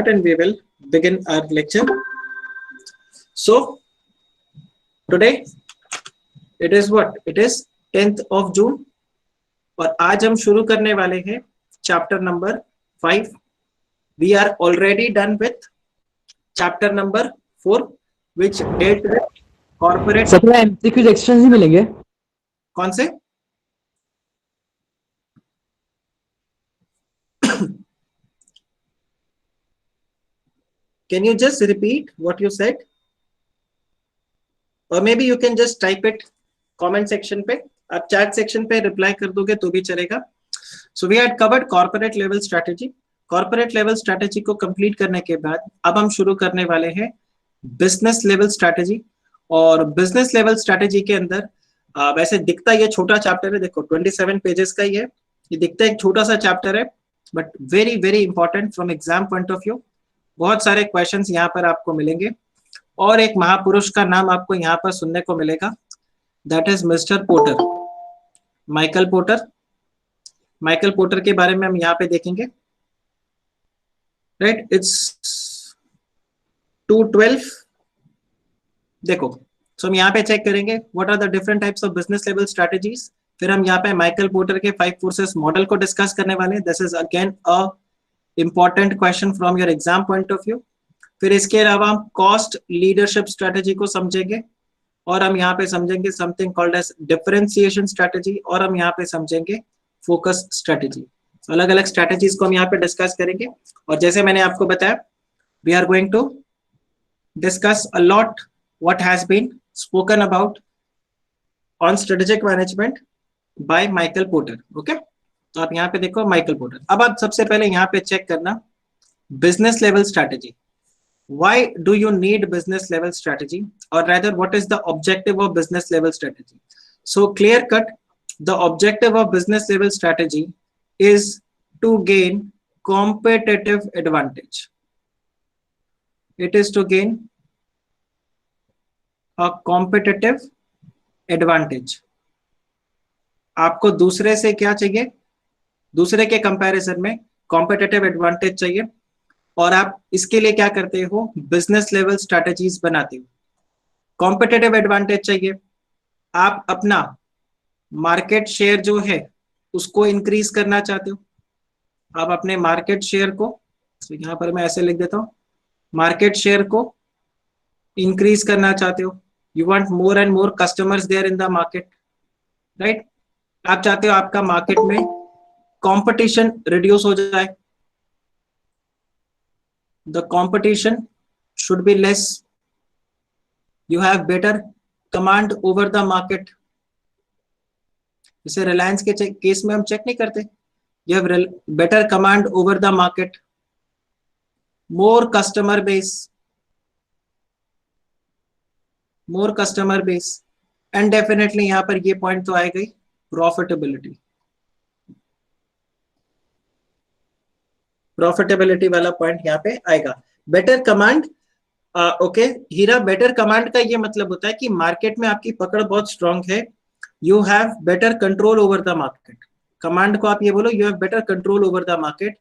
and we will begin our lecture. So today it is what? It is 10th of June और आज हम शुरू करने वाले हैं chapter number 5. We are already done with chapter number 4 which dealt with corporate. सत्रह MCQs extra ही मिलेंगे. कौन से? Can you just repeat what you said? Or maybe you can just type it comment section पे. आप chat section पे reply कर दोगे तो भी चलेगा. So we had covered corporate level strategy. Corporate level strategy को complete करने के बाद अब हम शुरू करने वाले हैं business level strategy. और business level strategy के अंदर वैसे दिखता ये छोटा चैप्टर है, देखो 27 पेजेस का ही है, ये दिखता एक छोटा सा चैप्टर है, but very very important from exam point of view. बहुत सारे क्वेश्चंस यहाँ पर आपको मिलेंगे और एक महापुरुष का नाम आपको यहाँ पर सुनने को मिलेगा, that is mister Porter, Michael Porter. Michael Porter के बारे में हम यहाँ पे देखेंगे. Right, it's 212. देखो, सो हम यहाँ पे चेक करेंगे what are the different types of business level strategies. फिर हम यहाँ पे माइकल पोर्टर के 5 फोर्सेस मॉडल को डिस्कस करने वाले हैं. This is again a important question from your exam point of view. फिर इसके अलावा हम कॉस्ट लीडरशिप स्ट्रेटेजी को समझेंगे और हम यहाँ पे समझेंगे something called as differentiation strategy और हम यहाँ पे समझेंगे फोकस स्ट्रेटेजी. अलग अलग स्ट्रेटेजीज को हम यहाँ पे डिस्कस करेंगे. और जैसे मैंने आपको बताया, we are going to discuss a lot what has been spoken about on strategic management by Michael Porter. Okay, तो आप यहाँ पे देखो माइकल पोर्टर. अब आप सबसे पहले यहाँ पे चेक करना business level strategy. Why do you need business level strategy, or rather what is the objective of business level strategy? So clear cut, the objective of business level strategy is to gain competitive advantage. It is to gain a competitive advantage. आपको दूसरे से क्या चाहिए? दूसरे के comparison में competitive advantage चाहिए और आप इसके लिए क्या करते हो? बिजनेस लेवल स्ट्रेटजीज बनाते हो. competitive advantage चाहिए, आप अपना मार्केट शेयर जो है उसको इंक्रीज करना चाहते हो. आप अपने मार्केट शेयर को, तो यहाँ पर मैं ऐसे लिख देता हूँ, मार्केट शेयर को इंक्रीज करना चाहते हो. You want more and more customers there in the market, right? आप चाहते हो आपका मार्केट में कंपटीशन रिड्यूस हो जाए. The competition should be less. You have better command over the market. जैसे रिलायंस के केस में हम चेक नहीं करते. You have better command over the market, more customer base, more customer base and definitely यहाँ पर ये पॉइंट तो आएगा ही, प्रॉफिटेबिलिटी. प्रॉफिटेबिलिटी वाला पॉइंट यहाँ पे आएगा. Better command. ओके हीरा, बेटर कमांड का ये मतलब होता है कि मार्केट में आपकी पकड़ बहुत स्ट्रांग है. You have better control over the market. Command को आप ये बोलो, you have better control over the market,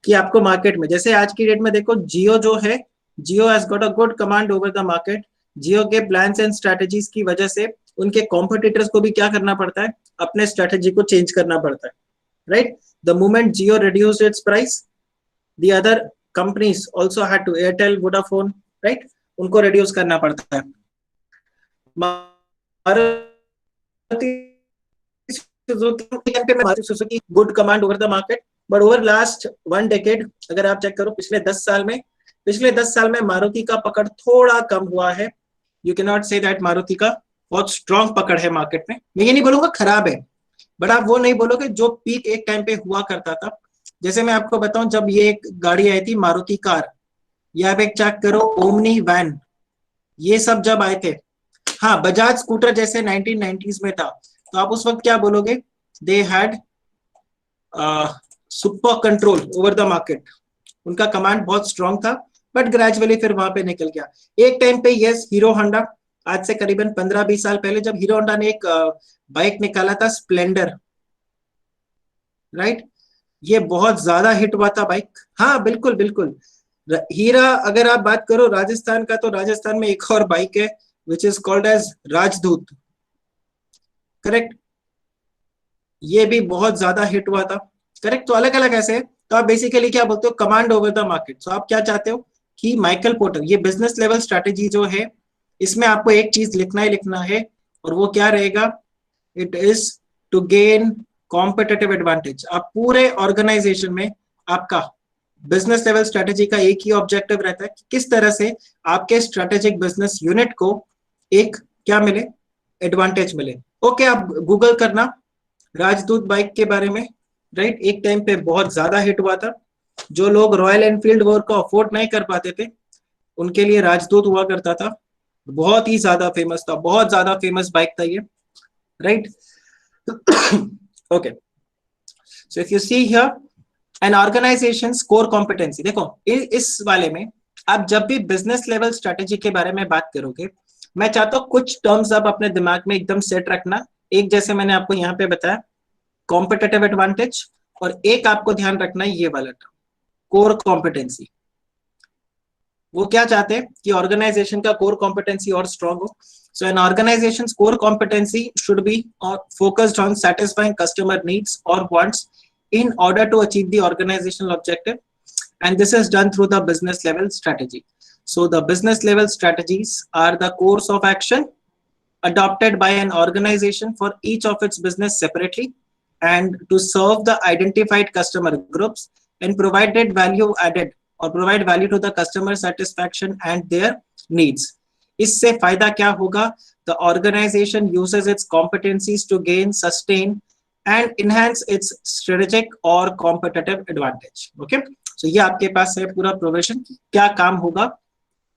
कि आपको मार्केट में, जैसे आज की डेट में देखो जियो जो है, Jio has got a good command over the market. Jio के प्लान्स एंड स्ट्रेटजीज की वजह से उनके कॉम्पिटिटर्स को भी क्या करना पड़ता है? अपने स्ट्रेटजी को चेंज करना पड़ता है. Right, the moment Jio reduced its price, the other companies also had to, Airtel, Vodafone, right, उनको रिड्यूस करना पड़ता है. Suzuki good command over the market, but over last 1 decade अगर आप चेक करो, पिछले 10 साल में मारुति का पकड़ थोड़ा कम हुआ है. You can not say that Maruti का बहुत स्ट्रॉन्ग पकड़ है मार्केट में. मैं ये नहीं बोलूंगा खराब है, बट आप वो नहीं बोलोगे जो पीक एक टाइम पे हुआ करता था. जैसे मैं आपको बताऊं, जब ये एक गाड़ी आई थी मारुति कार, या आप एक चेक करो ओमनी वैन, ये सब जब आए थे, हाँ बजाज स्कूटर जैसे 1990s में था, तो आप उस वक्त क्या बोलोगे? They had super control over the market. उनका कमांड बहुत स्ट्रॉन्ग था, बट ग्रेजुअली फिर वहां पे निकल गया. एक टाइम पे यस, हीरो होंडा, आज से करीबन 15-20 साल पहले जब हीरो होंडा ने एक बाइक निकाला था स्प्लेंडर, राइट, ये बहुत ज्यादा हिट हुआ था बाइक। हाँ बिल्कुल बिल्कुल। हीरा अगर आप बात करो राजस्थान का, तो राजस्थान में एक और बाइक है विच इज कॉल्ड एज राजदूत, करेक्ट। ये भी बहुत ज्यादा हिट हुआ था, करेक्ट। तो अलग अलग ऐसे है। तो आप बेसिकली क्या बोलते हो, कमांड ओवर द मार्केट। तो आप क्या चाहते हो कि माइकल पोर्टर, ये बिजनेस लेवल स्ट्रैटेजी जो है, इसमें आपको एक चीज लिखना ही लिखना है, और वो क्या रहेगा, it is to gain competitive advantage. आप पूरे ऑर्गेनाइजेशन में आपका बिजनेस लेवल स्ट्रेटेजी का एक ही ऑब्जेक्टिव रहता है कि किस तरह से आपके स्ट्रेटेजिक बिजनेस यूनिट को एक क्या मिले, एडवांटेज मिले। ओके, आप गूगल करना राजदूत बाइक के बारे में, राइट। एक टाइम पे बहुत ज्यादा हिट हुआ था। जो लोग रॉयल एनफील्ड वॉर को अफोर्ड नहीं कर पाते थे, उनके लिए राजदूत हुआ करता था। बहुत ही ज्यादा फेमस था, बहुत ज्यादा फेमस बाइक था ये, right. Okay, so if you see here an organisation core competency, देखो इस वाले में आप जब भी बिजनेस लेवल स्ट्रेटेजी के बारे में बात करोगे, मैं चाहता हूं कुछ टर्म्स आप अपने दिमाग में एकदम सेट रखना। एक जैसे मैंने आपको यहाँ पे बताया कॉम्पिटेटिव एडवांटेज, और एक आपको ध्यान रखना है ये वाला टर्म कोर कॉम्पिटेंसी। वो क्या चाहते हैं कि ऑर्गेनाइजेशन का कोर कॉम्पिटेंसी और स्ट्रांग हो। So an organisation core competency should be focused on satisfying customer needs or wants in order to achieve the organizational objective, and this is done through the business level strategy. So the business level strategies are the course of action adopted by an organization for each of its business separately and to serve the identified customer groups and provided value added or provide value to the customer satisfaction and their needs. इससे फायदा क्या होगा, the organization uses its competencies to gain, sustain and enhance its strategic or competitive advantage. Okay, so ये आपके पास है पूरा provision क्या काम होगा,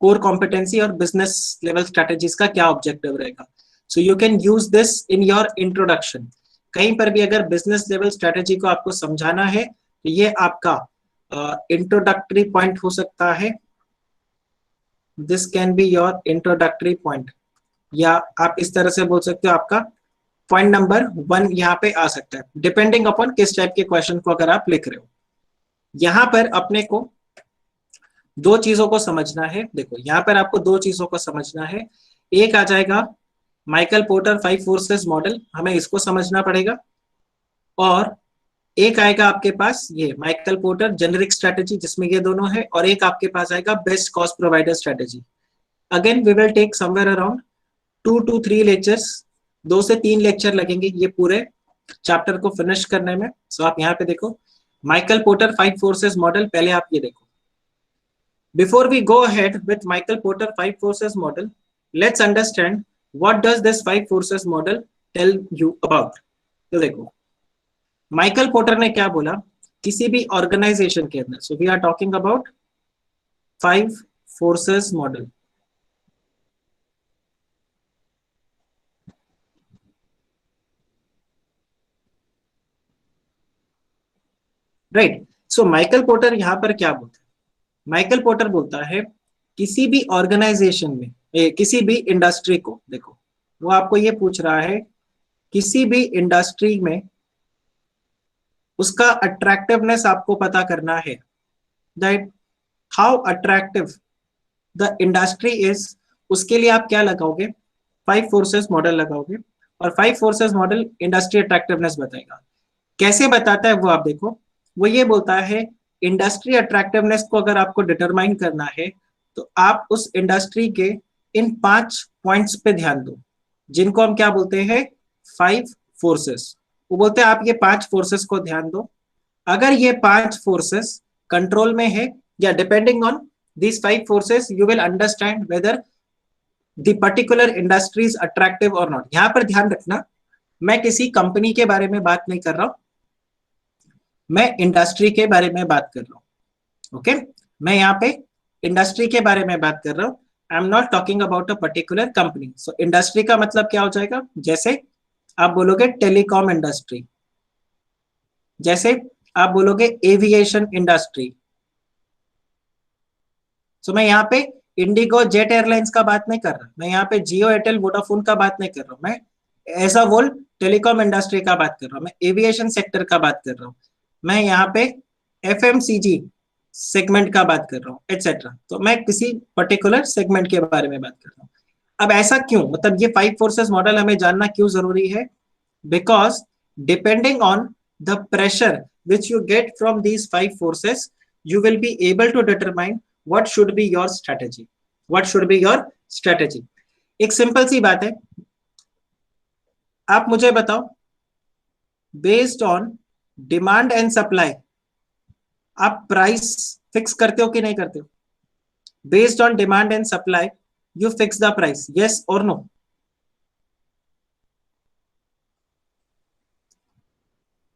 कोर कॉम्पिटेंसी और बिजनेस लेवल स्ट्रेटेजीज का क्या ऑब्जेक्टिव रहेगा। सो you can use this in your introduction. कहीं पर भी अगर बिजनेस लेवल स्ट्रेटेजी को आपको समझाना है तो ये आपका इंट्रोडक्टरी पॉइंट हो सकता है। This can be your introductory point, या आप इस तरह से बोल सकते हो आपका पॉइंट नंबर 1 यहाँ पे आ सकता है, डिपेंडिंग अपॉन किस टाइप के क्वेश्चन को अगर आप लिख रहे हो। यहाँ पर अपने को दो चीजों को समझना है। देखो यहाँ पर आपको दो चीजों को समझना है। एक आ जाएगा माइकल पोर्टर 5 फोर्सेस मॉडल, हमें इसको समझना पड़ेगा। और एक आएगा आपके पास ये माइकल पोर्टर जेनेरिक स्ट्रेटेजी, जिसमें ये दोनों है। और एक आपके पास आएगा best cost provider strategy. Again we will take somewhere around 2 to 3 lectures, 2 से 3 लेक्चर लगेंगे ये पूरे चैप्टर को फिनिश करने में। सो आप यहाँ पे देखो माइकल पोर्टर 5 फोर्सेस मॉडल, पहले आप ये देखो। Before we go ahead with Michael Porter 5 forces model, let's understand what does this 5 forces model tell you about. तो देखो माइकल पोर्टर ने क्या बोला किसी भी ऑर्गेनाइजेशन के अंदर, so we are talking about 5 forces model. Right, so Michael Porter यहां पर क्या बोलता है, माइकल पोर्टर बोलता है किसी भी ऑर्गेनाइजेशन में, किसी भी इंडस्ट्री को, देखो वो आपको ये पूछ रहा है किसी भी इंडस्ट्री में उसका अट्रैक्टिवनेस आपको पता करना है, that how attractive the industry is. उसके लिए आप क्या लगाओगे, 5 फोर्सेस मॉडल लगाओगे। और 5 फोर्सेस मॉडल इंडस्ट्री अट्रैक्टिवनेस बताएगा। कैसे बताता है वो आप देखो, वो ये बोलता है इंडस्ट्री अट्रैक्टिवनेस को अगर आपको डिटरमाइन करना है तो आप उस इंडस्ट्री के इन 5 पॉइंट्स पे ध्यान दो, जिनको हम क्या बोलते हैं 5 फोर्सेस। वो बोलते हैं आप ये 5 फोर्सेस को ध्यान दो। अगर ये 5 फोर्सेस कंट्रोल में है, या depending on these 5 forces you will understand whether the particular industry is attractive or not. यहां पर ध्यान रखना, मैं किसी कंपनी के बारे में बात नहीं कर रहा हूं, मैं इंडस्ट्री के बारे में बात कर रहा हूं। ओके, मैं यहाँ पे इंडस्ट्री के बारे में बात कर रहा हूं। आई am not talking about a particular company. So industry का मतलब क्या हो जाएगा, जैसे आप बोलोगे टेलीकॉम इंडस्ट्री, जैसे आप बोलोगे एविएशन इंडस्ट्री। सो मैं यहाँ पे इंडिगो जेट एयरलाइंस का बात नहीं कर रहा, मैं यहाँ पे जियो एयरटेल वोडाफोन का बात नहीं कर रहा हूँ, मैं ऐसा बोल टेलीकॉम इंडस्ट्री का बात कर रहा हूँ, मैं एविएशन सेक्टर का बात कर रहा हूँ, मैं यहाँ पे एफएमसीजी सेगमेंट का बात कर रहा हूँ एटसेट्रा, तो मैं किसी पर्टिकुलर सेगमेंट के बारे में बात कर रहा हूँ। अब ऐसा क्यों, मतलब ये 5 फोर्सेस मॉडल हमें जानना क्यों जरूरी है? Because depending on the pressure which you get from these 5 forces, you will be able to determine what should be your strategy. What should be your strategy? एक सिंपल सी बात है, आप मुझे बताओ, based on demand and supply आप price fix करते हो कि नहीं करते हो? Based on demand and supply you fix the price, yes और no?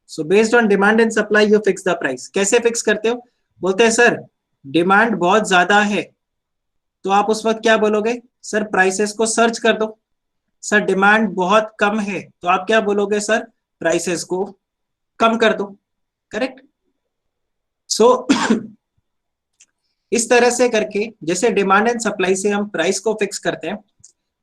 So based on demand and supply you fix the price. कैसे फिक्स करते हो? बोलते हैं सर डिमांड बहुत ज्यादा है, तो आप उस वक्त क्या बोलोगे? सर प्राइसेस को सर्च कर दो। सर डिमांड बहुत कम है, तो आप क्या बोलोगे? सर प्राइसेस को कम कर दो। करेक्ट? सो इस तरह से करके जैसे डिमांड एंड सप्लाई से हम प्राइस को फिक्स करते हैं,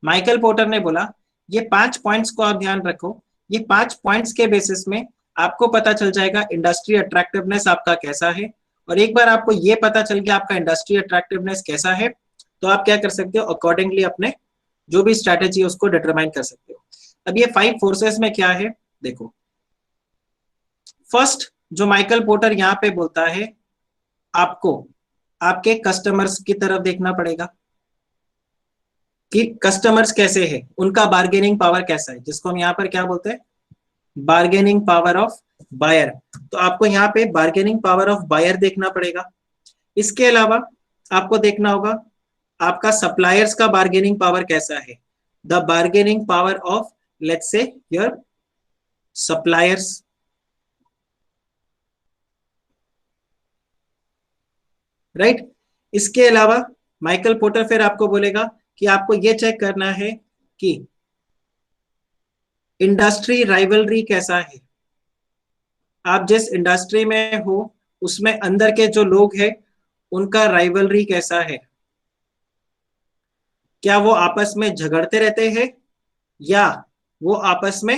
माइकल पोर्टर ने बोला ये 5 पॉइंट्स को आप ध्यान रखो। ये 5 पॉइंट्स के बेसिस में आपको पता चल जाएगा इंडस्ट्री अट्रैक्टिवनेस आपका कैसा है। और एक बार आपको ये पता चल गया आपका इंडस्ट्री अट्रैक्टिवनेस कैसा है, तो आप क्या कर सकते हो? अकॉर्डिंगली अपने जो भी स्ट्रैटेजी है उसको डिटरमाइन कर सकते हो। अब ये 5 फोर्सेस में क्या है देखो। फर्स्ट जो माइकल पोर्टर यहाँ पे बोलता है, आपको आपके कस्टमर्स की तरफ देखना पड़ेगा कि कस्टमर्स कैसे हैं, उनका बार्गेनिंग पावर कैसा है, जिसको हम यहाँ पर क्या बोलते हैं? Bargaining power of buyer. तो आपको यहाँ पे बार्गेनिंग पावर ऑफ बायर देखना पड़ेगा। इसके अलावा आपको देखना होगा आपका सप्लायर्स का बार्गेनिंग पावर कैसा है, the bargaining power of let's say your suppliers. Right? इसके अलावा माइकल पोर्टर फिर आपको बोलेगा कि आपको ये चेक करना है कि इंडस्ट्री राइवलरी कैसा है। आप जिस इंडस्ट्री में हो उसमें अंदर के जो लोग हैं उनका राइवलरी कैसा है, क्या वो आपस में झगड़ते रहते हैं या वो आपस में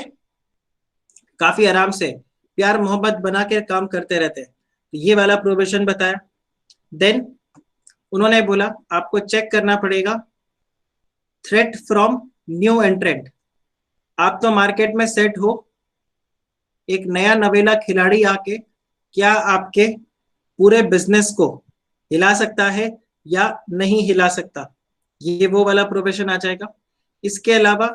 काफी आराम से प्यार मोहब्बत बना के काम करते रहते हैं। तो ये वाला प्रोविजन बताया। देन उन्होंने बोला आपको चेक करना पड़ेगा थ्रेट फ्रॉम न्यू एंट्रेंट। आप तो मार्केट में सेट हो, एक नया नवेला खिलाड़ी आके क्या आपके पूरे बिजनेस को हिला सकता है या नहीं हिला सकता, ये वो वाला प्रोफेशन आ जाएगा। इसके अलावा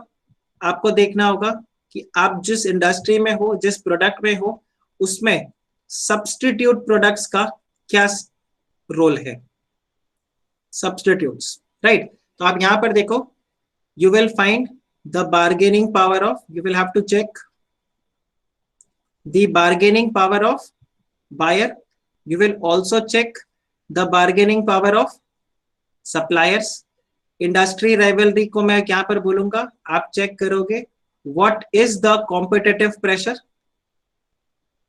आपको देखना होगा कि आप जिस इंडस्ट्री में हो, जिस प्रोडक्ट में हो, उसमें सब्स्टिट्यूट प्रोडक्ट्स का क्या रोल है, सब्स्टिट्यूट्स। राइट? तो आप यहां पर देखो, you will find the bargaining power of, you will have to check the bargaining power of buyer. You will also check the bargaining power of suppliers. Industry rivalry को मैं क्या पर बोलूंगा, आप चेक करोगे what is the competitive pressure,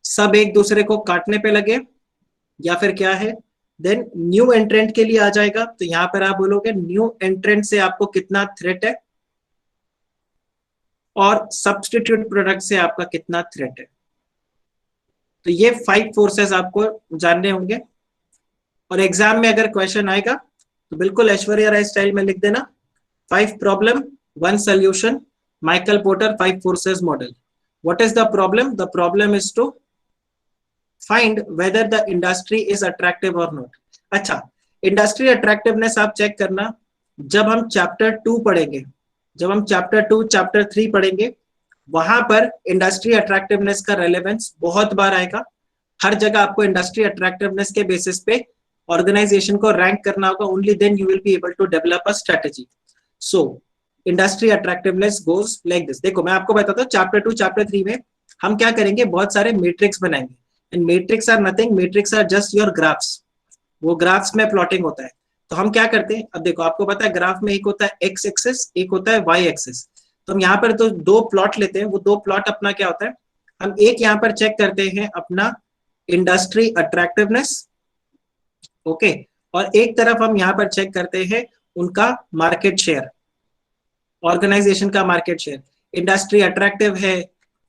सब एक दूसरे को काटने पे लगे या फिर क्या है। देन न्यू एंट्रेंट के लिए आ जाएगा, तो यहां पर आप बोलोगे न्यू एंट्रेंट से आपको कितना थ्रेट है और सब्स्टिट्यूट प्रोडक्ट से आपका कितना थ्रेट है। तो ये 5 फोर्सेस आपको जानने होंगे। और एग्जाम में अगर क्वेश्चन आएगा तो बिल्कुल ऐश्वर्या राय स्टाइल में लिख देना, 5 problem 1 solution, Michael Porter 5 forces model. What is the problem? The problem is to find whether the industry is attractive और नॉट। अच्छा, इंडस्ट्री अट्रैक्टिवनेस आप चेक करना जब हम चैप्टर 2 पढ़ेंगे, जब हम चैप्टर 2 चैप्टर 3 पढ़ेंगे, वहां पर इंडस्ट्री अट्रैक्टिवनेस का रेलेवेंस बहुत बार आएगा। हर जगह आपको इंडस्ट्री अट्रैक्टिवनेस के बेसिस पे ऑर्गेनाइजेशन को रैंक करना होगा, only then you will be able to develop a strategy. So industry attractiveness goes like this. देखो मैं आपको बताता हूँ, चैप्टर 2 चैप्टर 3 में हम क्या करेंगे, बहुत सारे मैट्रिक्स बनाएंगे। And matrix are nothing, matrix are just your graphs. वो ग्राफ्स में प्लॉटिंग होता है। तो हम क्या करते हैं, अब देखो आपको पता है ग्राफ में एक होता है एक्स एक्सिस, एक होता है वाई एक्सिस। तो हम यहाँ पर तो 2 प्लॉट लेते हैं। वो 2 प्लॉट अपना क्या होता है, हम एक यहाँ पर चेक करते हैं अपना इंडस्ट्री अट्रैक्टिवनेस, ओके, और एक तरफ हम यहाँ पर चेक करते हैं उनका मार्केट शेयर, ऑर्गेनाइजेशन का मार्केट शेयर। इंडस्ट्री अट्रैक्टिव है,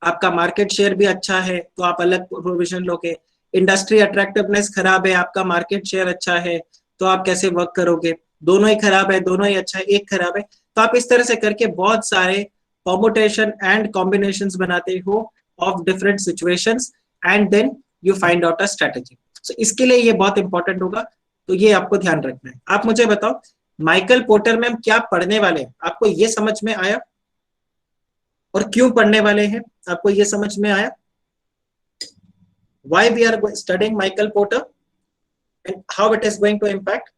आपका मार्केट शेयर भी अच्छा है, तो आप अलग प्रोविजन लोगे। इंडस्ट्री अट्रैक्टिवनेस खराब है, आपका मार्केट शेयर अच्छा है, तो आप कैसे वर्क करोगे? दोनों ही खराब है, दोनों ही अच्छा है, एक खराब है, तो आप इस तरह से करके बहुत सारे परमुटेशन एंड कॉम्बिनेशंस बनाते हो of different situations and then you find out a strategy. So इसके लिए ये बहुत इंपॉर्टेंट होगा, तो ये आपको ध्यान रखना है। आप मुझे बताओ माइकल पोर्टर में हम क्या पढ़ने वाले हैं, आपको ये समझ में आया? और क्यों पढ़ने वाले हैं, आपको ये समझ में आया? Why we are studying Michael Porter and how it is going to impact?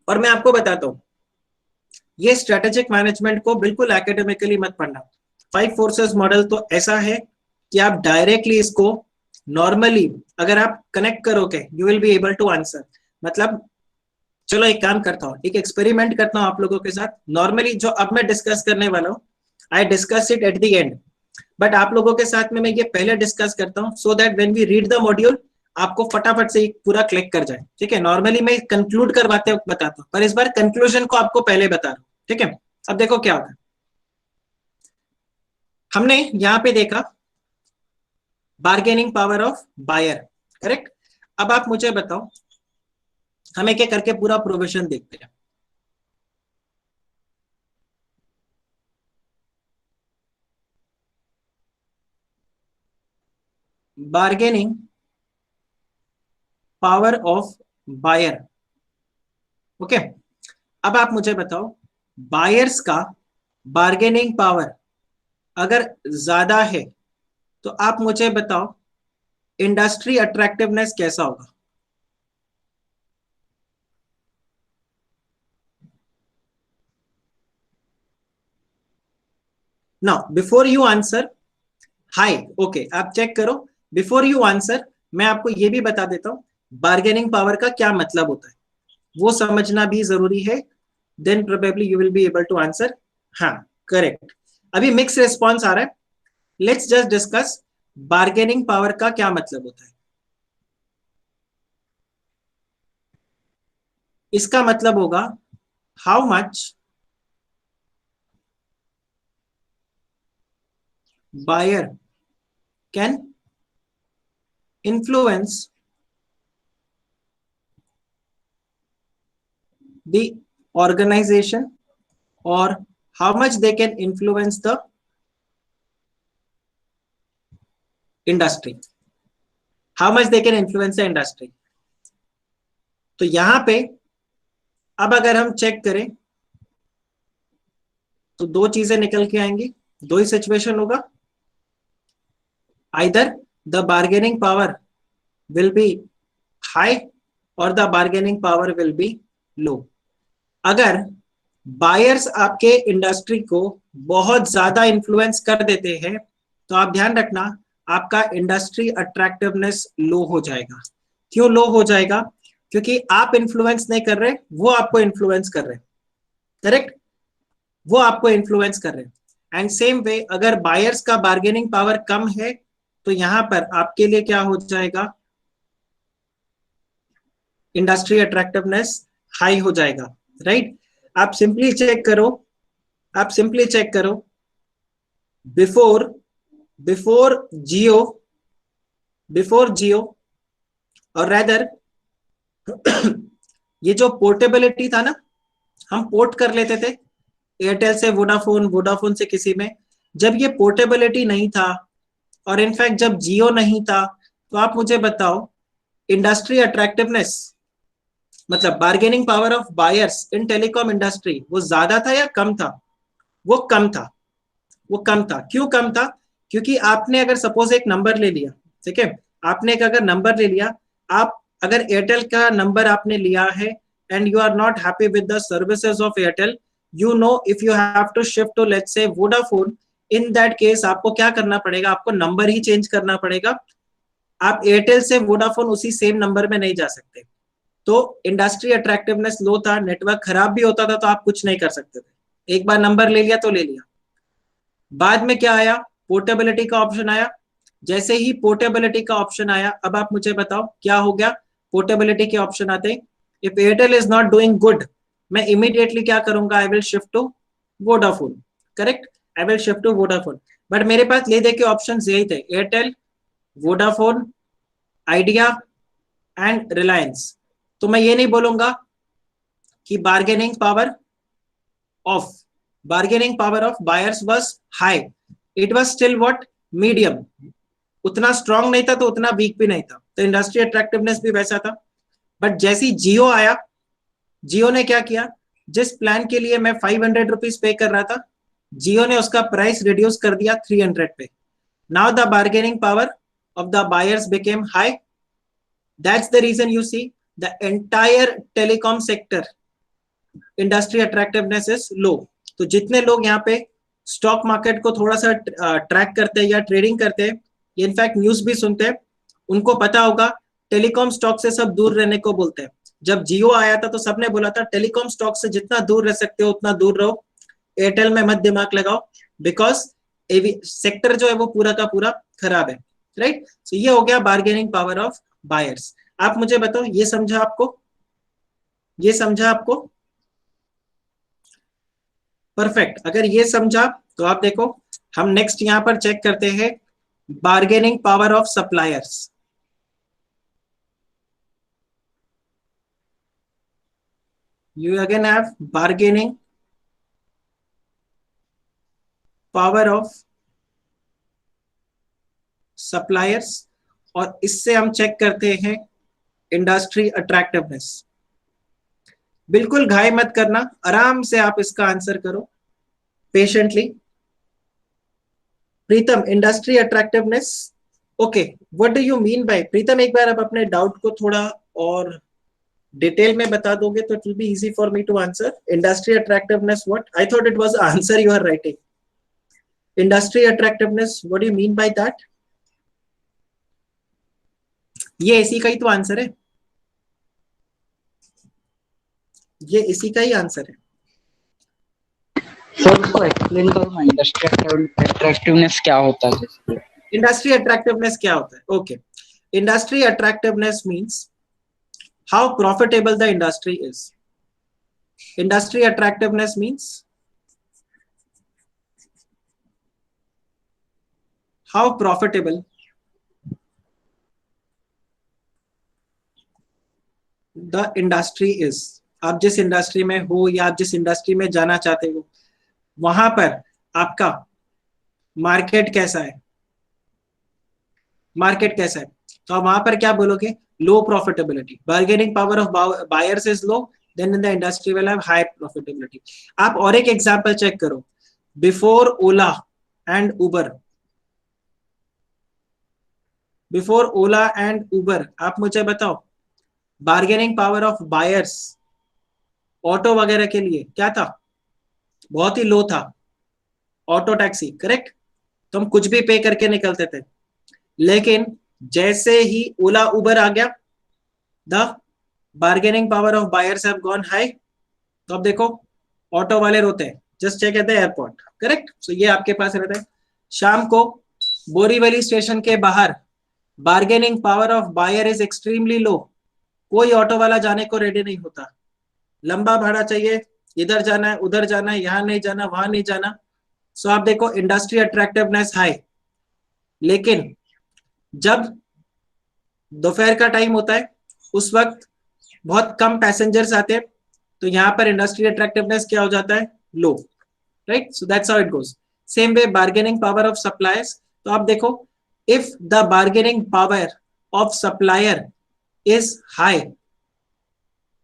और मैं आपको बताता हूं, ये स्ट्रेटेजिक मैनेजमेंट को बिल्कुल एकेडमिकली मत पढ़ना। 5 फोर्सेस मॉडल तो ऐसा है कि आप डायरेक्टली इसको नॉर्मली अगर आप कनेक्ट करोगे you will be able to answer. मतलब चलो एक काम करता हूं, एक एक्सपेरिमेंट करता हूं आप लोगों के साथ। नॉर्मली जो अब मैं डिस्कस करने वाला हूं, I discuss it at the end, but आप लोगों के साथ में मैं ये पहले डिस्कस करता हूं so that when we read the module आपको फटाफट से पूरा क्लिक कर जाए। ठीक है, नॉर्मली मैं कंक्लूड करवाते वक्त बताता हूं, पर इस बार कंक्लूजन को आपको पहले बता रहा हूं। ठीक है, अब देखो क्या होता है। हमने यहां पे देखा bargaining power of buyer, correct. अब आप मुझे बताओ, हम एक एक करके पूरा प्रोविजन देखते हैं। Bargaining power of buyer, okay. अब आप मुझे बताओ बायर्स का बार्गेनिंग पावर अगर ज्यादा है तो आप मुझे बताओ इंडस्ट्री अट्रैक्टिवनेस कैसा होगा? Now before you answer, high okay, आप चेक करो। बिफोर यू आंसर मैं आपको ये भी बता देता हूं बार्गेनिंग पावर का क्या मतलब होता है, वो समझना भी जरूरी है। Then probably you will be able to answer. हाँ करेक्ट, अभी मिक्स रिस्पॉन्स आ रहा है। Let's just discuss bargaining power का क्या मतलब होता है। इसका मतलब होगा how much buyer can influence the organization or how much they can influence the industry, how much they can influence the industry। तो यहां पे अब अगर हम चेक करें तो दो चीजें निकल के आएंगी, दो ही सिचुएशन होगा। Either the bargaining power will be high और the bargaining power will be low. अगर बायर्स आपके इंडस्ट्री को बहुत ज्यादा इन्फ्लुएंस कर देते हैं तो आप ध्यान रखना आपका इंडस्ट्री अट्रैक्टिवनेस लो हो जाएगा। क्यों लो हो जाएगा? क्योंकि आप इन्फ्लुएंस नहीं कर रहे, वो आपको इन्फ्लुएंस कर रहे हैं, करेक्ट, वो आपको इन्फ्लुएंस कर रहे हैं। एंड सेम वे अगर बायर्स का बार्गेनिंग पावर कम है तो यहां पर आपके लिए क्या हो जाएगा, इंडस्ट्री अट्रैक्टिवनेस हाई हो जाएगा, राइट। आप सिंपली चेक करो, आप सिंपली चेक करो बिफोर बिफोर जियो, बिफोर जियो और रेदर ये जो पोर्टेबिलिटी था ना, हम पोर्ट कर लेते थे एयरटेल से वोडाफोन, वोडाफोन से किसी में। जब ये पोर्टेबिलिटी नहीं था और इनफैक्ट जब जियो नहीं था, तो आप मुझे बताओ इंडस्ट्री अट्रैक्टिवनेस मतलब bargaining power of buyers in telecom industry वो ज्यादा था या कम था? वो कम था, वो कम था। क्यों कम था? क्योंकि आपने अगर सपोज एक नंबर ले लिया, ठीक है, आपने एक अगर नंबर ले लिया, आप अगर एयरटेल का नंबर आपने लिया है and you are not happy with the services of Airtel, you know if you have to shift to let's say Vodafone, in that case आपको क्या करना पड़ेगा, आपको नंबर ही चेंज करना पड़ेगा। आप एयरटेल से वोडाफोन उसी सेम नंबर में नहीं जा सकते। तो इंडस्ट्री अट्रैक्टिवनेस लो था, नेटवर्क खराब भी होता था तो आप कुछ नहीं कर सकते थे। एक बार नंबर ले लिया तो ले लिया। बाद में क्या आया? पोर्टेबिलिटी का ऑप्शन आया। जैसे ही पोर्टेबिलिटी का ऑप्शन आया, अब आप मुझे बताओ क्या हो गया? पोर्टेबिलिटी के ऑप्शन आते, if Airtel is not doing good, मैं इमीडिएटली क्या करूंगा? I will shift to Vodafone, correct, I will shift to Vodafone. But मेरे पास ले दे के ऑप्शन यही थे, Airtel, Vodafone, Idea and Reliance. तो मैं ये नहीं बोलूंगा कि bargaining power of buyers was high. It was still what? Medium. उतना स्ट्रांग नहीं था तो उतना वीक भी नहीं था, तो इंडस्ट्री अट्रैक्टिवनेस भी वैसा था। बट जैसी जियो आया, जियो ने क्या किया, जिस प्लान के लिए मैं 500 रुपीज पे कर रहा था, जियो ने उसका प्राइस रिड्यूस कर दिया 300 पे। Now the bargaining power of the buyers became high. That's the reason you see the entire telecom sector industry attractiveness is low. तो जितने लोग यहाँ पे स्टॉक मार्केट को थोड़ा सा ट्रैक करते हैं या ट्रेडिंग करते हैं, इनफैक्ट न्यूज भी सुनते हैं, उनको पता होगा टेलीकॉम स्टॉक से सब दूर रहने को बोलते हैं। जब जियो आया था तो सबने बोला था टेलीकॉम स्टॉक से जितना दूर रह सकते हो उतना दूर रहो, एयरटेल में मत दिमाग लगाओ, बिकॉज सेक्टर जो है वो पूरा का पूरा खराब है, राइट। सो ये हो गया बार्गेनिंग पावर ऑफ बायर्स। आप मुझे बताओ, ये समझा आपको? ये समझा आपको? परफेक्ट। अगर ये समझा तो आप देखो, हम नेक्स्ट यहां पर चेक करते हैं bargaining power of suppliers. You again have bargaining power of suppliers, और इससे हम चेक करते हैं इंडस्ट्री अट्रैक्टिवनेस। बिल्कुल घाई मत करना, आराम से आप इसका आंसर करो patiently. Pritam, industry attractiveness, okay, what do you mean by? Pritam, एक बार आप अपने डाउट को थोड़ा और डिटेल में बता दोगे तो it will be easy for me to answer. Industry attractiveness what? I thought it was answer you are writing. Industry attractiveness, what do you mean by that? ये इसी का ही तो आंसर है, ये इसी का ही आंसर है। सर इसको एक्सप्लेन करो ना, इंडस्ट्री अट्रैक्टिवनेस क्या होता है? इंडस्ट्री अट्रैक्टिवनेस क्या होता है? Okay, industry attractiveness means how profitable the industry is. Industry attractiveness means how profitable the industry is. आप जिस इंडस्ट्री में हो या आप जिस इंडस्ट्री में जाना चाहते हो, वहां पर आपका मार्केट कैसा है, मार्केट कैसा है, तो आप वहां पर क्या बोलोगे? Low profitability. Bargaining power of buyers is low, then in the industry will have high profitability. आप और एक एग्जांपल चेक करो, before Ola and Uber, before Ola and Uber, आप मुझे बताओ bargaining power of buyers auto वगैरह के लिए क्या था? बहुत ही लो था। ऑटो टैक्सी, करेक्ट, तो हम कुछ भी पे करके निकलते थे। लेकिन जैसे ही ओला उबर आ गया, the bargaining power of buyers have gone high. तो अब देखो ऑटो वाले रोते हैं, just check at the airport, correct. So ये आपके पास रहता है। शाम को बोरीवली स्टेशन के बाहर bargaining power of buyer is extremely low, कोई ऑटो वाला जाने को रेडी नहीं होता। लंबा भाड़ा चाहिए, इधर जाना है उधर जाना है, यहां नहीं जाना वहां नहीं जाना। सो आप देखो इंडस्ट्री अट्रैक्टिवनेस हाई। लेकिन जब दोपहर का टाइम होता है उस वक्त बहुत कम पैसेंजर्स आते हैं, तो यहाँ पर इंडस्ट्री अट्रैक्टिवनेस क्या हो जाता है? Low, right. So that's how it goes. Same way bargaining power of suppliers, तो आप देखो if the bargaining power of supplier is high,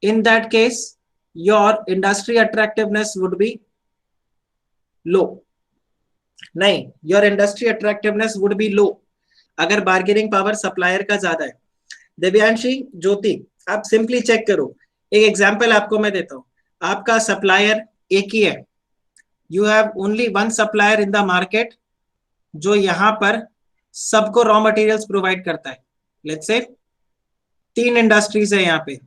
in that case your industry attractiveness would be low. नहीं, your industry attractiveness would be low अगर bargaining power supplier का ज्यादा है। दिव्यांशी, ज्योति, आप simply check करो। एक एग्जांपल आपको मैं देता हूं, आपका सप्लायर एक ही है, you have only one supplier in the market जो यहां पर सबको रॉ मटेरियल्स प्रोवाइड करता है। लेट्स से 3 इंडस्ट्रीज है यहाँ पे,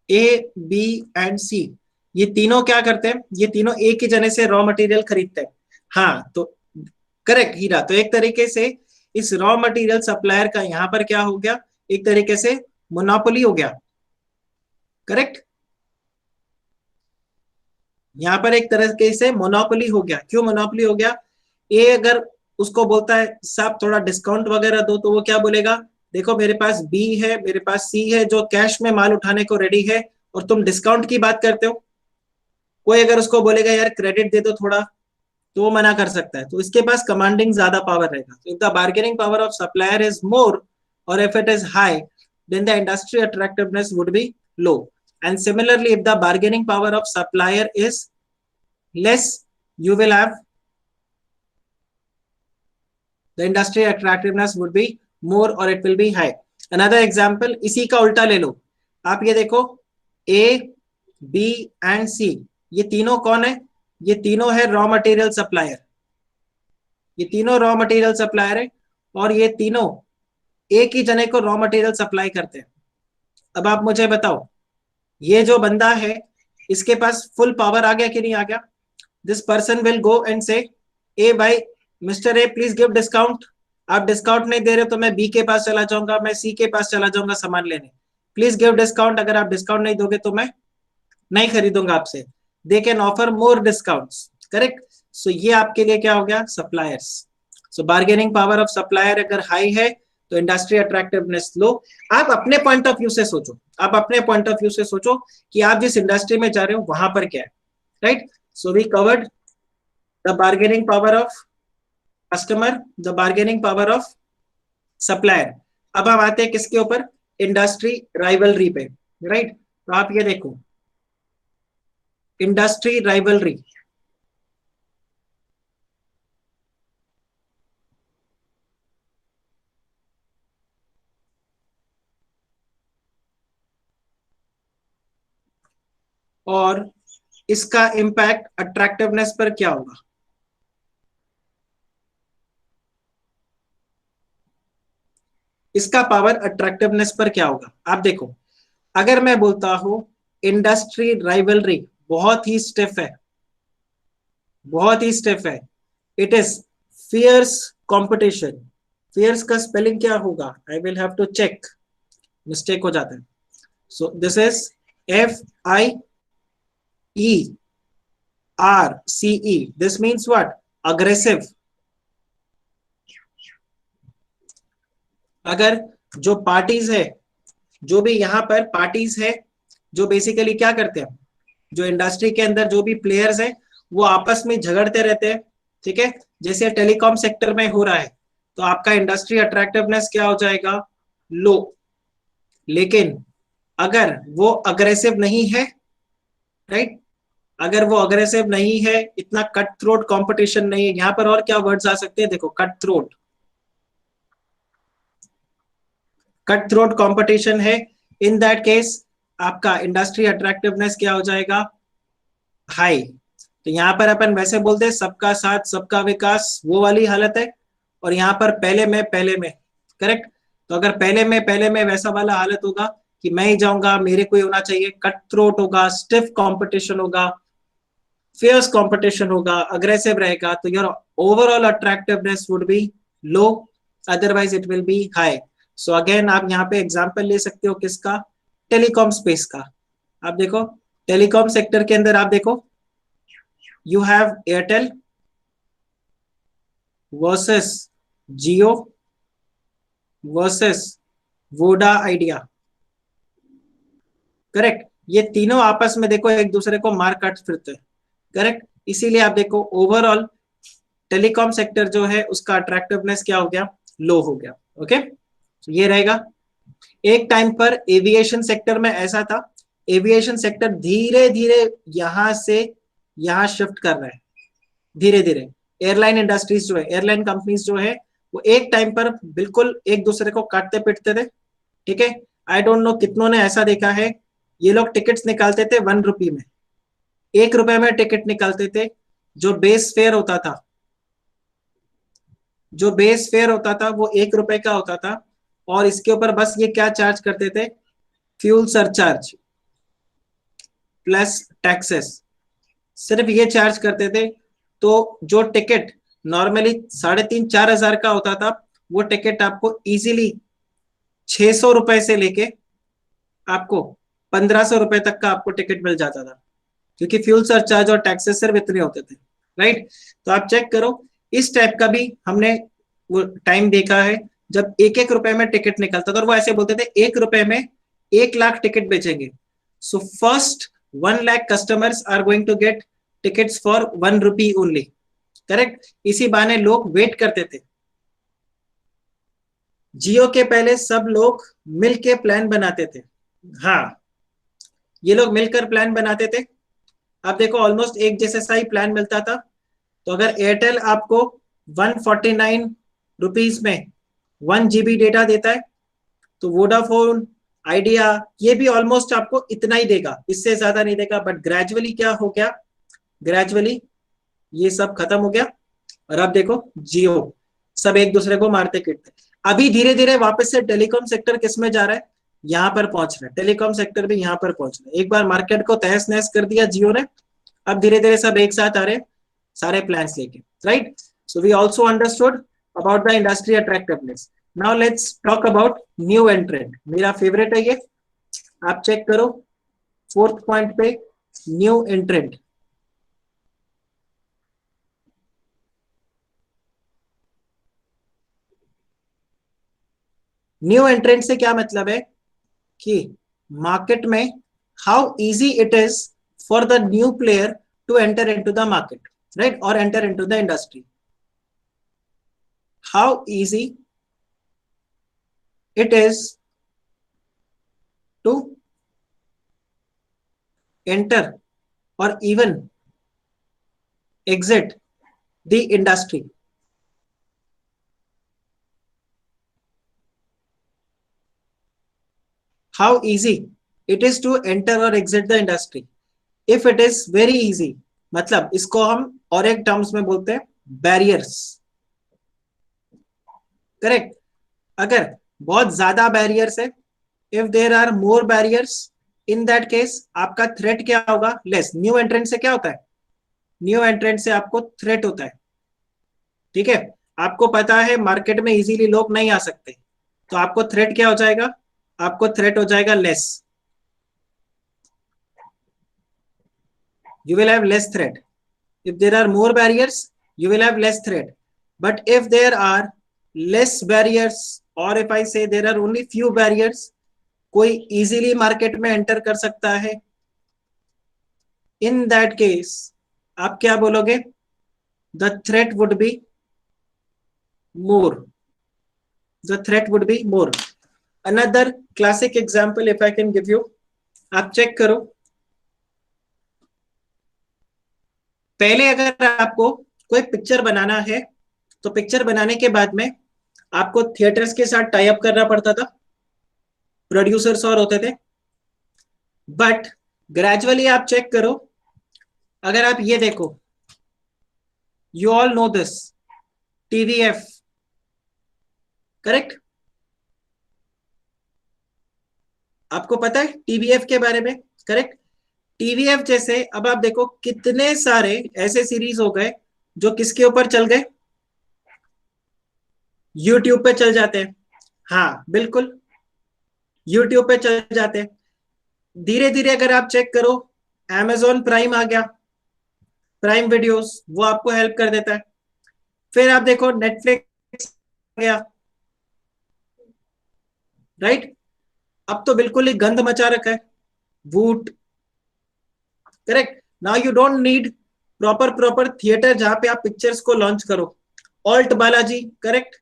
ए, बी एंड सी। ये तीनों क्या करते हैं? ये तीनों एक ही जने से रॉ मटेरियल खरीदते हैं। हाँ, तो करेक्ट हीरा, तो एक तरीके से इस रॉ मटेरियल सप्लायर का यहाँ पर क्या हो गया? एक तरीके से मोनोपोली हो गया, करेक्ट। यहाँ पर एक तरीके से मोनोपोली हो गया। क्यों मोनोपोली हो गया? ए अगर उसको बोलता है साहब थोड़ा डिस्काउंट वगैरह दो, तो वो क्या बोलेगा, देखो मेरे पास बी है, मेरे पास सी है जो कैश में माल उठाने को रेडी है, और तुम डिस्काउंट की बात करते हो। कोई अगर उसको बोलेगा यार क्रेडिट दे दो थोड़ा, तो वो मना कर सकता है। तो इसके पास कमांडिंग ज्यादा पावर रहेगा। If the bargaining power of supplier is more और if it is high, then the industry attractiveness would be low. And similarly, if the bargaining power of supplier is less, you will have the industry attractiveness would be more or it will be high. Another example, इसी का उल्टा ले लो। आप ये देखो, A, B and C, ये तीनों कौन है? ये तीनों है रॉ मटेरियल सप्लायर। ये तीनों रॉ मटेरियल सप्लायर है और ये तीनों एक ही जने को रॉ मटेरियल सप्लाई करते हैं। अब आप मुझे बताओ, ये जो बंदा है इसके पास फुल पावर आ गया कि नहीं आ गया? This person will go and से, ए भाई mister A please give discount. आप डिस्काउंट नहीं दे रहे तो मैं बी के पास चला जाऊंगा, मैं सी के पास चला जाऊंगा सामान लेने। प्लीज गिव डिस्काउंट, अगर आप डिस्काउंट नहीं दोगे तो मैं नहीं खरीदूंगा आपसे। They can offer more discounts, correct. So ये आपके लिए क्या हो गया? Suppliers. So bargaining power of supplier अगर हाई है तो इंडस्ट्री अट्रैक्टिवनेस लो। आप अपने पॉइंट ऑफ व्यू से सोचो, आप अपने पॉइंट ऑफ व्यू से सोचो कि आप जिस इंडस्ट्री में जा रहे हो वहां पर क्या है, right. So we covered the bargaining power of customer, the bargaining power of supplier. अब हम आते हैं किसके ऊपर? इंडस्ट्री राइवलरी पे, राइट। तो आप ये देखो, इंडस्ट्री राइवलरी, और इसका इम्पैक्ट अट्रैक्टिवनेस पर क्या होगा? इसका पावर अट्रैक्टिवनेस पर क्या होगा? आप देखो, अगर मैं बोलता हूं इंडस्ट्री राइवलरी बहुत ही स्टिफ है, बहुत ही स्टिफ है, it is fierce competition. Fierce का स्पेलिंग क्या होगा? I will have to check, mistake हो जाता है। So this is FIERCE। This means what? Aggressive. अगर जो पार्टीज है, जो भी यहाँ पर पार्टीज है, जो बेसिकली क्या करते हैं, जो इंडस्ट्री के अंदर जो भी प्लेयर्स हैं वो आपस में झगड़ते रहते हैं, ठीक है, जैसे टेलीकॉम सेक्टर में हो रहा है, तो आपका इंडस्ट्री अट्रैक्टिवनेस क्या हो जाएगा? लो। लेकिन अगर वो अग्रेसिव नहीं है, राइट, अगर वो अग्रेसिव नहीं है, इतना कट थ्रोट कॉम्पिटिशन नहीं है, यहाँ पर और क्या वर्ड्स आ सकते हैं? देखो, cut throat, cut throat competition है, इन दैट केस आपका इंडस्ट्री अट्रैक्टिवनेस क्या हो जाएगा? हाई। तो यहाँ पर अपन वैसे बोलते हैं सबका साथ सबका विकास, वो वाली हालत है, और यहाँ पर पहले में, करेक्ट। तो अगर पहले में वैसा वाला हालत होगा कि मैं ही जाऊंगा, मेरे को ही होना चाहिए, कट थ्रोट होगा, स्टिफ कंपटीशन होगा, फियर्स कंपटीशन होगा, अग्रेसिव रहेगा, तो your overall attractiveness would be low, otherwise it will be high. So again आप यहाँ पे एग्जांपल ले सकते हो किसका? टेलीकॉम स्पेस का। आप देखो, टेलीकॉम सेक्टर के अंदर आप देखो, you have Airtel versus Jio versus Voda idea, correct. ये तीनों आपस में देखो एक दूसरे को मार काट फिरते हैं, करेक्ट। इसीलिए आप देखो ओवरऑल टेलीकॉम सेक्टर जो है उसका अट्रैक्टिवनेस क्या हो गया? लो हो गया। ओके, ये रहेगा। एक टाइम पर एविएशन सेक्टर में ऐसा था, एविएशन सेक्टर धीरे धीरे यहां से यहां शिफ्ट कर रहा है, धीरे धीरे। एयरलाइन इंडस्ट्रीज जो है, एयरलाइन कंपनीज जो है, वो एक टाइम पर बिल्कुल एक दूसरे को काटते पिटते थे, ठीक है। आई डोंट नो कितनों ने ऐसा देखा है, ये लोग टिकट्स निकालते थे 1 रुपये में, 1 रुपए में टिकट निकालते थे। जो बेस फेयर होता था, जो बेस फेयर होता था वो 1 रुपए का होता था, और इसके ऊपर बस ये क्या चार्ज करते थे? फ्यूल सरचार्ज प्लस टैक्सेस, सिर्फ ये चार्ज करते थे। तो जो टिकट नॉर्मली 3,500-4,000 का होता था, वो टिकट आपको इजीली 600 रुपए से लेके आपको 1,500 रुपए तक का आपको टिकट मिल जाता था, क्योंकि फ्यूल सरचार्ज और टैक्सेस सिर्फ इतने होते थे, राइट। तो आप चेक करो, इस टाइप का भी हमने वो टाइम देखा है जब 1-1 रुपए में टिकट निकलता था और वो ऐसे बोलते थे 1 रुपए में 1 लाख टिकट बेचेंगे. So first 1 lakh customers are going to get tickets for 1 rupee only. Correct. इसी बहाने लोग वेट करते थे. जियो के पहले सब लोग मिलके प्लान बनाते थे. हाँ, ये लोग मिलकर प्लान बनाते थे. आप देखो ऑलमोस्ट एक जैसे सा ही प्लान मिलता था. तो अगर एयरटेल आपको 149 रुपीज में 1 GB डेटा देता है तो वोडाफोन, आइडिया ये भी ऑलमोस्ट आपको इतना ही देगा, इससे ज्यादा नहीं देगा. बट ग्रेजुअली क्या हो गया, ग्रेजुअली ये सब खत्म हो गया और अब देखो जियो सब एक दूसरे को मारते किटते. अभी धीरे धीरे वापस से टेलीकॉम सेक्टर किस में जा रहा है, यहाँ पर पहुंच रहा है. टेलीकॉम सेक्टर भी यहाँ पर पहुंच रहा है. एक बार मार्केट को तहस नहस कर दिया जियो ने, अब धीरे धीरे सब एक साथ आ रहे सारे प्लान्स लेके. Right. So we also understood about the industry attractiveness. Now let's talk about new entrant. मेरा फेवरेट है ये, आप चेक करो 4th पॉइंट पे न्यू एंट्रेंट. न्यू एंट्रेंट से क्या मतलब है कि मार्केट में how easy it is for the new player to enter into the market, right, और enter into the industry. How easy it is to enter और even exit the industry. How easy it is to enter or exit the industry. If it is very easy, मतलब इसको हम और एक terms में बोलते हैं बैरियर्स. करेक्ट. अगर बहुत ज्यादा बैरियर्स है, if there are more barriers, in that case आपका थ्रेट क्या होगा, लेस. न्यू एंट्रेंट से क्या होता है, न्यू एंट्रेंट से आपको थ्रेट होता है. ठीक है. आपको पता है मार्केट में इजीली लोग नहीं आ सकते, तो आपको थ्रेट क्या हो जाएगा, आपको थ्रेट हो जाएगा less. You will have less threat. If there are more barriers you will have less threat. But if there are less barriers और if I say there are only few barriers, कोई easily market में enter कर सकता है, in that case आप क्या बोलोगे, the threat would be more. The threat would be more. Another classic example if I can give you, आप check करो. पहले अगर आपको कोई पिक्चर बनाना है तो पिक्चर बनाने के बाद में आपको थिएटर्स के साथ टाई अप करना पड़ता था, प्रोड्यूसर्स और होते थे. बट ग्रेजुअली आप चेक करो, अगर आप ये देखो, you all know this, TVF, correct. आपको पता है टीवीएफ के बारे में, करेक्ट. टीवीएफ जैसे अब आप देखो कितने सारे ऐसे सीरीज हो गए जो किसके ऊपर चल गए, यूट्यूब पे चल जाते हैं. हाँ बिल्कुल, यूट्यूब पे चल जाते हैं. धीरे धीरे अगर आप चेक करो, Amazon प्राइम आ गया, प्राइम वीडियोस, वो आपको हेल्प कर देता है. फिर आप देखो नेटफ्लिक्स आ गया, राइट. अब तो बिल्कुल ही गंद मचा रखा है, वूट, correct. Now you don't need proper theatre जहां पे आप पिक्चर्स को लॉन्च करो. Alt Balaji, correct.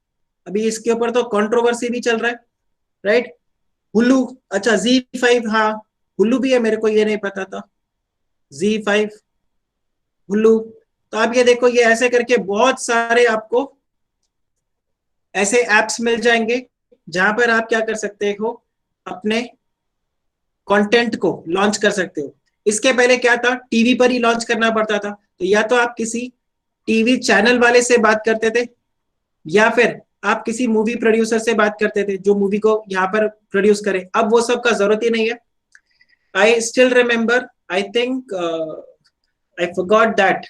अभी इसके ऊपर तो कंट्रोवर्सी भी चल रहा है, राइट. हुलू, अच्छा Z5, हाँ हुलू भी है, मेरे को ये नहीं पता था, Z5, हुलू. तो आप ये देखो, ये ऐसे करके बहुत सारे आपको ऐसे एप्स मिल जाएंगे जहां पर आप क्या कर सकते हो, अपने कंटेंट को लॉन्च कर सकते हो. इसके पहले क्या था, टीवी पर ही लॉन्च करना पड़ता था. तो या तो आप किसी टीवी चैनल वाले से बात करते थे, या फिर आप किसी मूवी प्रोड्यूसर से बात करते थे जो मूवी को यहाँ पर प्रोड्यूस करे. अब वो सब का जरूरत ही नहीं है. I still remember, I think I forgot that,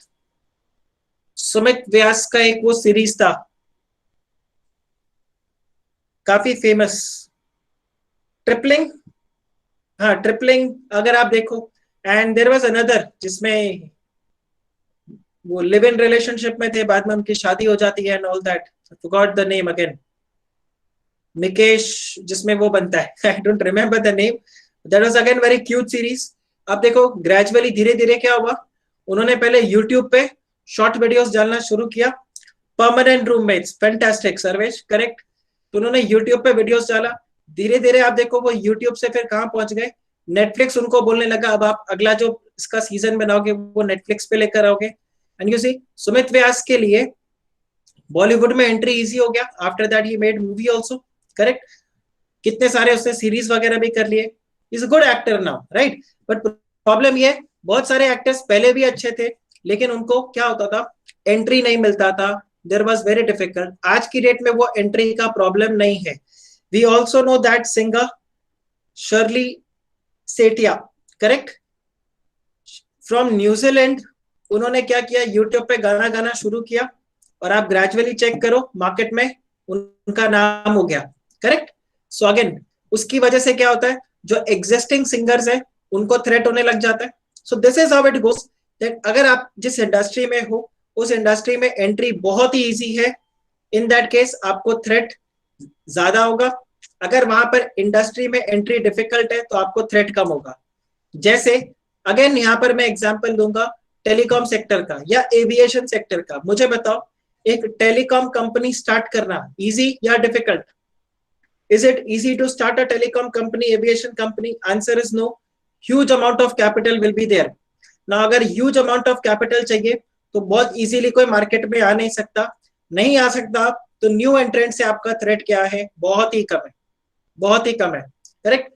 Sumit Vyas का एक वो सीरीज था काफी फेमस, ट्रिपलिंग. हाँ ट्रिपलिंग, अगर आप देखो. एंड देयर वाज अनदर जिसमें वो लिव इन रिलेशनशिप में थे, बाद में उनकी शादी हो जाती है and all that, forgot the name again, Nikesh जिसमें वो बनता है, I don't remember the name, that was again very cute series. अब देखो ग्रेजुअली धीरे धीरे क्या हुआ, उन्होंने पहले यूट्यूब पे शॉर्ट वीडियोस डालना शुरू किया, permanent roommates, fantastic Sarvesh, correct. तो उन्होंने यूट्यूब पे वीडियोस डाला, धीरे धीरे आप देखो वो यूट्यूब से फिर कहाँ पहुंच गए, नेटफ्लिक्स उनको बोलने लगा अब आप अगला जो इसका सीजन बनाओगे वो नेटफ्लिक्स पे लेकर आओगे। एंड यू सी सुमित व्यास के लिए बॉलीवुड में एंट्री इजी हो गया, after that he made movie also, correct. कितने सारे उसने सीरीज वगैरह भी कर लिए, is a good actor now, right. But problem ये, बहुत सारे एक्टर्स पहले भी अच्छे थे लेकिन उनको क्या होता था, एंट्री नहीं मिलता था, देयर वाज वेरी डिफिकल्ट। आज की डेट में वो एंट्री का प्रॉब्लम नहीं है। We also know that singer Shirley Sethia, correct, from New Zealand, उन्होंने क्या किया, यूट्यूब पे गाना गाना शुरू किया और आप ग्रेजुअली चेक करो मार्केट में उनका नाम हो गया, करेक्ट। सो अगेन उसकी वजह से क्या होता है, जो एग्जिस्टिंग सिंगर्स है उनको थ्रेट होने लग जाता है। So this is how it goes, that अगर आप जिस इंडस्ट्री में हो उस इंडस्ट्री में एंट्री बहुत ही इजी है, इन दैट केस आपको थ्रेट ज्यादा होगा। अगर वहां पर इंडस्ट्री में एंट्री डिफिकल्ट है तो आपको थ्रेट कम होगा। जैसे अगेन यहाँ पर मैं एग्जांपल दूंगा टेलीकॉम सेक्टर का या एविएशन सेक्टर का। मुझे बताओ एक टेलीकॉम कंपनी स्टार्ट करना इजी या difficult? Is it easy to start a telecom company, aviation company? Answer is no. Huge amount of capital will be there. Now अगर huge amount of capital चाहिए तो बहुत easily कोई market में आ नहीं सकता, नहीं आ सकता तो न्यू एंट्रेंट से आपका थ्रेट क्या है, बहुत ही कम है, बहुत ही कम है, करेक्ट,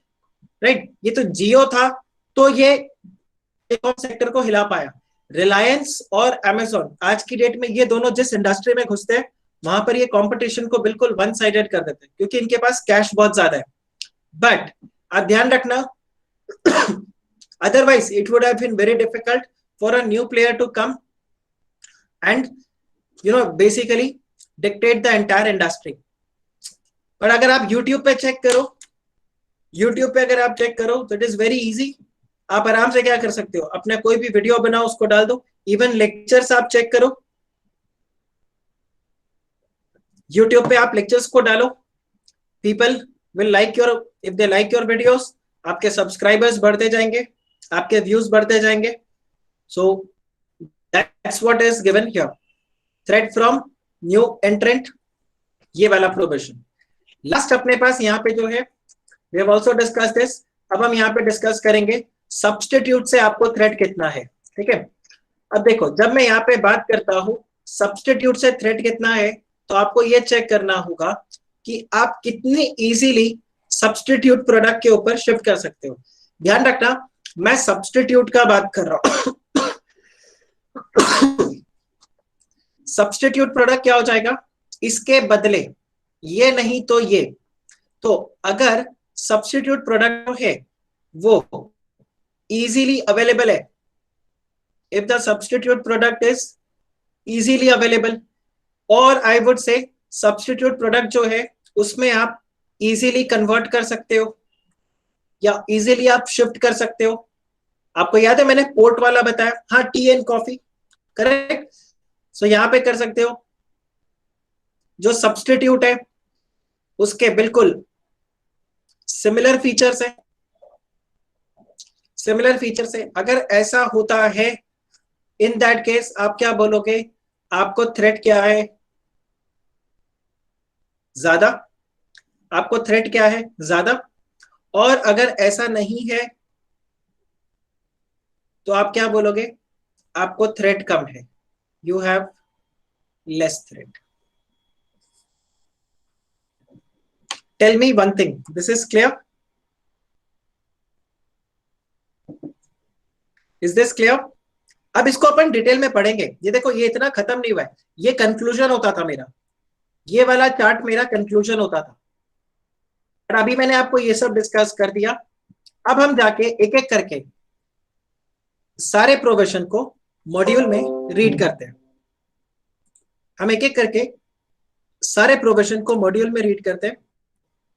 राइट। ये तो जियो था तो ये टेलीकॉम सेक्टर को हिला पाया। रिलायंस और अमेजोन आज की डेट में ये दोनों जिस इंडस्ट्री में घुसते हैं वहां पर ये कंपटीशन को बिल्कुल वन साइडेड कर देते हैं क्योंकि इनके पास कैश बहुत ज्यादा है। बट आप ध्यान रखना, otherwise it would have been very difficult for a new player to come and basically dictate the entire industry. पर अगर आप यूट्यूब पे चेक करो, यूट्यूब पे अगर आप चेक करो तो इट इज वेरी इजी। आप आराम से क्या कर सकते हो, अपना कोई भी वीडियो बनाओ उसको डाल दो, इवन लेक्चर्स आप चेक करो, यूट्यूब पे आप लेक्चर्स को डालो, people will like your, if they like your videos आपके सब्सक्राइबर्स बढ़ते जाएंगे, आपके व्यूज बढ़ते जाएंगे। सो that's what is given here, threat from new एंट्रेंट, ये वाला प्रोविजन। लास्ट अपने पास यहाँ पे जो है we have also discuss this, अब हम यहाँ पे डिस्कस करेंगे सब्स्टिट्यूट से आपको थ्रेट कितना है, ठीक है। अब देखो जब मैं यहाँ पे बात करता हूँ सब्स्टिट्यूट से थ्रेट कितना है तो आपको ये चेक करना होगा कि आप कितनी इजीली सब्स्टिट्यूट प्रोडक्ट के ऊपर शिफ्ट कर सकते हो। ध्यान रखना मैं सब्स्टिट्यूट का बात कर रहा हूं। सब्स्टिट्यूट प्रोडक्ट क्या हो जाएगा, इसके बदले ये नहीं तो ये। तो अगर सब्स्टिट्यूट प्रोडक्ट है वो इजीली अवेलेबल है, if the substitute product is easily available, और I would say substitute product जो है उसमें आप इजीली कन्वर्ट कर सकते हो या इजीली आप शिफ्ट कर सकते हो। आपको याद है मैंने पोर्ट वाला बताया, हाँ, टी एंड कॉफी, करेक्ट। सो यहां पे कर सकते हो, जो सब्स्टिट्यूट है उसके बिल्कुल सिमिलर फीचर्स है, सिमिलर फीचर्स है। अगर ऐसा होता है इन दैट केस आप क्या बोलोगे, आपको थ्रेट क्या है ज्यादा, आपको थ्रेट क्या है ज्यादा। और अगर ऐसा नहीं है तो आप क्या बोलोगे, आपको थ्रेट कम है, you have less threat. Tell me one thing, this is clear, is this clear? अब इसको अपन डिटेल में पढ़ेंगे। ये देखो ये इतना खत्म नहीं हुआ है, ये कंक्लूजन होता था मेरा, ये वाला चार्ट मेरा कंक्लूजन होता था, और अभी मैंने आपको ये सब डिस्कस कर दिया। अब हम जाके एक एक करके सारे प्रोविजन को मॉड्यूल में रीड करते हैं। हम एक एक करके सारे प्रोविजन को मॉड्यूल में रीड करते हैं।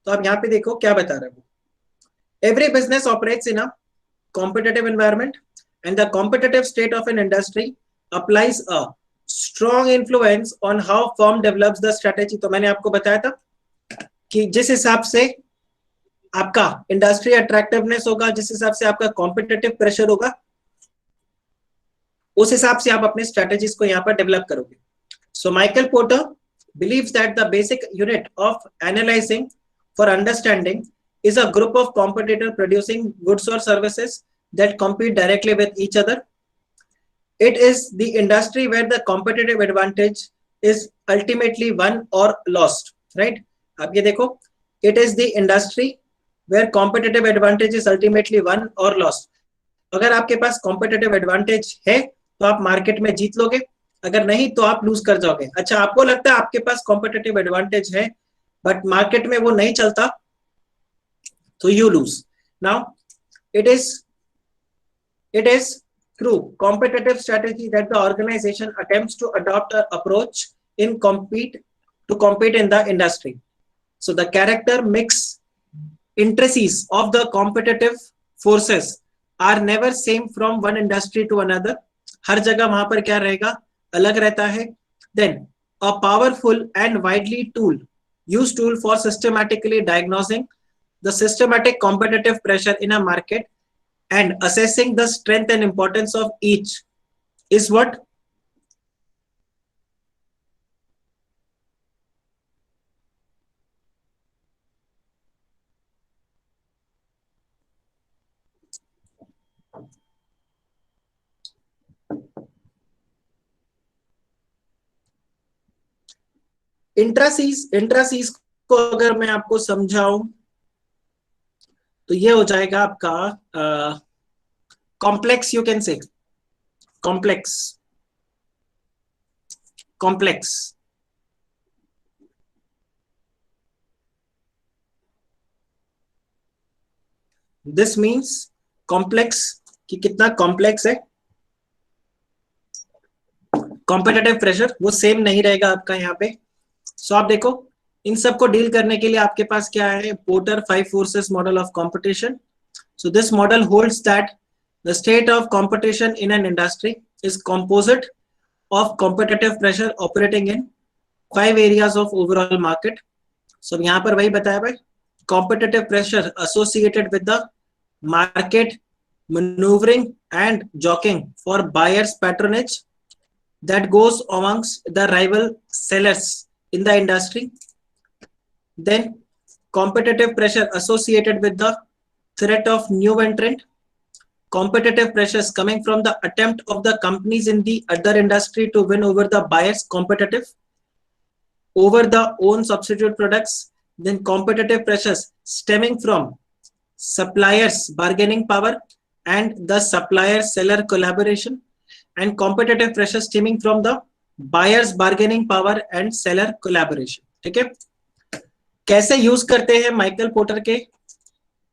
तो आप यहाँ पे देखो क्या बता रहे हो, every business operates in a competitive environment and the competitive state of an industry applies a strong influence on how firm develops the strategy. तो मैंने आपको बताया था कि जिस हिसाब से आपका इंडस्ट्री अट्रैक्टिवनेस होगा, जिस हिसाब से आपका कॉम्पिटिटिव प्रेशर होगा, उस हिसाब से आप अपने स्ट्रेटेजीज को यहाँ पर डेवलप करोगे. So Michael Porter believes that the basic unit of analyzing for understanding is a group of competitors producing goods or services that compete directly with each other. It is the industry where the competitive advantage is ultimately won or lost, right? अब ये देखो, it is the industry where competitive advantage is ultimately won or lost. अगर आपके पास competitive advantage है तो आप market में जीत लोगे, अगर नहीं तो आप लूज कर जाओगे. अच्छा, आपको लगता है आपके पास कॉम्पिटिटिव एडवांटेज है बट मार्केट में वो नहीं चलता तो you lose. Now it is through competitive strategy that the organisation attempts to adopt a approach in compete in the industry. So the character mix intricacies of the competitive forces are never same from one industry to another. हर जगह वहां पर क्या रहेगा, अलग रहता है. Then a powerful and widely used tool for systematically diagnosing the systematic competitive pressure in a market and assessing the strength and importance of each is what? इंट्रासीज को अगर मैं आपको समझाऊं तो ये हो जाएगा आपका complex. You can say complex. This means complex कि कितना कॉम्प्लेक्स है. कॉम्पिटिटिव प्रेशर वो सेम नहीं रहेगा आपका यहाँ पे. सो आप देखो, इन सबको डील करने के लिए आपके पास क्या है, Porter 5 forces model of competition. So this model holds that the state of competition in an industry is composite of competitive pressure operating in 5 areas of overall market. So यहाँ पर वही बताया भाई, competitive pressure associated with the market maneuvering and jockeying for buyers patronage that goes amongst the rival sellers in the industry. Then competitive pressure associated with the threat of new entrant, competitive pressures coming from the attempt of the companies in the other industry to win over the buyers competitive over the own substitute products. Then competitive pressures stemming from suppliers bargaining power and the supplier seller collaboration, and competitive pressure stemming from the buyers bargaining power and seller collaboration. ठीक है, कैसे use करते हैं Michael Porter के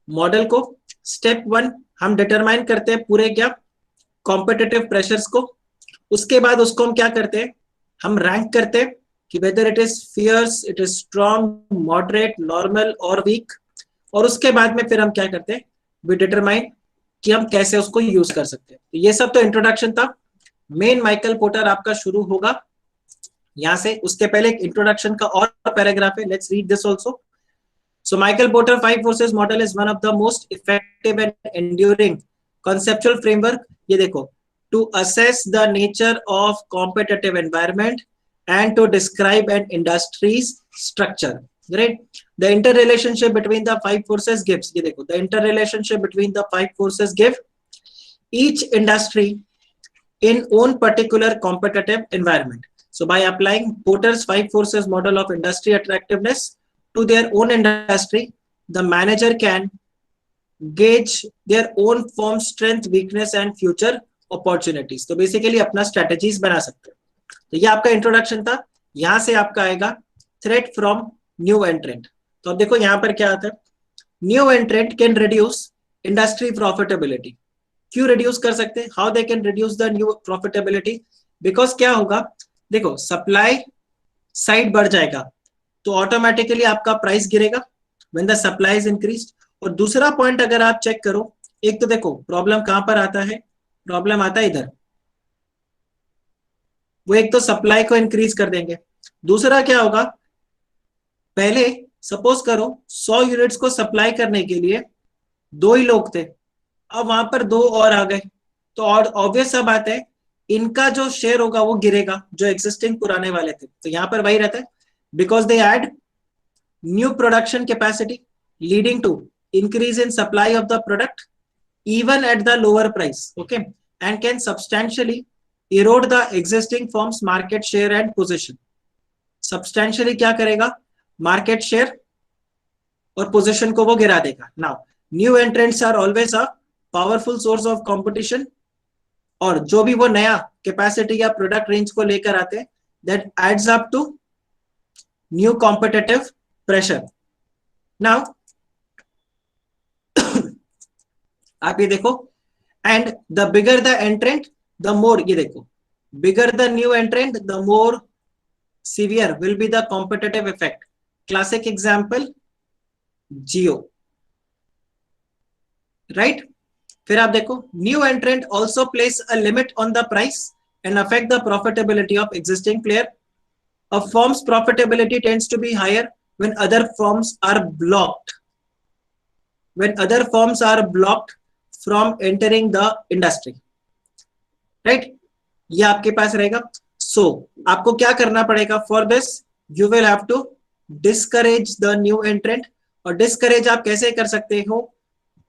model को. Step 1 हम determine करते हैं पूरे क्या कॉम्पिटिटिव प्रेशर्स को. उसके बाद उसको हम क्या करते हैं, हम रैंक करते हैं कि whether it is fierce, it is strong, moderate, normal और वीक. और उसके बाद में फिर हम क्या करते हैं, वी डिटरमाइन कि हम कैसे उसको यूज कर सकते हैं. तो ये सब तो इंट्रोडक्शन था. मेन माइकल पोर्टर आपका शुरू होगा यहां से. उसके पहले एक इंट्रोडक्शन का और पैराग्राफ है, let's read this also. So Michael Porter 5 forces model is one of the most effective and enduring conceptual framework. ये देखो, to assess the nature of competitive environment and to describe an industry's structure. Right, the interrelationship between the 5 forces gives, ये देखो, the interrelationship between the 5 forces give each industry in own particular competitive environment. So by applying Porter's 5 forces model of industry attractiveness to their own industry, the manager can gauge their own firm strength, weakness and future opportunities. तो basically अपना strategies बना सकते हैं. तो ये आपका introduction था. यहां से आपका आएगा threat from न्यू एंट्रेंट. तो अब देखो यहां पर क्या आता है, new एंट्रेंट can reduce industry profitability. क्यों रिड्यूस कर सकते हैं, how they can reduce the new profitability, because क्या होगा, देखो सप्लाई साइड बढ़ जाएगा तो ऑटोमेटिकली आपका प्राइस गिरेगा when the supply is increased. और दूसरा पॉइंट अगर आप चेक करो, एक तो देखो प्रॉब्लम कहां पर आता है, प्रॉब्लम आता है इधर, वो एक तो सप्लाई को इंक्रीज कर देंगे, दूसरा क्या होगा, पहले सपोज करो 100 यूनिट्स को सप्लाई करने के लिए 2 ही लोग थे, अब वहां पर 2 और आ गए, तो और ऑब्वियस सा बात है इनका जो शेयर होगा वो गिरेगा, जो एग्जिस्टिंग पुराने वाले थे। तो यहां पर वही रहता है, because they add new production capacity leading to increase in supply of the product even at the lower price, okay, and can substantially erode the existing firm's market share and position. Substantially क्या करेगा, market share और position को वो गिरा देगा। Now, new entrants are always a powerful source of competition, और जो भी वो नया capacity या product range को लेकर आते हैं, that adds up to new competitive pressure. Now, आप ये देखो, and the bigger the entrant the more, ये देखो, bigger the new entrant the more severe will be the competitive effect. Classic example Jio, right. फिर आप देखो, new entrant also place a limit on the price and affect the profitability of existing player. A firm's profitability tends to be higher when other firms are blocked, when other firms are blocked from entering the industry, right? ये आपके पास रहेगा। So आपको क्या करना पड़ेगा, for this you will have to discourage the new entrant, और discourage आप कैसे कर सकते हो,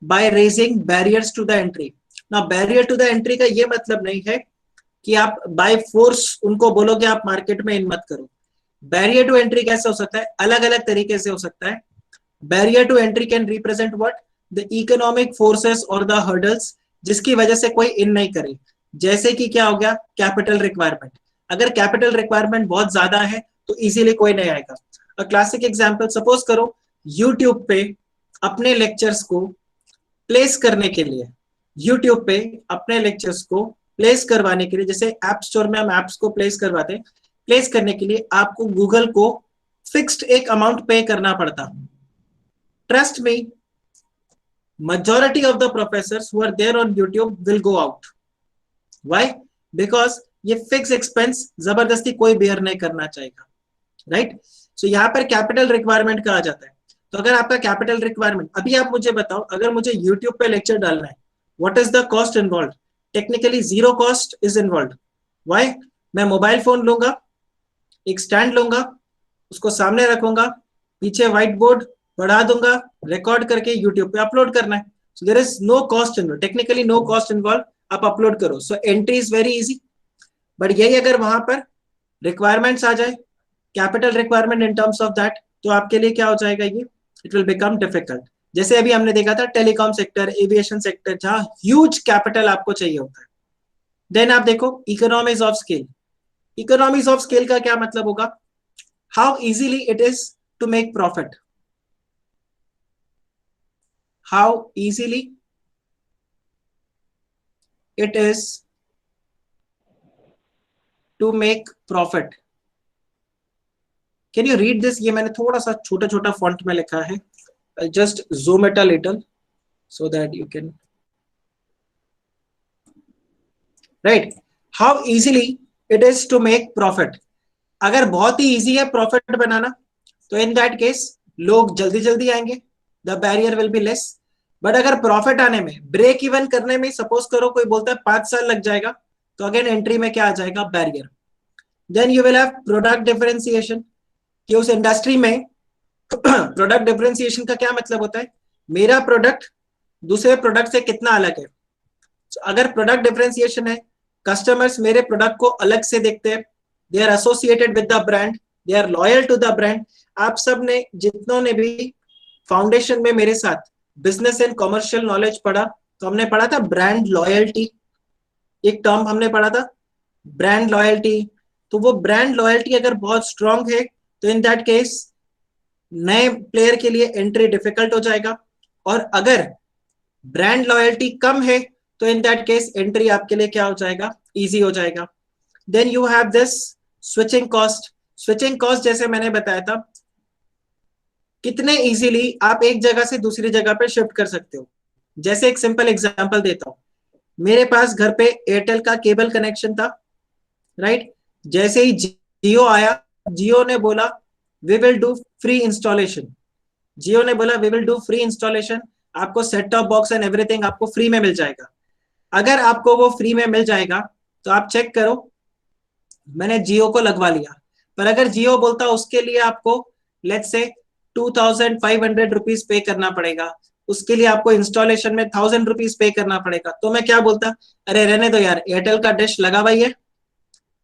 by raising barriers to the entry। now barrier to the entry का ये मतलब नहीं है कि आप by force उनको बोलोगे आप मार्केट में इन मत करो। बैरियर टू एंट्री कैसे हो सकता है, अलग अलग तरीके से हो सकता है। Barrier to entry can represent what, the economic forces और द हर्डल्स जिसकी वजह से कोई इन नहीं करे। जैसे कि क्या हो गया, कैपिटल रिक्वायरमेंट। अगर कैपिटल रिक्वायरमेंट बहुत ज्यादा है तो इजीली कोई नहीं आएगा। अ क्लासिक एग्जांपल, सपोज करो यूट्यूब पे अपने लेक्चर्स को प्लेस करने के लिए, यूट्यूब पे अपने लेक्चर्स को प्लेस करवाने के लिए, जैसे ऐप स्टोर में हम ऐप्स को प्लेस करवाते हैं, प्लेस करने के लिए आपको गूगल को फिक्स्ड एक अमाउंट पे करना पड़ता। Trust me, majority of the professors who are there on YouTube will go out. Why? Because ये फिक्स एक्सपेंस जबरदस्ती कोई बेयर नहीं करना चाहेगा, राइट। सो यहाँ पर कैपिटल रिक्वायरमेंट का आ जाता है। तो अगर आपका कैपिटल रिक्वायरमेंट, अभी आप मुझे बताओ, अगर मुझे यूट्यूब पे लेक्चर डालना है, what is the cost involve? Technically zero cost is involve. Why? मैं मोबाइल फोन लूंगा, एक स्टैंड लूंगा, उसको सामने रखूंगा, पीछे व्हाइट बोर्ड बढ़ा दूंगा, रिकॉर्ड करके यूट्यूब पे अपलोड करना है। So there is no cost involve, technically no cost involve, आप अपलोड करो। So entry is very easy. But यही अगर वहां पर रिक्वायरमेंट्स आ जाए, capital requirement in terms of that, तो आपके लिए क्या हो जाएगा, ये इट विल बिकम डिफिकल्ट। जैसे अभी हमने देखा था टेलीकॉम सेक्टर, एविएशन सेक्टर, जहां ह्यूज कैपिटल आपको चाहिए होता है। देन आप देखो economies of scale. Economies of scale का क्या मतलब होगा, how easily it is to make profit, how easily it is to make profit. Can you read this? ये मैंने थोड़ा सा छोटा छोटा फॉन्ट में लिखा है, just zoom it a little so that you can, right? How easily it is to make profit. अगर बहुत ही easy है प्रॉफिट बनाना, तो in that case लोग जल्दी जल्दी आएंगे, the barrier will be less. But अगर प्रॉफिट आने में, ब्रेक इवन करने में, सपोज करो कोई बोलता है 5 साल लग जाएगा, तो अगेन एंट्री में क्या आ जाएगा, barrier. Then you will have product differentiation, कि उस इंडस्ट्री में प्रोडक्ट डिफरेंशिएशन का क्या मतलब होता है, मेरा प्रोडक्ट दूसरे प्रोडक्ट से कितना अलग है। so, अगर प्रोडक्ट डिफरेंशिएशन है, कस्टमर्स मेरे प्रोडक्ट को अलग से देखते हैं, they are associated with the brand, they are loyal to the brand. आप सब ने, जितनों ने भी फाउंडेशन में मेरे साथ बिजनेस एंड कॉमर्शियल नॉलेज पढ़ा, तो हमने पढ़ा था ब्रांड लॉयल्टी, एक टर्म हमने पढ़ा था ब्रांड लॉयल्टी। तो वो ब्रांड लॉयल्टी अगर बहुत स्ट्रांग है, तो इन दैट केस नए प्लेयर के लिए एंट्री डिफिकल्ट हो जाएगा, और अगर ब्रांड लॉयल्टी कम है, तो इन दैट केस एंट्री आपके लिए क्या हो जाएगा, इजी हो जाएगा। Then you have this switching cost. Switching cost जैसे मैंने बताया था, कितने इजीली आप एक जगह से दूसरी जगह पे शिफ्ट कर सकते हो। जैसे एक सिंपल एग्जांपल देता हूं, मेरे पास घर पे एयरटेल का केबल कनेक्शन था, राइट। जैसे ही जियो आया, जियो ने बोला we will do free installation. Jio ने बोला we will do free installation, आपको set top box and everything आपको फ्री में मिल जाएगा। अगर आपको वो फ्री में मिल जाएगा तो आप चेक करो, मैंने जियो को लगवा लिया, पर अगर जियो बोलता उसके लिए आपको लेट्स से 2500 रुपीज पे करना पड़ेगा, उसके लिए आपको इंस्टॉलेशन में 1000 रुपीज पे करना पड़ेगा, तो मैं क्या बोलता, अरे रहने दो यार, एयरटेल का डिश लगा हुआ है,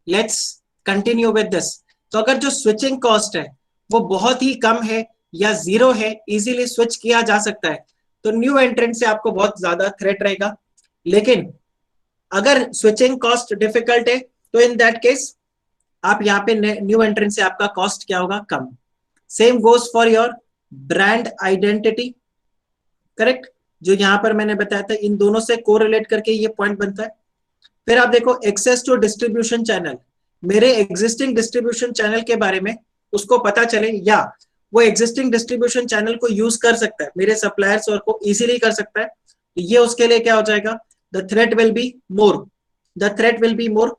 लेट्स कंटिन्यू विद दिस। तो अगर जो स्विचिंग कॉस्ट है वो बहुत ही कम है या जीरो है, इजीली स्विच किया जा सकता है, तो न्यू एंट्रेंट से आपको बहुत ज्यादा थ्रेट रहेगा। लेकिन अगर स्विचिंग कॉस्ट डिफिकल्ट है तो इन दैट केस आप यहाँ पे न्यू एंट्रेंट से आपका कॉस्ट क्या होगा, कम। Same goes for your brand identity, correct, जो यहाँ पर मैंने बताया था, इन दोनों से कोरिलेट करके ये पॉइंट बनता है। फिर आप देखो एक्सेस टू डिस्ट्रीब्यूशन चैनल, मेरे एग्जिस्टिंग डिस्ट्रीब्यूशन चैनल के बारे में उसको पता चले, या वो एग्जिस्टिंग डिस्ट्रीब्यूशन चैनल को यूज कर सकता है, मेरे सप्लायर्स और को इजीली कर सकता है, तो ये उसके लिए क्या हो जाएगा, the threat will be more, the threat will be मोर।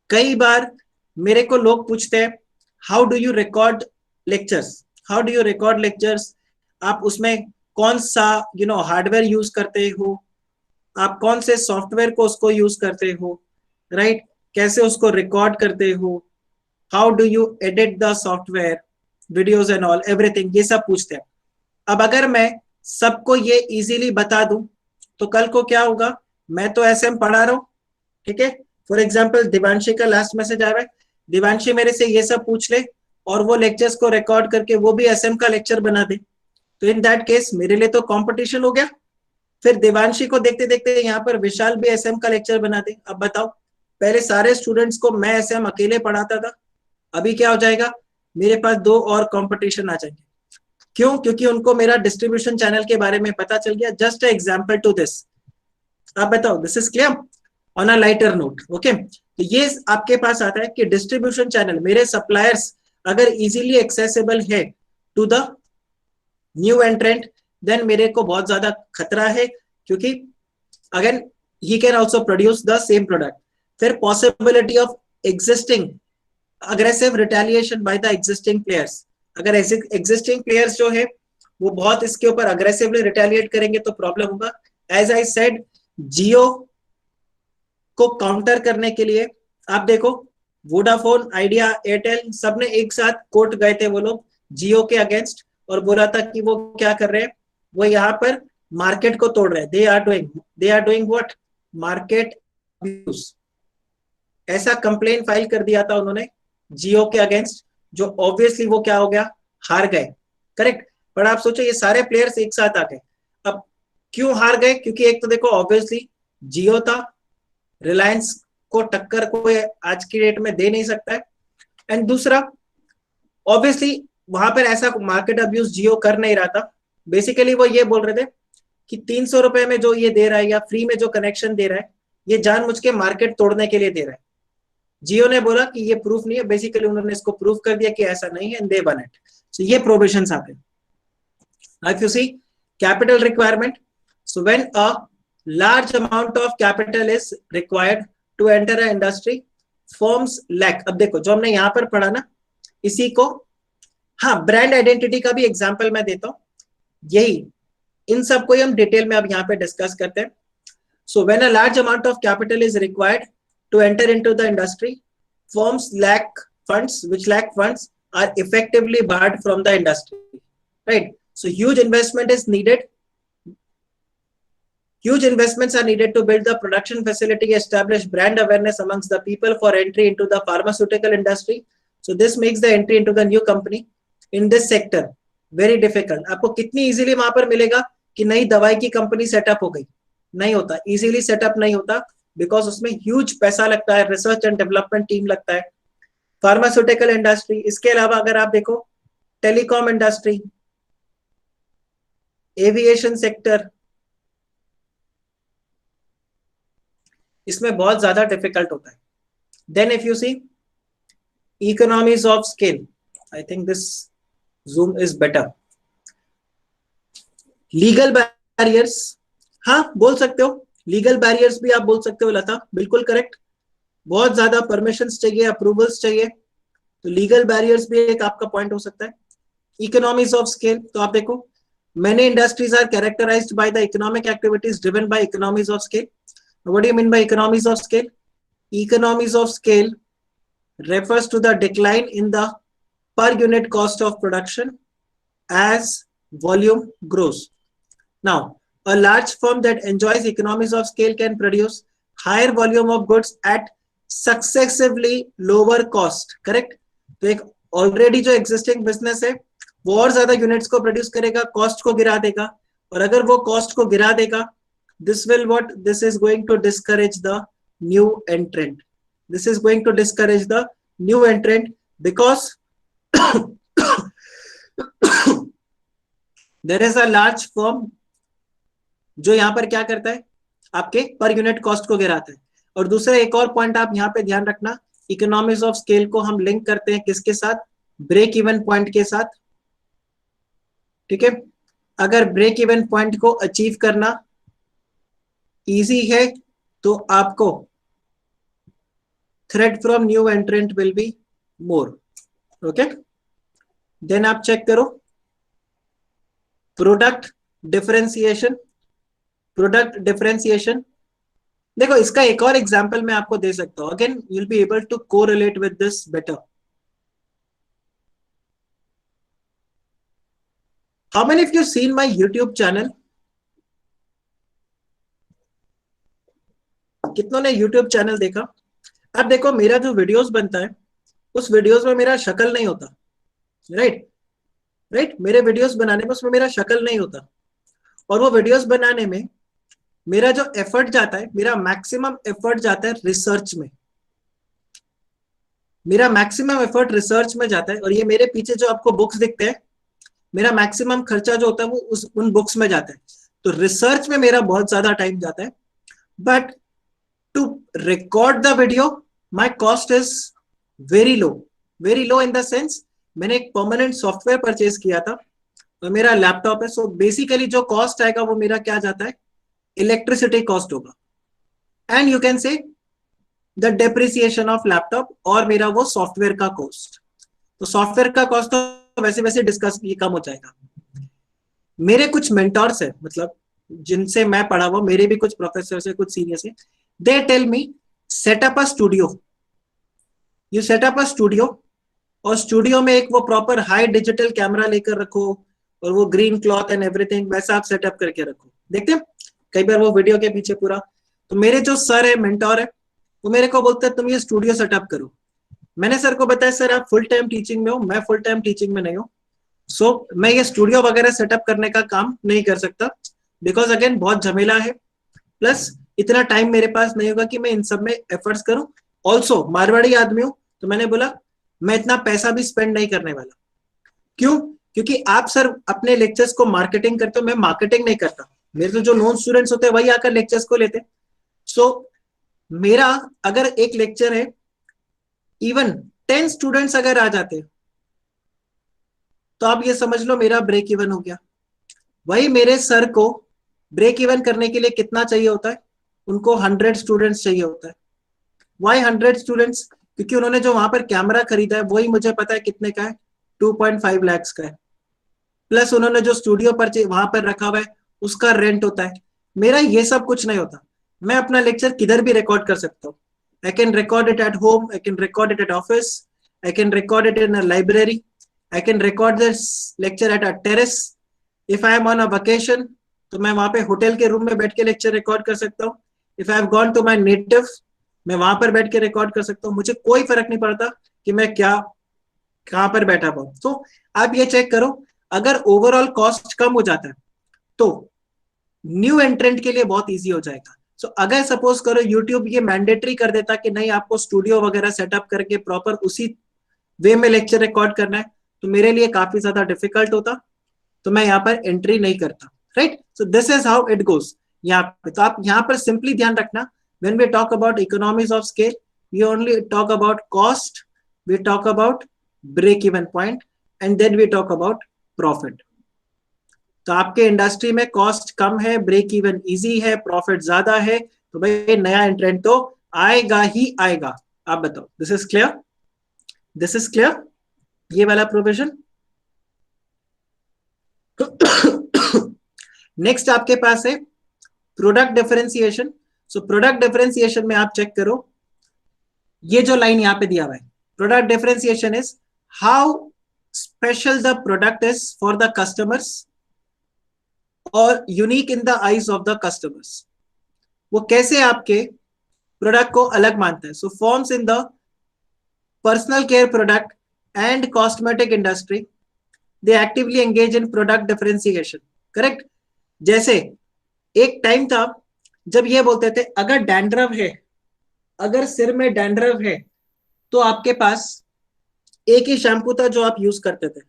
कई बार मेरे को लोग पूछते हैं how do you record lectures, how do you record lectures, आप उसमें कौन सा हार्डवेयर यूज करते हो, आप कौन से सॉफ्टवेयर को उसको यूज करते हो, राइट, कैसे उसको रिकॉर्ड करते हो, how do you edit the software, videos and all everything, ये सब पूछते हैं। अब अगर मैं सबको ये इजीली बता दूं तो कल को क्या होगा, मैं तो एसएम पढ़ा रहा हूं, ठीक है, फॉर एग्जाम्पल दिवांशी का लास्ट मैसेज आया है, दिवांशी मेरे से ये सब पूछ ले और वो लेक्चर्स को रिकॉर्ड करके वो भी एसएम का लेक्चर बना दे, तो इन दैट केस मेरे लिए तो कंपटीशन हो गया। फिर दिवांशी को देखते देखते यहाँ पर विशाल भी एसएम का लेक्चर बना दे। अब बताओ, पहले सारे स्टूडेंट्स को मैं एसएम अकेले पढ़ाता था, अभी क्या हो जाएगा, मेरे पास 2 और कंपटीशन आ जाएंगे। क्यों? क्योंकि उनको मेरा डिस्ट्रीब्यूशन चैनल के बारे में पता चल गया। जस्ट एग्जाम्पल टू दिस, आप बताओ, this is clear on a lighter note, okay. तो ये आपके पास आता है कि डिस्ट्रीब्यूशन चैनल, मेरे सप्लायर्स अगर इजीली एक्सेसिबल है to the new entrant, then मेरे को बहुत ज्यादा खतरा है, क्योंकि again he can also produce the same product. फिर possibility of existing aggressive retaliation by the existing players, अगर एग्जिस्टिंग प्लेयर्स जो है वो बहुत इसके ऊपर अग्रेसिवली रिटेलिएट करेंगे तो प्रॉब्लम होगा। एज आई सेड, जियो को काउंटर करने के लिए आप देखो, वोडाफोन, आइडिया, एयरटेल, सबने एक साथ कोर्ट गए थे वो लोग जियो के अगेंस्ट, और बोला था कि वो क्या कर रहे हैं, वो यहाँ पर मार्केट को तोड़ रहे हैं, they are doing what, market abuse. ऐसा कंप्लेन फाइल कर दिया था उन्होंने जियो के अगेंस्ट, जो ऑब्वियसली वो क्या हो गया, हार गए, करेक्ट। पर आप सोचो ये सारे प्लेयर्स एक साथ आ गए, अब क्यों हार गए, क्योंकि एक तो देखो ऑब्वियसली जियो था, रिलायंस को टक्कर कोई आज की डेट में दे नहीं सकता है, एंड दूसरा ऑब्वियसली वहां पर ऐसा मार्केट अब्यूज जियो कर नहीं रहा था। बेसिकली वो ये बोल रहे थे कि 300 रुपए में जो ये दे रहा है या फ्री में जो कनेक्शन दे रहा है, ये जानबूझ के मार्केट तोड़ने के लिए दे रहा है। जियो ने बोला कि ये प्रूफ नहीं है, बेसिकली उन्होंने इसको प्रूफ कर दिया कि ऐसा नहीं है, and they won it. So ये प्रोविजंस आते हैं। If you see capital requirement, so when a large amount of capital is required to enter a industry, firms lack. अब देखो जो हमने यहाँ पर पढ़ा ना, इसी को, हाँ, ब्रांड आइडेंटिटी का भी एग्जांपल मैं देता हूँ, यही इन सबको ही हम डिटेल में अब यहाँ पे डिस्कस करते हैं। So when a large amount of capital is required to enter into the industry, firms lack funds, which lack funds are effectively barred from the industry, right? So huge investment is needed, huge investments are needed to build the production facility, establish brand awareness amongst the people for entry into the pharmaceutical industry. So this makes the entry into the new company in this sector very difficult. आपको कितनी easily वहां पर मिलेगा कि नई दवाई की company setup हो गई, नहीं होता, इजीली सेटअप नहीं होता, बिकॉज उसमें ह्यूज पैसा लगता है, रिसर्च एंड डेवलपमेंट टीम लगता है। फार्मास्यूटिकल इंडस्ट्री, इसके अलावा अगर आप देखो टेलीकॉम इंडस्ट्री, एविएशन सेक्टर, इसमें बहुत ज्यादा डिफिकल्ट होता है। Then if you see economies of scale, I think this Zoom is better. Legal barriers, हाँ बोल सकते हो, लीगल बैरियर्स भी आप बोल सकते हो लता, बिल्कुल करेक्ट। बहुत ज्यादा परमिशंस चाहिए, अप्रूवल्स चाहिए, तो लीगल बैरियर्स भी एक आपका पॉइंट हो सकता है। इकोनॉमीज ऑफ स्केल, तो आप देखो many industries are characterized by the economic activities driven by economies of scale. What do you mean by economies of scale? Economies of scale refers to the decline in the per unit cost of production as volume grows. Now, a large firm that enjoys economies of scale can produce higher volume of goods at successively lower cost. Correct? तो एक already जो existing business है वो और ज्यादा units को produce करेगा, cost को गिरा देगा, और अगर वो कॉस्ट को गिरा देगा, this will what, this is going to discourage the new entrant, this is going to discourage the new entrant, because there is a large firm जो यहाँ पर क्या करता है, आपके पर यूनिट कॉस्ट को गिराता है। और दूसरा एक और पॉइंट आप यहाँ पे ध्यान रखना, इकोनॉमीज ऑफ स्केल को हम लिंक करते हैं किसके साथ, ब्रेक इवन पॉइंट के साथ। ठीक है, अगर ब्रेक इवन पॉइंट को अचीव करना इजी है तो आपको threat from new entrant will be more. Okay, then आप चेक करो प्रोडक्ट डिफरेंशिएशन। प्रोडक्ट डिफरेंशिएशन देखो, इसका एक और एग्जांपल मैं आपको दे सकता हूं, again you will be able to correlate with this better. How many of you seen my YouTube channel? कितनों ने YouTube चैनल देखा? अब देखो मेरा जो वीडियोस बनता है उस वीडियोस में मेरा शक्ल नहीं होता, राइट, मेरे वीडियोस बनाने में उसमें मेरा शक्ल नहीं होता, और वो वीडियोस बनाने में मेरा जो एफर्ट जाता है, मेरा मैक्सिमम एफर्ट जाता है रिसर्च में, मेरा मैक्सिमम एफर्ट रिसर्च में जाता है। और ये मेरे पीछे जो आपको बुक्स दिखते हैं, मेरा मैक्सिमम खर्चा जो होता है वो उन बुक्स में जाता है, तो रिसर्च में मेरा बहुत ज्यादा टाइम जाता है। But to record the video my cost is very low in the sense, मैंने एक परमानेंट सॉफ्टवेयर परचेज किया था और मेरा लैपटॉप है, सो बेसिकली जो कॉस्ट आएगा वो मेरा क्या जाता है, इलेक्ट्रिसिटी कॉस्ट होगा, and you can say the depreciation of laptop, और मेरा वो सॉफ्टवेयर का कॉस्ट। तो सॉफ्टवेयर का कॉस्ट तो वैसे वैसे डिस्कस ये कम हो जाएगा। मेरे कुछ मेंटर्स है, मतलब जिनसे मैं पढ़ा हुआ, मेरे भी कुछ प्रोफेसर है, कुछ सीनियर्स है, they tell me set up a studio, you set up a studio, और स्टूडियो में एक वो प्रॉपर हाई डिजिटल कैमरा लेकर रखो और वो ग्रीन क्लॉथ एंड एवरीथिंग वैसा आप सेटअप करके रखो। देखते हैं कई बार वो वीडियो के पीछे पूरा, तो मेरे जो सर है, मेंटोर है, वो मेरे को बोलते हैं तुम ये स्टूडियो सेटअप करो। मैंने सर को बताया सर आप फुल टाइम टीचिंग में हो, मैं फुल टाइम टीचिंग में नहीं हूँ, सो मैं ये स्टूडियो वगैरह सेटअप करने का काम नहीं कर सकता, बिकॉज अगेन बहुत झमेला है, प्लस इतना टाइम मेरे पास नहीं होगा कि मैं इन सब में एफर्ट्स करूं। ऑल्सो मारवाड़ी आदमी हूं, तो मैंने बोला मैं इतना पैसा भी स्पेंड नहीं करने वाला। क्यों? क्योंकि आप सर अपने लेक्चर्स को मार्केटिंग करते हो, मैं मार्केटिंग नहीं करता, मेरे तो जो नॉन स्टूडेंट्स होते हैं वही आकर लेक्चर्स को लेते। सो मेरा अगर एक लेक्चर है, इवन 10 स्टूडेंट्स अगर आ जाते तो आप ये समझ लो मेरा ब्रेक इवन हो गया। वही मेरे सर को ब्रेक इवन करने के लिए कितना चाहिए होता है, उनको 100 स्टूडेंट्स चाहिए होता है। Why 100 students? क्योंकि उन्होंने जो वहां पर कैमरा खरीदा है वही मुझे पता है कितने का है, 2.5 लाख का है, प्लस उन्होंने जो स्टूडियो पर वहां पर रखा हुआ है उसका रेंट होता है। मेरा ये सब कुछ नहीं होता, मैं अपना लेक्चर किधर भी रिकॉर्ड कर सकता हूँ। I can record it at home, I can record it at office, I can record it in a library, I can record this lecture at a terrace. If I am on a vacation, तो मैं वहां पे hotel के room में बैठ के lecture record कर सकता हूँ। If I have gone to my native, मैं वहां पर बैठ के रिकॉर्ड कर सकता हूँ, मुझे कोई फर्क नहीं पड़ता कि मैं कहाँ पर बैठा हुआ। तो आप ये चेक करो, अगर ओवरऑल कॉस्ट कम हो जाता है तो न्यू एंट्रेंट के लिए बहुत ईजी हो जाएगा। सो अगर सपोज करो यूट्यूब ये मैंडेटरी कर देता कि नहीं आपको स्टूडियो वगैरह सेटअप करके प्रॉपर उसी वे में लेक्चर रिकॉर्ड करना है, तो मेरे लिए काफी ज्यादा डिफिकल्ट होता, तो मैं यहाँ पर एंट्री नहीं करता, right. So this is how it goes यहाँ पे। तो आप यहाँ पर सिंपली ध्यान रखना, when we talk about economies of scale, we only talk about cost, we talk about break even point, and then we talk about profit. तो आपके इंडस्ट्री में कॉस्ट कम है, ब्रेक इवन इजी है, प्रॉफिट ज्यादा है, तो भाई नया एंट्रेंट तो आएगा ही आएगा। आप बताओ, this is clear, this is clear, ये वाला प्रोविजन। नेक्स्ट आपके पास है product differentiation. So product differentiation में आप चेक करो, ये जो लाइन यहां पे दिया हुआ है, product differentiation is how special the product is for the customers और unique in the eyes of the customers. वो कैसे आपके प्रोडक्ट को अलग मानता है। So forms in the personal care product and cosmetic industry they actively engage in product differentiation. Correct. जैसे एक टाइम था जब ये बोलते थे अगर डैंड्रफ है, अगर सिर में डैंड्रफ है तो आपके पास एक ही शैम्पू था जो आप यूज करते थे,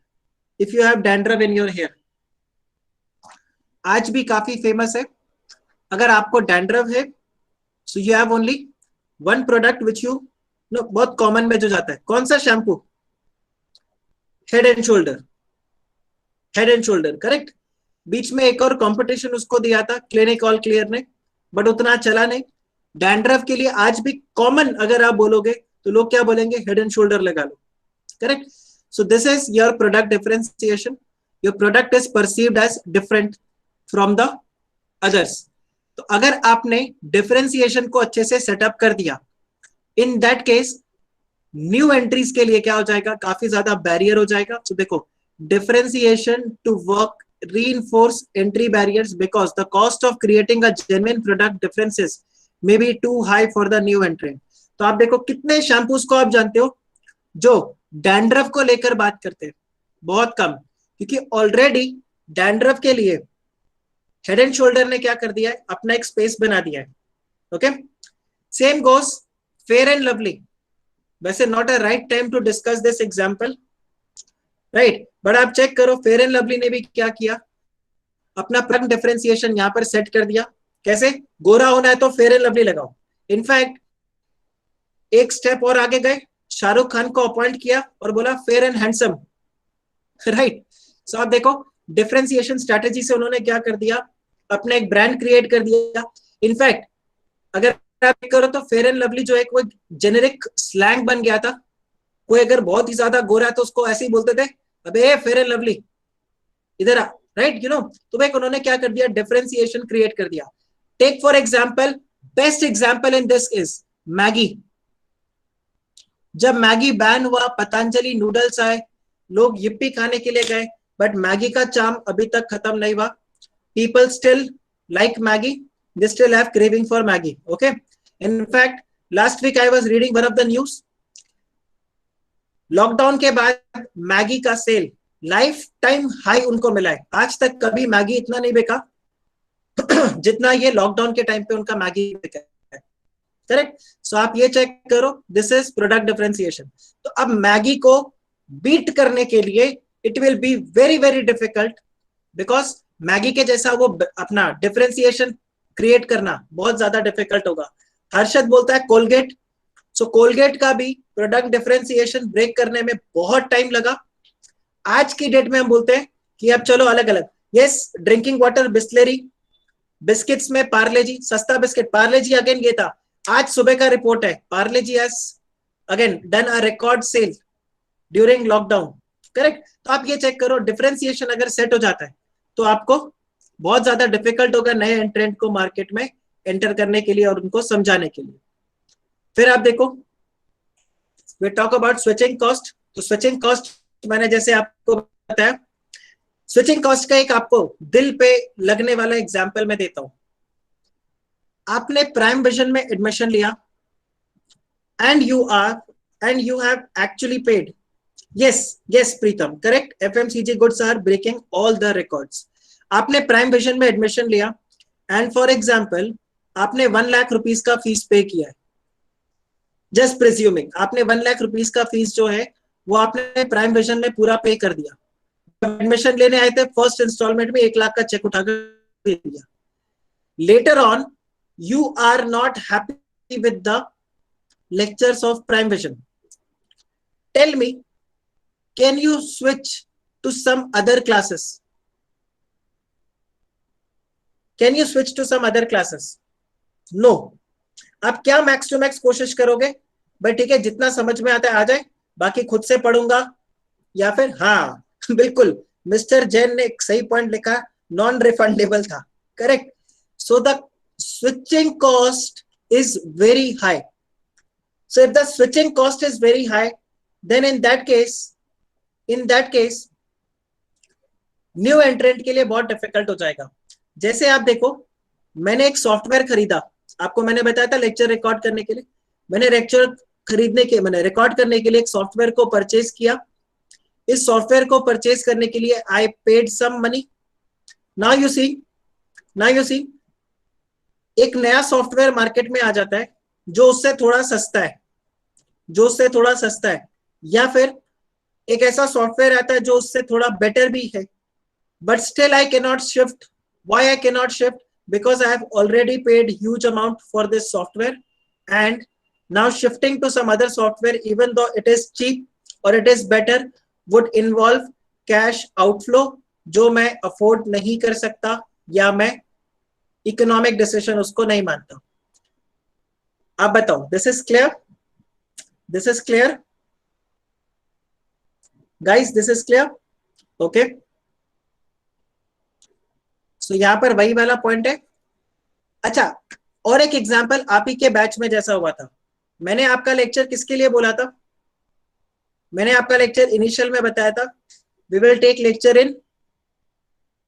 if you have dandruff in your hair. आज भी काफी फेमस है, अगर आपको डैंड्रफ है so you have only one product which you know, बहुत कॉमन में जो जाता है कौन सा shampoo, head and shoulder, head and shoulder. Correct. बीच में एक और कंपटीशन उसको दिया था क्लिनिक ऑल क्लियर ने, बट उतना चला नहीं। डैंड्रफ के लिए आज भी कॉमन अगर आप बोलोगे तो लोग क्या बोलेंगे, हेड एंड शोल्डर लगा लो। Correct. So this is your product differentiation, your product is perceived as different from the others. तो अगर आपने डिफरेंशिएशन को अच्छे से सेटअप कर दिया, इन दैट केस न्यू एंट्रीज के लिए क्या हो जाएगा, काफी ज्यादा बैरियर हो जाएगा। तो देखो, differentiation to work reinforce entry barriers because the cost of creating a genuine product differences may be too high for the new entrant। तो आप देखो कितने शैम्पूस को आप जानते हो जो डैंड्रफ को लेकर बात करते हैं, बहुत कम, क्योंकि ऑलरेडी डैंड्रफ के लिए हेड एंड शोल्डर ने क्या कर दिया है, अपना एक स्पेस बना दिया है। Okay, same goes fair and lovely. वैसे not a right time to discuss this example, right, but आप चेक करो फेयर एंड लवली ने भी क्या किया, अपना प्रोडक्ट डिफरेंशिएशन यहां पर सेट कर दिया। कैसे, गोरा होना है तो फेयर एंड लवली लगाओ। इनफैक्ट एक स्टेप और आगे गए, शाहरुख खान को अपॉइंट किया और बोला फेयर एंड हैंडसम। राइट। सो आप देखो डिफरेंशिएशन स्ट्रेटेजी से उन्होंने क्या कर दिया, अपना एक ब्रांड क्रिएट कर दिया। इनफैक्ट अगर आप करो तो फेयर एंड लवली जो एक वो जेनेरिक स्लैंग बन गया था, कोई अगर बहुत ही ज्यादा गोरा है तो उसको ऐसे ही बोलते थे, अबे फेयर एंड लवली इधर आ, राइट, यू नो। तो भाई उन्होंने क्या कर दिया, डिफरेंशिएशन क्रिएट कर दिया। Take for example, best example in this is Maggi. जब मैगी बैन हुआ, पतंजलि नूडल्स आए, लोग yippee खाने के लिए गए, बट मैगी का चार्म अभी तक खत्म नहीं हुआ। People still like Maggi, they still have craving for Maggi. Okay, in fact last week I was reading one of the news, lockdown के बाद मैगी का सेल लाइफ टाइम हाई उनको मिला है। आज तक कभी मैगी इतना नहीं बिका जितना ये लॉकडाउन के टाइम पे उनका मैगी बिका है। करेक्ट। सो आप ये चेक करो, दिस इज प्रोडक्ट डिफरेंशिएशन। तो अब मैगी को बीट करने के लिए it will be very very difficult, because Maggi के जैसा वो अपना डिफरेंशिएशन क्रिएट करना बहुत ज्यादा डिफिकल्ट होगा। हर्षद बोलता है कोलगेट, सो कोलगेट का भी प्रोडक्ट डिफरेंशिएशन ब्रेक करने में बहुत टाइम लगा। आज की डेट में हम बोलते हैं कि अब चलो अलग अलग, yes, drinking water, Bisleri, biscuits में पार्ले जी, सस्ता बिस्किट पार्ले जी, अगेन ये था, आज सुबह का रिपोर्ट है, Parle G has again done a record sale during lockdown. Correct. तो आप ये चेक करो, डिफरेंशिएशन अगर सेट हो जाता है तो आपको बहुत ज्यादा डिफिकल्ट होगा नए एंट्रेंट को मार्केट में एंटर करने के लिए और उनको समझाने के लिए। फिर आप देखो, we talk about switching cost. तो स्विचिंग कॉस्ट मैंने जैसे आपको बताया, स्विचिंग कॉस्ट का एक आपको दिल पे लगने वाला एग्जांपल मैं देता हूं। आपने प्राइम विजन में एडमिशन लिया and you have actually paid, yes Pritam, correct, FMCG goods are breaking all the records. आपने प्राइम विजन में एडमिशन लिया एंड फॉर एग्जांपल आपने 1 लाख रुपीस का फीस पे किया है। जस्ट प्रिज्यूमिंग आपने 1 लाख रुपीस का फीस जो है वो आपने प्राइम विजन में पूरा पे कर दिया। एडमिशन लेने आए थे, फर्स्ट इंस्टॉलमेंट में 1 लाख का चेक उठाकर दे दिया। Later on you are not happy with the lectures of Prime Vision. Tell me, can you switch to some other classes? Can you switch to some other classes? No. आप क्या max to max कोशिश करोगे भाई, ठीक है जितना समझ में आता है आ जाए, बाकी खुद से पढ़ूंगा, या फिर हाँ बिल्कुल मिस्टर जैन ने एक सही पॉइंट लिखा, नॉन रिफंडेबल था, correct. So the switching cost is very high. So if the switching cost is very high, then in that case new entrant के लिए बहुत डिफिकल्ट हो जाएगा। जैसे आप देखो, मैंने एक सॉफ्टवेयर खरीदा, आपको मैंने बताया था लेक्चर रिकॉर्ड करने के लिए, मैंने रिकॉर्ड करने के लिए एक सॉफ्टवेयर को परचेज किया। इस सॉफ्टवेयर को परचेज करने के लिए I paid some money. Now you see एक नया सॉफ्टवेयर मार्केट में आ जाता है जो उससे थोड़ा सस्ता है, या फिर एक ऐसा सॉफ्टवेयर आता है जो उससे थोड़ा बेटर भी है, but still I cannot shift. Why I cannot shift? Because I have already paid huge amount for this software, and now shifting to some other software, even though it is cheap or it is better, would involve cash outflow जो मैं afford नहीं कर सकता, या मैं economic decision उसको नहीं मानता। आप बताओ, this is clear? This is clear? Guys, this is clear? Okay. So यहाँ पर वही वाला पॉइंट है। अच्छा, और एक एग्जांपल आप ही के बैच में जैसा हुआ था, मैंने आपका लेक्चर किसके लिए बोला था, मैंने आपका लेक्चर इनिशियल में बताया था, we will take lecture in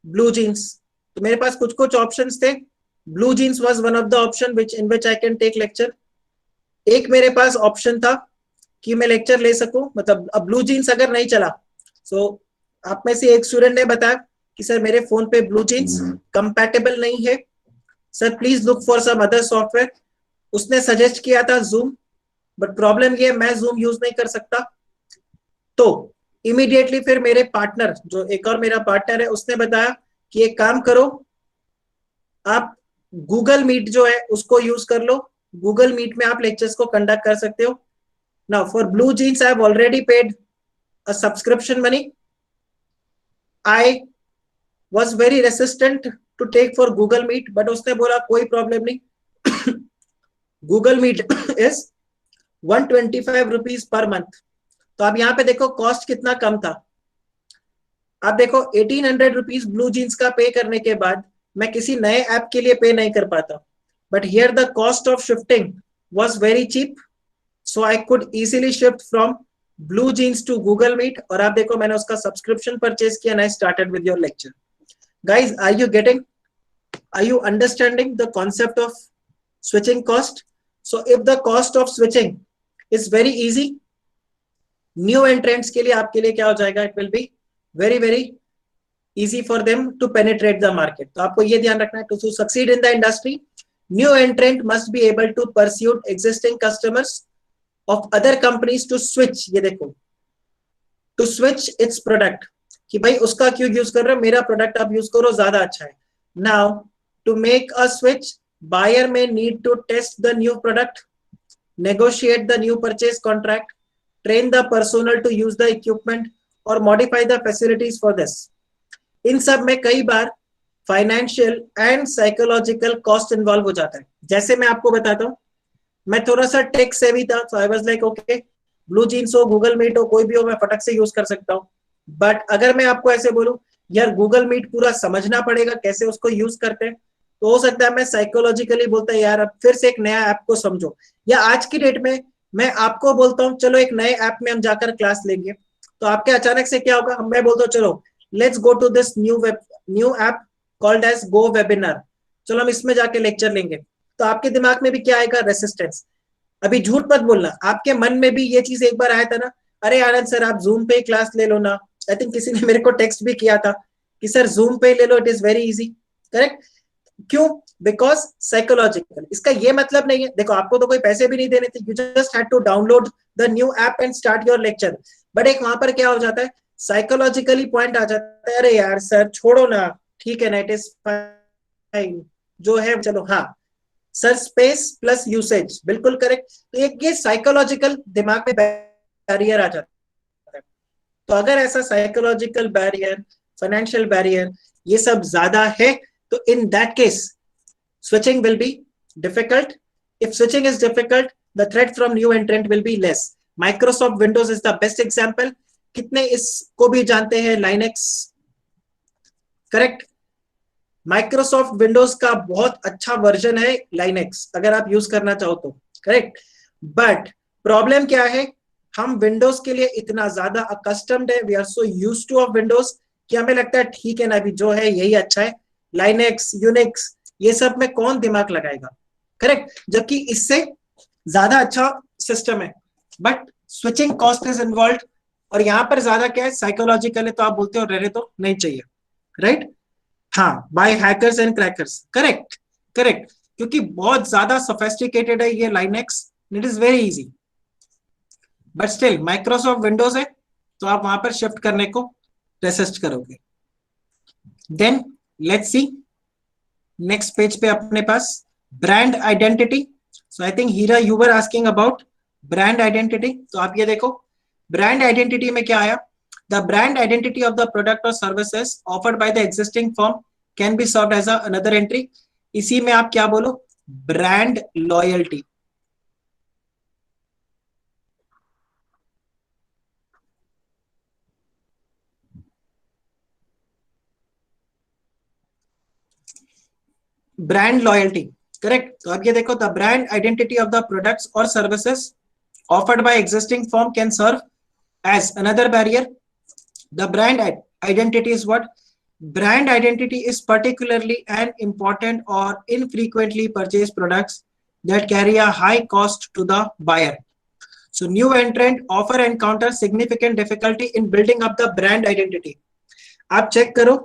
Blue Jeans. तो मेरे पास कुछ कुछ ऑप्शंस थे, Blue Jeans was one of the option which in which I can take lecture. एक मेरे पास ऑप्शन था कि मैं लेक्चर ले सकूं, मतलब अब ब्लू जीन्स अगर नहीं चला, सो आप में से एक स्टूडेंट ने बताया कि सर मेरे फोन पे ब्लू जीन्स कंपैटिबल नहीं है, sir please look for some other software. उसने सजेस्ट किया था जूम, बट प्रॉब्लम ये मैं जूम यूज नहीं कर सकता। तो इमीडिएटली फिर मेरे पार्टनर, जो एक और मेरा पार्टनर है, उसने बताया कि एक काम करो, आप गूगल मीट जो है उसको यूज कर लो, गूगल मीट में आप लेक्चर्स को कंडक्ट कर सकते हो। Now for Blue Jeans I have already paid a subscription money. I was very resistant to take for Google Meet, but उसने बोला कोई प्रॉब्लम नहीं Google Meet is 125 rupees per month. तो अब यहाँ पे देखो कॉस्ट कितना कम था, आप देखो 1800 रुपीज ब्लू जीन्स का पे करने के बाद मैं किसी नए ऐप के लिए पे नहीं कर पाता, but here the cost of shifting was very cheap, so I could easily shift from blue jeans to Google Meet. और आप देखो मैंने उसका सब्सक्रिप्शन परचेज किया and I started with your lecture. Guys, are you getting, are you understanding the concept of switching cost? So if the cost of switching is very easy, new entrants के लिए आपके लिए क्या हो जाएगा, it will be very very easy for them to penetrate the market. तो आपको ये ध्यान रखना है, to succeed in the industry, new entrant must be able to pursue existing customers of other companies to switch, ये देखो, to switch its product, कि भाई उसका क्यों यूज कर रहे हो, मेरा प्रोडक्ट आप यूज करो, ज्यादा अच्छा है। Now to make a switch, buyer में need to test the new product, negotiate the new purchase contract, train the personnel to use the equipment और modify the facilities for this. इन सब में कई बार financial and psychological cost involve हो जाता है। जैसे मैं आपको बताता हूँ, मैं थोड़ा सा टेक सेवी था, so I was like okay, blue jeans हो, गूगल मीट हो, कोई भी हो, मैं फटक से यूज कर सकता हूँ। बट अगर मैं आपको ऐसे बोलूं यार गूगल मीट पूरा समझना पड़ेगा कैसे उसको यूज करते हैं, तो हो सकता है मैं साइकोलॉजिकली बोलता है यार अब फिर से एक नया ऐप को समझो। या आज की डेट में मैं आपको बोलता हूँ चलो एक नए ऐप में हम जाकर क्लास लेंगे, तो आपके अचानक से क्या होगा, मैं बोलता हूँ चलो let's go to this new app called as go webinar, चलो हम इसमें जाके लेक्चर लेंगे। तो आपके दिमाग में भी क्या आएगा, रेसिस्टेंस। अभी झूठ मत बोलना, आपके मन में भी ये चीज एक बार आया था ना, अरे आनंद सर आप जूम पे ही क्लास ले लो ना। आई थिंक किसी ने मेरे को टेक्स्ट भी किया था कि सर जूम पे ले लो, it is very easy, correct. क्यों, बिकॉज साइकोलॉजिकल। इसका ये मतलब नहीं है, देखो आपको तो कोई पैसे भी नहीं देने थे, you just had to download the new app and start your lecture. But एक वहां पर क्या हो जाता है, साइकोलॉजिकली पॉइंट आ जाता है, अरे यार सर छोड़ो ना, ठीक है ना, इट इज फाइन जो है, चलो हाँ सर, स्पेस प्लस यूसेज, बिल्कुल करेक्ट। तो एक ये साइकोलॉजिकल दिमाग में बैरियर आ जाता है। तो अगर ऐसा साइकोलॉजिकल बैरियर, फाइनेंशियल बैरियर ये सब ज्यादा है, तो इन that case switching will be difficult If switching is difficult, the threat from new entrant will be less. Microsoft Windows is the best example. कितने इसको भी जानते हैं? Linux, correct? माइक्रोसॉफ्ट विंडोज का बहुत अच्छा वर्जन है लाइनेक्स, अगर आप यूज करना चाहो तो, करेक्ट? बट प्रॉब्लम क्या है, हम विंडोज के लिए इतना ज्यादा अकस्टम्ड है, we are so used to of Windows कि हमें लगता है ठीक है ना, अभी जो है यही अच्छा है, लाइनेक्स, यूनिक्स, ये सब में कौन दिमाग लगाएगा, करेक्ट? जबकि इससे ज्यादा अच्छा सिस्टम है, but switching cost is involve, और यहां पर ज्यादा क्या है, साइकोलॉजिकल है, तो आप बोलते हो रहने तो नहीं चाहिए, राइट? हाँ, by hackers and crackers, correct, correct, क्योंकि बहुत ज्यादा सोफिस्टिकेटेड है ये Linux, it is very easy, but still Microsoft Windows है, तो आप वहां पर शिफ्ट करने को रेसिस्ट करोगे। Then let's see next page पे अपने पास brand identity. So I think Heera you were asking about brand identity, तो आप ये देखो ब्रांड आइडेंटिटी में क्या आया, the brand identity of the product or services offered by the existing firm can be served as another entry. इसी में आप क्या बोलो, brand loyalty। brand loyalty, correct? तो अब ये देखो, the brand identity of the products or services offered by existing firm can serve as another barrier. The brand identity is what? Brand identity is particularly an important or infrequently purchased products that carry a high cost to the buyer. So new entrant offer encounter significant difficulty in building up the brand identity. आप check करो,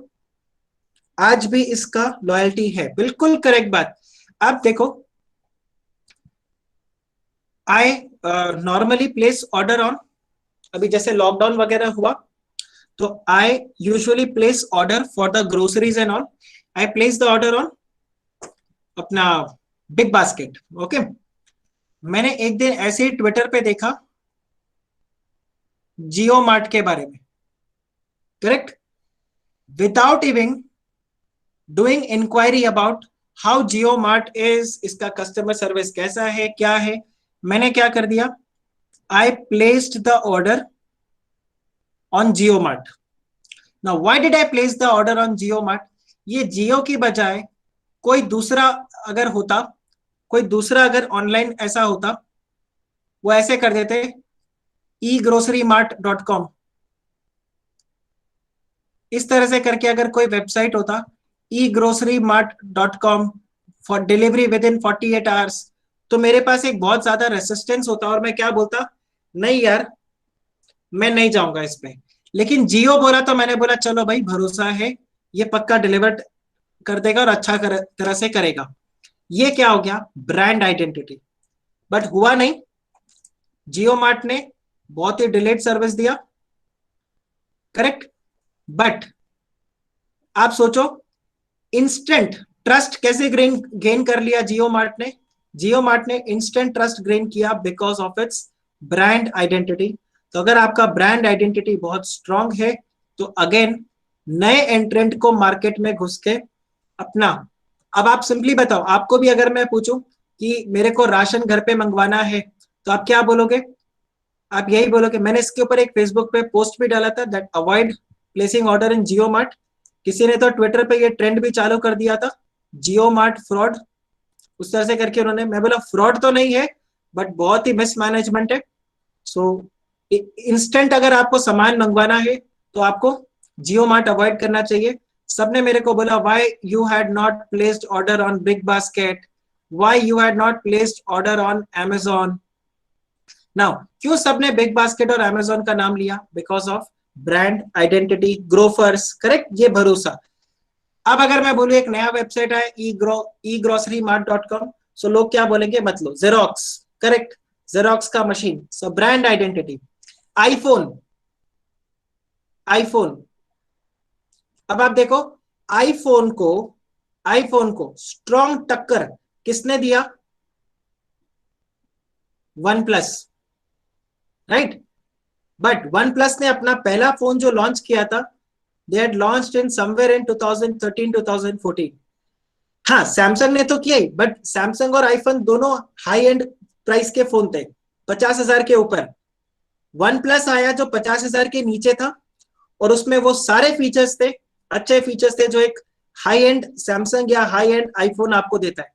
आज भी इसका loyalty है, बिल्कुल correct बात। आप देखो, I normally place order on, अभी जैसे लॉकडाउन वगैरह हुआ, तो I usually place order for the groceries and all. I place the order on अपना बिग बास्केट, ओके? मैंने एक दिन ऐसे ही ट्विटर पे देखा जियो मार्ट के बारे में, correct? Without even doing inquiry about how Jio Mart is, इसका कस्टमर सर्विस कैसा है, क्या है, मैंने क्या कर दिया, I placed the order on JioMart. Now, why did I place the order on JioMart? ये जियो की बजाय कोई दूसरा अगर होता, कोई दूसरा अगर ऑनलाइन ऐसा होता, वो ऐसे कर देते egrocerymart.com, इस तरह से करके अगर कोई वेबसाइट होता egrocerymart.com for delivery with in 48 hours, तो मेरे पास एक बहुत ज्यादा रेसिस्टेंस होता और मैं क्या बोलता, नहीं यार मैं नहीं जाऊंगा इस पे। लेकिन जियो बोला तो मैंने बोला चलो भाई भरोसा है, ये पक्का डिलीवर कर देगा और अच्छा तरह से करेगा। ये क्या हो गया, ब्रांड आइडेंटिटी। बट हुआ नहीं, जियो मार्ट ने बहुत ही डिलेड सर्विस दिया, करेक्ट? बट आप सोचो इंस्टेंट ट्रस्ट कैसे गेन कर लिया जियो मार्ट ने? जियो मार्ट ने इंस्टेंट ट्रस्ट गेन किया because of its brand identity. तो अगर आपका ब्रांड आइडेंटिटी बहुत स्ट्रांग है तो अगेन नए एंट्रेंट को मार्केट में घुस के अपना, अब आप सिंपली बताओ, आपको भी अगर मैं पूछूं कि मेरे को राशन घर पे मंगवाना है तो आप क्या बोलोगे? आप यही बोलोगे। मैंने इसके ऊपर एक फेसबुक पे पोस्ट भी डाला था, that avoid placing order in Jio mart. किसी ने तो ट्विटर पे ये ट्रेंड भी चालू कर दिया था, जियो मार्ट फ्रॉड, उस तरह से करके उन्होंने। मैं बोला फ्रॉड तो नहीं है बट बहुत ही मिसमैनेजमेंट है। सो इंस्टेंट अगर आपको सामान मंगवाना है तो आपको जियो मार्ट अवॉइड करना चाहिए। सबने मेरे को बोला why you had not placed order on big basket, why you had not placed order on Amazon. Now क्यों सबने बिग बास्केट और अमेजोन का नाम लिया? Because of brand identity, Grofers, correct, ये भरोसा। अब अगर मैं बोलूं एक नया वेबसाइट है egrocerymart.com, सो लोग क्या बोलेंगे? मतलब जेरोक्स, करेक्ट, जेरोक्स का machine. So brand identity. IPhone, iPhone, अब आप देखो आईफोन को स्ट्रॉन्ग टक्कर किसने दिया? One plus, right? But one plus ने अपना पहला फोन जो लॉन्च किया था, they had launched in somewhere in 2013-2014. हाँ सैमसंग ने तो किया ही, बट सैमसंग और आईफोन दोनों हाई एंड प्राइस के फोन थे, 50,000 के ऊपर। वन प्लस आया जो 50,000 के नीचे था, और उसमें वो सारे फीचर्स थे, अच्छे फीचर्स थे जो एक हाई एंड सैमसंग या हाई एंड आईफोन आपको देता है।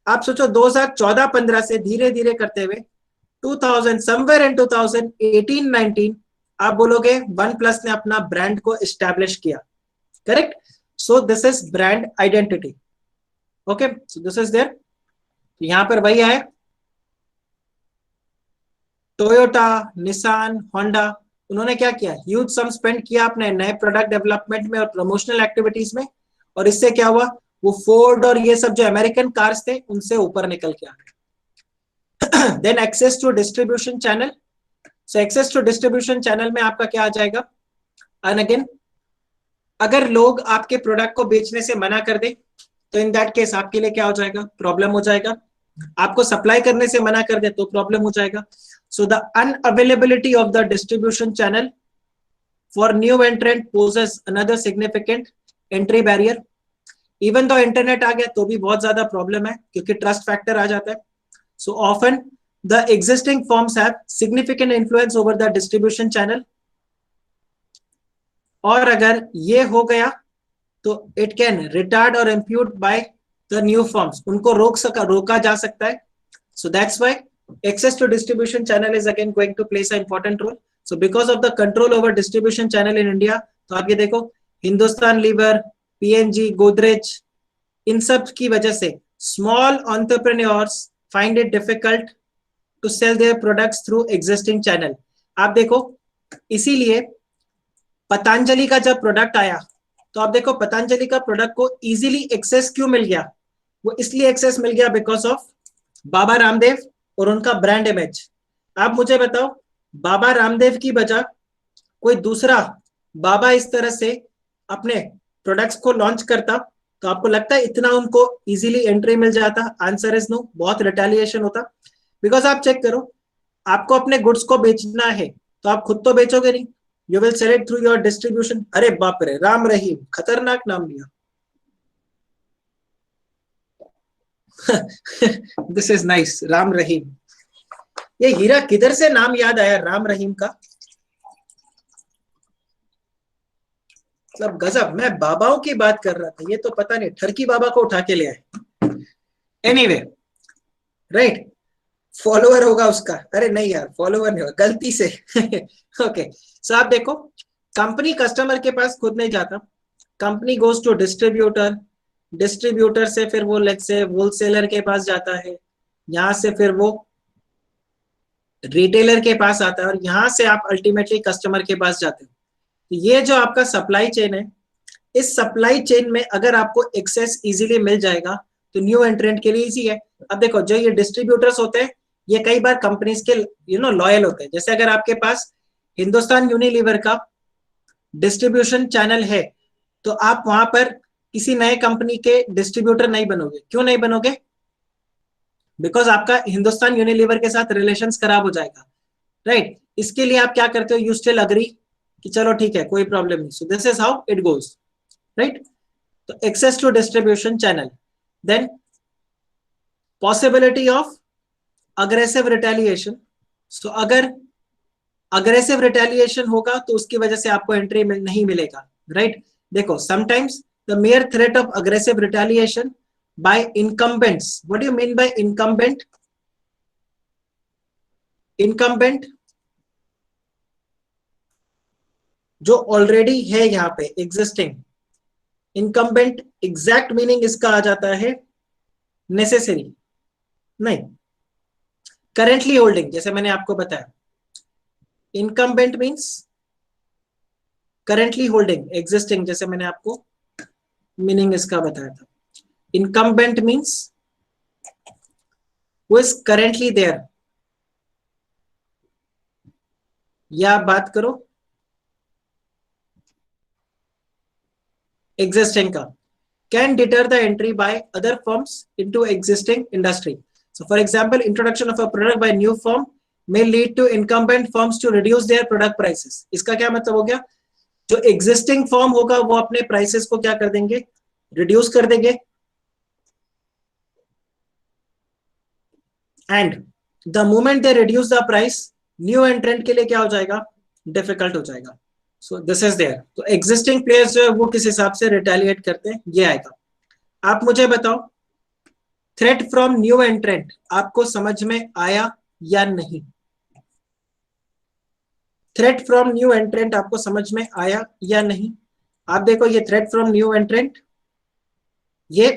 आप सोचो 2014-15 से धीरे धीरे करते हुए 2000 समवेयर इन 2018-19 आप बोलोगे वन प्लस ने अपना ब्रांड को एस्टैब्लिश किया, correct. So this is brand identity, okay, so this is there. यहां पर वही है, टोयोटा, निसान, होंडा, उन्होंने क्या किया, ह्यूज सम स्पेंड किया अपने नए प्रोडक्ट डेवलपमेंट में और प्रमोशनल एक्टिविटीज में, और इससे क्या हुआ, वो फोर्ड और ये सब जो अमेरिकन कार्स थे उनसे ऊपर निकल के आ गए। Then access to distribution channel, so access to distribution channel में आपका क्या आ जाएगा, एंड अगेन अगर लोग आपके प्रोडक्ट को बेचने से मना कर दे तो इन दैट केस आपके लिए क्या हो जाएगा, प्रॉब्लम हो जाएगा। आपको सप्लाई करने से मना कर दे तो प्रॉब्लम हो जाएगा। So the unavailability of the distribution channel for new entrant poses another significant entry barrier. Even तो इंटरनेट आ गया तो भी बहुत ज्यादा प्रॉब्लम है, क्योंकि ट्रस्ट फैक्टर आ जाता है। So often the existing firms have significant influence over the distribution channel, और अगर ये हो गया तो इट कैन रिटार्ड और impute by the new firms, उनको रोका जा सकता है। So that's why access to distribution channel is again going to place an important role. So because of the control over distribution channel in India, तो आप ये देखो हिंदुस्तान लीवर, PNG, गोदरेज, इन सब की वजह से small entrepreneurs find it difficult to sell their products through existing channel. आप देखो इसीलिए पतंजलि का जब प्रोडक्ट आया तो आप देखो पतंजलि का प्रोडक्ट को इजीली एक्सेस क्यों मिल गया, वो इसलिए एक्सेस मिल गया बिकॉज ऑफ बाबा रामदेव और उनका ब्रांड इमेज। आप मुझे बताओ बाबा रामदेव की बजाय कोई दूसरा बाबा इस तरह से अपने प्रोडक्ट्स को लॉन्च करता तो आपको लगता है इतना उनको इजीली एंट्री मिल जाता? आंसर इज नो, बहुत रिटेलिएशन होता। बिकॉज आप चेक करो, आपको अपने गुड्स को बेचना है तो आप खुद तो बेचोगे नहीं, you will sell it through your distribution. अरे बाप रे, राम रहीम, खतरनाक नाम लिया। This is nice, Ram Rahim. ये हीरा किधर से नाम याद आया राम रहीम का, मतलब गजब। मैं बाबाओं की बात कर रहा था, ये तो पता नहीं ठरकी बाबा को उठा के ले आए। एनीवे, राइट, फॉलोअर होगा उसका। अरे नहीं यार, फॉलोअर नहीं होगा, गलती से। ओके, सो आप देखो कंपनी कस्टमर के पास खुद नहीं जाता, company goes to distributor, distributor से फिर वो लेट्स से होलसेलर के पास जाता है, यहां से फिर वो रिटेलर के पास आता है, और यहां से आप अल्टीमेटली कस्टमर के पास जाते हो। तो ये जो आपका सप्लाई चेन है, इस सप्लाई चेन में अगर आपको एक्सेस इजीली मिल जाएगा तो न्यू एंट्रेंट के लिए इजी है। अब देखो जो ये डिस्ट्रीब्यूटर्स होते हैं ये कई बार कंपनीज के लॉयल होते हैं। जैसे अगर आपके पास हिंदुस्तान यूनिलीवर का डिस्ट्रीब्यूशन चैनल है तो आप वहां पर किसी नए कंपनी के डिस्ट्रीब्यूटर नहीं बनोगे। क्यों नहीं बनोगे? बिकॉज आपका हिंदुस्तान यूनिलीवर के साथ रिलेशंस खराब हो जाएगा, राइट। इसके लिए आप क्या करते हो, यू स्टिल अग्री कि चलो ठीक है कोई प्रॉब्लम नहीं। So this is how it goes, right. तो access to distribution channel, then possibility of aggressive retaliation. So अगर अग्रेसिव रिटेलिएशन होगा तो उसकी वजह से आपको एंट्री नहीं मिलेगा, राइट। देखो sometimes the mayor threat of aggressive retaliation by incumbents. What do you mean by incumbent? Incumbent जो ऑलरेडी है यहाँ पे existing. Incumbent exact meaning इसका आ जाता है necessary, नहीं, currently holding, जैसे मैंने आपको बताया। Incumbent means currently holding, existing, जैसे मैंने आपको मीनिंग इसका बताया था। Incumbent means who is currently there। या बात करो existing का, can deter the entry by other firms into existing industry। So for example, introduction of a product by new firm may lead to incumbent firms to reduce their product prices। इसका क्या मतलब हो गया, जो existing firm होगा वो अपने prices को क्या कर देंगे, reduce कर देंगे, and the moment they reduce the price, new entrant के लिए क्या हो जाएगा, डिफिकल्ट हो जाएगा. So this is there. तो एग्जिस्टिंग प्लेयर्स जो है वो किस हिसाब से रिटेलिएट करते हैं, ये आएगा. आप मुझे बताओ, थ्रेट फ्रॉम न्यू एंट्रेंट आपको समझ में आया या नहीं? थ्रेट फ्रॉम न्यू एंट्रेंट आपको समझ में आया या नहीं? आप देखो, ये थ्रेट फ्रॉम न्यू एंट्रेंट ये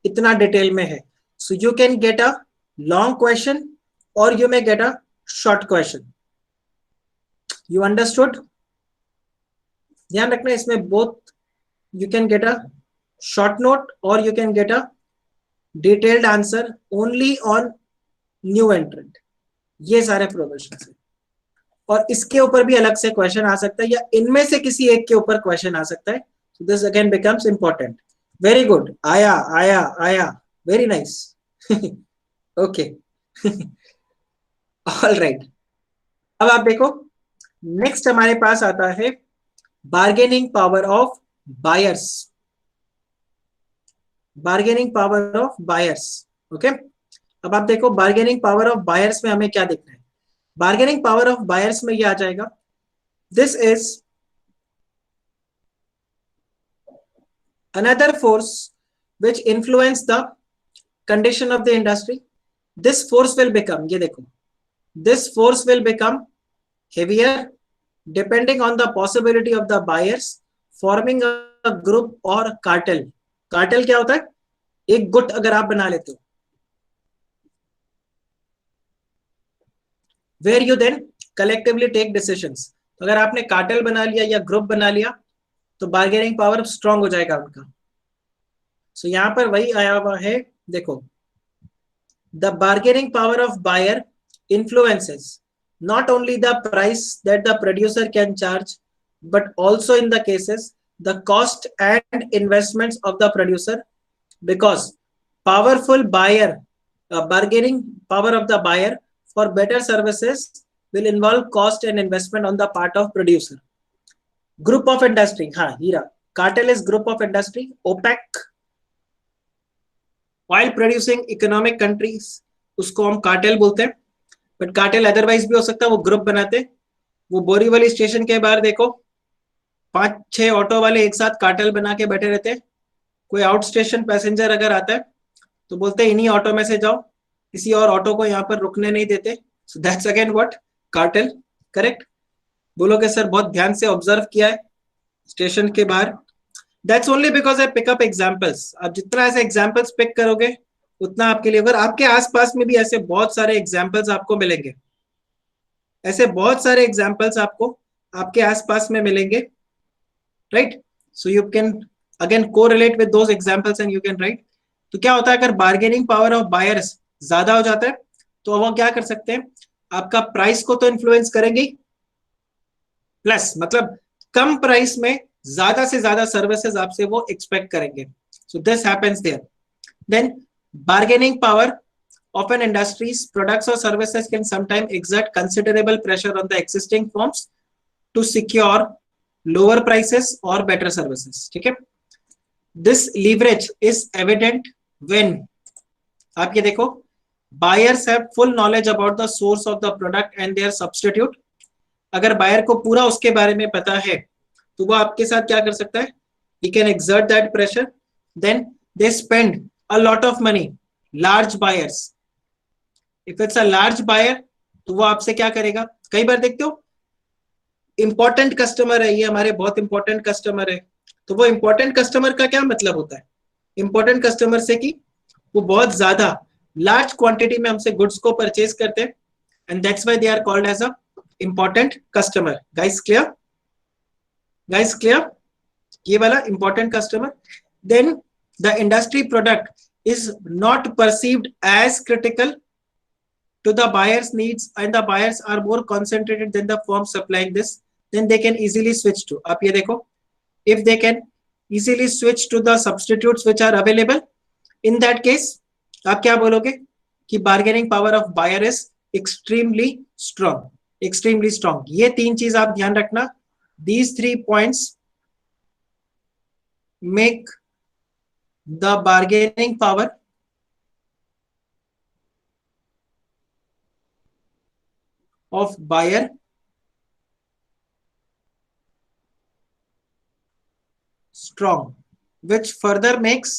इतना डिटेल में है. So you can get a long question और you may get a short question. You understood? ध्यान रखना इसमें, both you can get a short note or you can get a detailed answer only on new entrant. ये सारे provision है. और इसके ऊपर भी अलग से क्वेश्चन आ सकता है या इनमें से किसी एक के ऊपर क्वेश्चन आ सकता है. so this again becomes important. very good. आया आया आया, very nice. okay. all right. अब आप देखो, नेक्स्ट हमारे पास आता है bargaining power of buyers. Bargaining power of buyers. Okay, अब आप देखो बार्गेनिंग पावर ऑफ बायर्स में हमें क्या देखना है. बार्गेनिंग पावर ऑफ बायर्स में ये आ जाएगा, this is another force which influence the condition of the industry. This force will become, ये देखो, this force will become heavier depending on the possibility of the buyers forming a group और cartel. Cartel क्या होता है? एक गुट अगर आप बना लेते हो, where you then collectively take decisions. अगर आपने कार्टेल बना लिया या ग्रुप बना लिया तो बार्गेनिंग पावर स्ट्रांग हो जाएगा उनका. सो यहां पर वही आया हुआ है, देखो, the bargaining power of buyer influences not only the price that the producer can charge, but also in the cases the cost and investments of the producer, because powerful buyer, bargaining power of the buyer for better services will involve cost and investment on the part of producer. Group of industry, हाँ हीरा, cartel is group of industry. OPEC, oil producing economic countries, उसको हम cartel बोलते हैं. But cartel otherwise भी हो सकता है, वो ग्रुप बनाते. वो बोरीवली स्टेशन के बाहर देखो, 5-6 ऑटो वाले एक साथ कार्टेल बना के बैठे रहते हैं. कोई आउट स्टेशन पैसेंजर अगर आता है तो बोलते हैं इन्हीं ऑटो में से जाओ, किसी और ऑटो को यहाँ पर रुकने नहीं देते. So that's again what, cartel. Correct? बोलोगे सर बहुत ध्यान से ऑब्जर्व किया है स्टेशन के बाहर. That's only because I pick up examples. आप जितना ऐसे एग्जाम्पल्स पिक करोगे उतना आपके लिए, अगर आपके आसपास में भी ऐसे बहुत सारे एग्जाम्पल्स आपको मिलेंगे, ऐसे बहुत सारे एग्जाम्पल्स आपको आपके आसपास में मिलेंगे, right? So you can again correlate with those examples and you can write. तो क्या होता है, अगर बार्गेनिंग पावर ऑफ बायर्स ज्यादा हो जाता है तो वो क्या कर सकते हैं, आपका प्राइस को तो इन्फ्लुएंस करेंगे, प्लस मतलब कम प्राइस में ज्यादा से ज्यादा सर्विसेज आपसे वो एक्सपेक्ट करेंगे. So this happens there. Then bargaining power of an industry's products or services can sometimes exert considerable pressure on the existing firms to secure lower prices or better services. ठीक है? This leverage is evident when, आप ये देखो, buyers have full knowledge about the source of the product and their substitute. अगर buyer को पूरा उसके बारे में पता है तो वो आपके साथ क्या कर सकता है, he can exert that pressure. Then they spend a lot of money. Large buyers, if it's a large buyer तो वो आपसे क्या करेगा, कई बार देखते हो इंपॉर्टेंट कस्टमर है, ये हमारे बहुत इंपॉर्टेंट कस्टमर है, तो वो इंपॉर्टेंट कस्टमर का क्या मतलब होता है, इंपॉर्टेंट कस्टमर से कि वो बहुत ज्यादा लार्ज क्वांटिटी में हमसे गुड्स को परचेज करते हैं, and that's why they are called as a important customer. Guys clear? Guys clear? ये वाला important customer. Then the industry product is not perceived as critical to the buyer's needs and the buyers are more concentrated than the firm supplying this, then they can easily switch to, आप ये देखो, if they can easily switch to the substitutes which are available, in that case आप क्या बोलोगे कि bargaining power of buyer is extremely strong. extremely strong. ये तीन चीज आप ध्यान रखना. these 3 points make the bargaining power of buyer strong, which further makes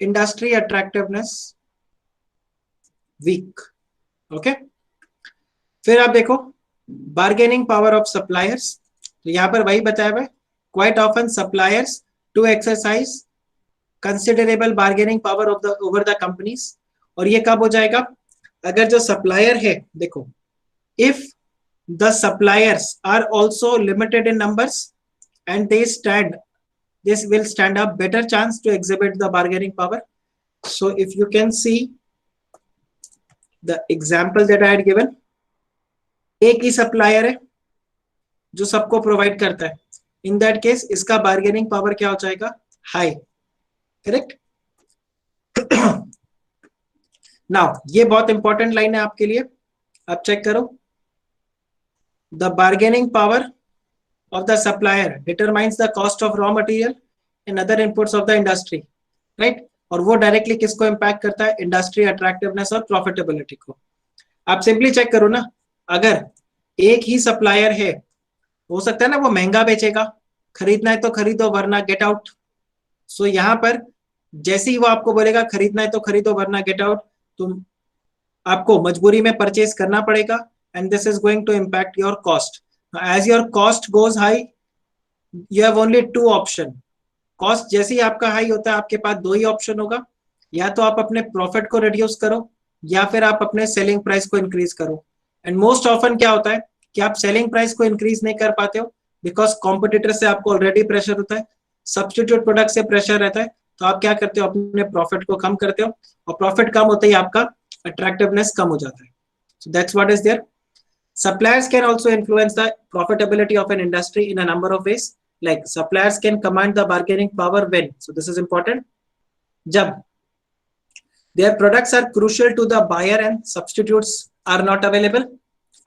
industry attractiveness weak. Okay फिर आप देखो बार्गेनिंग पावर ऑफ सप्लायर्स, तो यहां पर वही बताया हुआ है, quite often suppliers to exercise considerable bargaining power of the over the companies. और ये कब हो जाएगा, अगर जो सप्लायर है, देखो if the suppliers are also limited in numbers and they stand, this will stand a better chance to exhibit the bargaining power. So if you can see the example that I had given, एक ही supplier है जो सबको provide करता है, in that case इसका bargaining power क्या हो जाएगा, हाई, करेक्ट। नाउ ये बहुत इंपॉर्टेंट लाइन है आपके लिए, आप चेक करो, the bargaining power of the supplier determines the cost of raw material and other inputs of the industry, right? और वो डायरेक्टली किसको इम्पैक्ट करता है, इंडस्ट्री अट्रैक्टिवनेस और प्रॉफिटेबिलिटी को। आप सिंपली चेक करो ना, अगर एक ही सप्लायर है, हो सकता है ना वो महंगा बेचेगा, खरीदना है तो खरीदो वरना गेट आउट। सो यहाँ पर जैसे ही वो आपको बोलेगा खरीदना है तो खरीदो वरना गेट आउट, तो आपको मजबूरी में परचेज करना पड़ेगा, and this is going to impact your cost. As your cost goes high, you have only two option. Cost जैसे ही आपका हाई होता है, आपके पास दो ही ऑप्शन होगा, या तो आप अपने प्रॉफिट को रिड्यूस करो या फिर आप अपने सेलिंग प्राइस को इंक्रीज करो। एंड मोस्ट ऑफन क्या होता है कि आप सेलिंग प्राइस को इंक्रीज नहीं कर पाते हो, बिकॉज कॉम्पिटिटर से आपको ऑलरेडी प्रेशर होता है, सब्स्टिट्यूट प्रोडक्ट से प्रेशर रहता है, तो आप क्या करते हो, अपने प्रॉफिट को कम करते हो, और प्रॉफिट कम होते ही आपका अट्रैक्टिवनेस कम हो जाता है। So that's what is there. Suppliers can also influence the profitability of an industry in a number of ways. Like suppliers can command the bargaining power when, so this is important, जब their products are crucial to the buyer and substitutes are not available.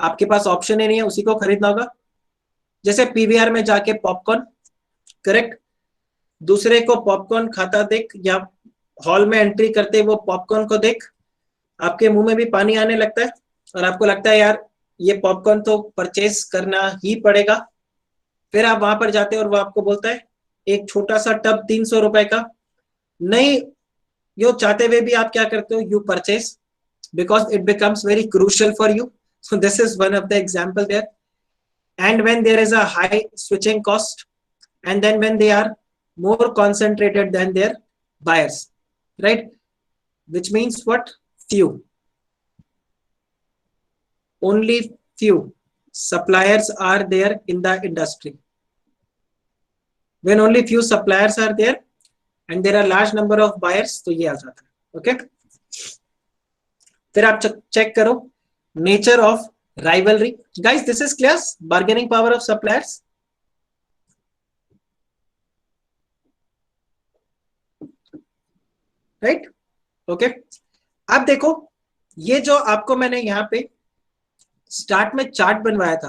आपके पास option ही नहीं है, उसी को खरीदना होगा। जैसे PVR में जाके पॉपकॉर्न, करेक्ट, दूसरे को पॉपकॉर्न खाता देख, या हॉल में एंट्री करते वो पॉपकॉर्न को देख, आपके मुंह में भी पानी आने लगता है और आपको लगता है यार ये पॉपकॉर्न तो परचेज करना ही पड़ेगा। फिर आप वहां पर जाते हैं और वो आपको बोलता है एक छोटा सा टब 300 रुपए का, नहीं यो चाहते हुए भी आप क्या करते हो, you purchase, because it becomes very crucial for you. So this is one of the example there. And when there is a high switching cost, and then when they are more concentrated than their buyers, right, which means what, few, only few suppliers are there in the industry. When only few suppliers are there and there are large number of buyers, तो ये आ जाता है। Okay फिर आप check करो nature of rivalry. Guys this is clear, bargaining power of suppliers. Right, okay अब देखो ये जो आपको मैंने यहाँ पे स्टार्ट में चार्ट बनवाया था,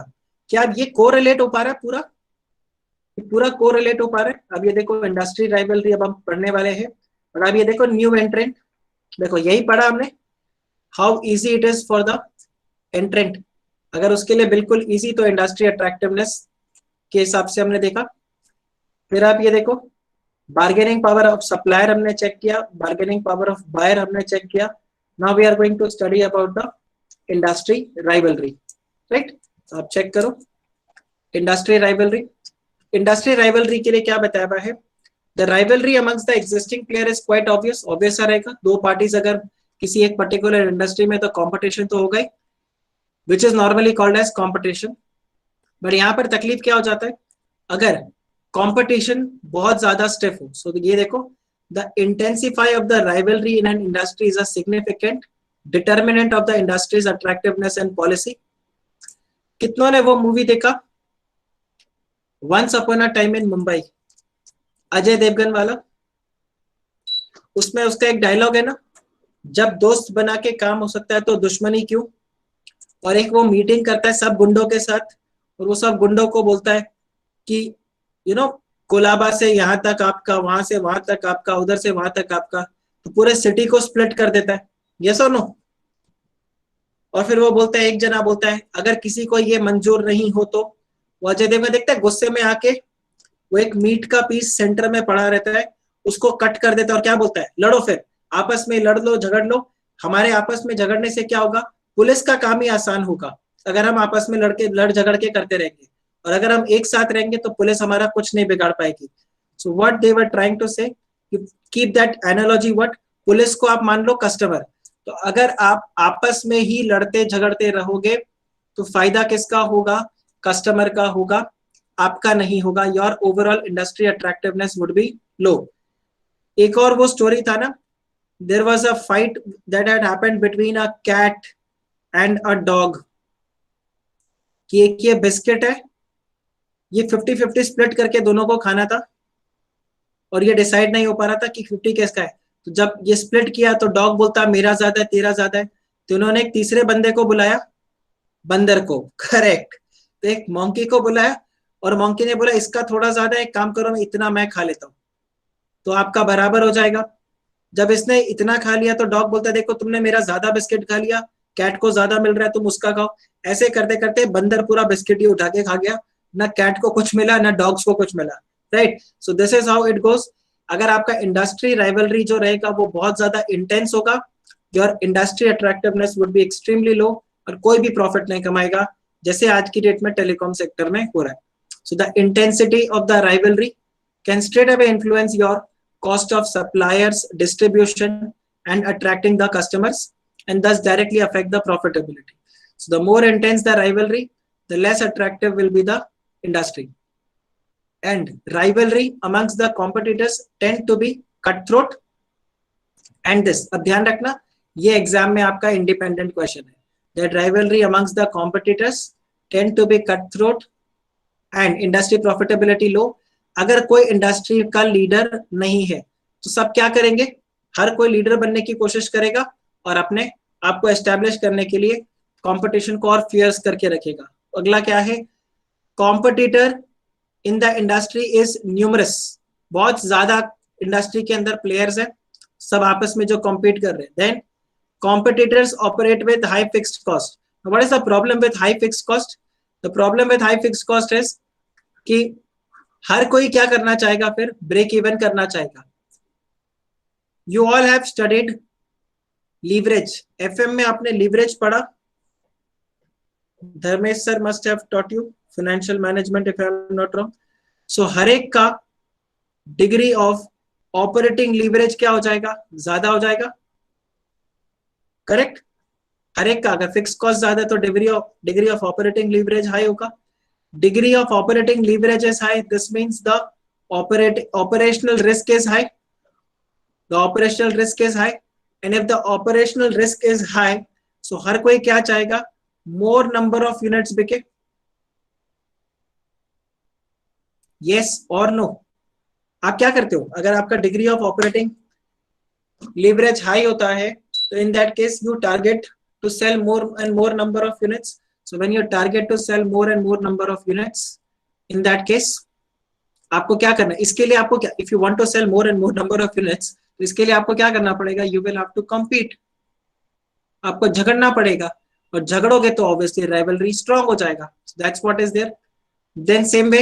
क्या अब ये कोरिलेट हो पा रहा है, पूरा कोरिलेट हो पा रहा है। अब ये देखो इंडस्ट्री राइवलरी अब हम पढ़ने वाले हैं, और अब ये देखो न्यू एंट्रेंट, देखो यही पढ़ा हमने, how easy it is for the एंट्रेंट। अगर उसके लिए बिल्कुल इजी, तो इंडस्ट्री अट्रैक्टिवनेस के हिसाब से हमने देखा। फिर आप ये देखो बार्गेनिंग पावर ऑफ सप्लायर हमने चेक किया, बार्गेनिंग पावर ऑफ बायर हमने चेक किया। Now we are going to study about the industry rivalry, right. आप चेक करो इंडस्ट्री राइवलरी। इंडस्ट्री राइवलरी के लिए क्या बताया हुआ है, the rivalry amongst the existing player is quite obvious, obvious रहेगा, दो पार्टीज अगर किसी एक पर्टिकुलर इंडस्ट्री में, तो कंपटीशन तो होगा ही, which is normally called as competition. But यहाँ पर तकलीफ क्या हो जाता है, अगर कंपटीशन बहुत ज्यादा स्टिफ हो। सो ये देखो the intensify of the rivalry in an industry is a significant determinant of the industry's attractiveness and policy. कितनों ने वो मूवी देखा once upon a time in Mumbai, Ajay Devgan वाला? उसमें उसका एक डायलॉग है ना, जब दोस्त बना के काम हो सकता है तो दुश्मनी क्यों। और एक वो मीटिंग करता है सब गुंडों के साथ, और वो सब गुंडों को बोलता है कि यू नो कोलाबा से यहाँ तक आपका, वहां से वहां तक आपका, उधर से वहां तक आपका, तो पूरे सिटी को स्प्लिट कर देता है, यस और नो। और फिर वो बोलता है, एक जना बोलता है अगर किसी को ये मंजूर नहीं हो तो, वो अजय देवगन देखता है गुस्से में आके, वो एक मीट का पीस सेंटर में पड़ा रहता है, उसको कट कर देता है और क्या बोलता है, लड़ो, फिर आपस में लड़ लो, झगड़ लो। हमारे आपस में झगड़ने से क्या होगा, पुलिस का काम ही आसान होगा अगर हम आपस में लड़ झगड़ के करते रहेंगे, और अगर हम एक साथ रहेंगे तो पुलिस हमारा कुछ नहीं बिगाड़ पाएगी। So what they were trying to say, keep that analogy, what, police को आप मान लो कस्टमर, तो अगर आप आपस में ही लड़ते झगड़ते रहोगे तो फायदा किसका होगा, कस्टमर का होगा, आपका नहीं होगा। Your overall industry attractiveness would be low. एक और वो स्टोरी था ना, there was a fight that had happened between a cat and a dog, कि एक ये बिस्किट है, ये 50-50 स्प्लिट करके दोनों को खाना था, और ये डिसाइड नहीं हो पा रहा था कि 50 किसका है। तो जब ये स्प्लिट किया तो डॉग बोलता मेरा ज्यादा है, तेरा ज्यादा है, तो उन्होंने एक तीसरे बंदे को बुलाया, बंदर को, करेक्ट, तो एक मंकी को बुलाया, और मंकी ने बोला इसका थोड़ा ज्यादा है, एक काम करो मैं इतना मैं खा लेता हूँ, तो आपका बराबर हो जाएगा। जब इसने इतना खा लिया तो डॉग बोलता देखो तुमने मेरा ज्यादा बिस्किट खा लिया, कैट को ज्यादा मिल रहा है, तुम उसका खाओ। ऐसे करते करते बंदर पूरा बिस्किट ही उठा के खा गया, ना कैट को कुछ मिला ना डॉग्स को कुछ मिला, right. So this is how it goes. अगर आपका इंडस्ट्री राइवलरी जो रहेगा वो बहुत ज्यादा इंटेंस होगा, your industry attractiveness would be extremely low, और कोई भी प्रॉफिट नहीं कमाएगा, जैसे आज की डेट में टेलीकॉम सेक्टर में हो रहा है। So the intensity of the rivalry can straight away influence your cost of suppliers, distribution, and attracting the customers, and thus directly affect the profitability. So the more intense the rivalry, the less attractive will be the industry. And rivalry amongst the competitors tend to be cutthroat. And this, अब ध्यान रखना, ये exam में आपका independent question है, that rivalry amongst the competitors tend to be cutthroat and industry profitability low. अगर कोई industry का लीडर नहीं है तो सब क्या करेंगे, हर कोई लीडर बनने की कोशिश करेगा और अपने आप को एस्टैब्लिश करने के लिए कंपटीशन को और फियर्स करके रखेगा। अगला क्या है, competitor in the industry is numerous, बहुत ज्यादा इंडस्ट्री के अंदर प्लेयर्स हैं, सब आपस में जो कॉम्पीट कर रहे हैं। Then competitors operate with high fixed cost. What is the problem with high fixed cost? The problem with high fixed cost is कि हर कोई क्या करना चाहेगा, फिर ब्रेक इवन करना चाहेगा। You all have studied leverage, FM में आपने लीवरेज पढ़ा, Dharmesh sir must have taught you financial management if I am not wrong. So हर एक का डिग्री ऑफ ऑपरेटिंग लीवरेज क्या हो जाएगा, ज्यादा हो जाएगा, करेक्ट। हर एक का अगर फिक्स कॉस्ट ज्यादा है तो degree of operating leverage high होगा। Degree of operating leverage is high. This means the operational risk is high. The operational risk is high, and if the operational risk is high, so हर कोई क्या चाहेगा, more number of units बिके। Yes or no? आप क्या करते हो, अगर आपका degree of operating leverage high होता है तो in that case you target to sell more and more number of units. So when you target to sell more and more number of units, in that case आपको क्या करना है, इसके लिए आपको क्या, if you want to sell more and more number of units, तो इसके लिए आपको क्या करना पड़ेगा, you will have to compete, आपको झगड़ना पड़ेगा, और झगड़ोगे तो obviously rivalry strong हो जाएगा। So that's what is there. Then same way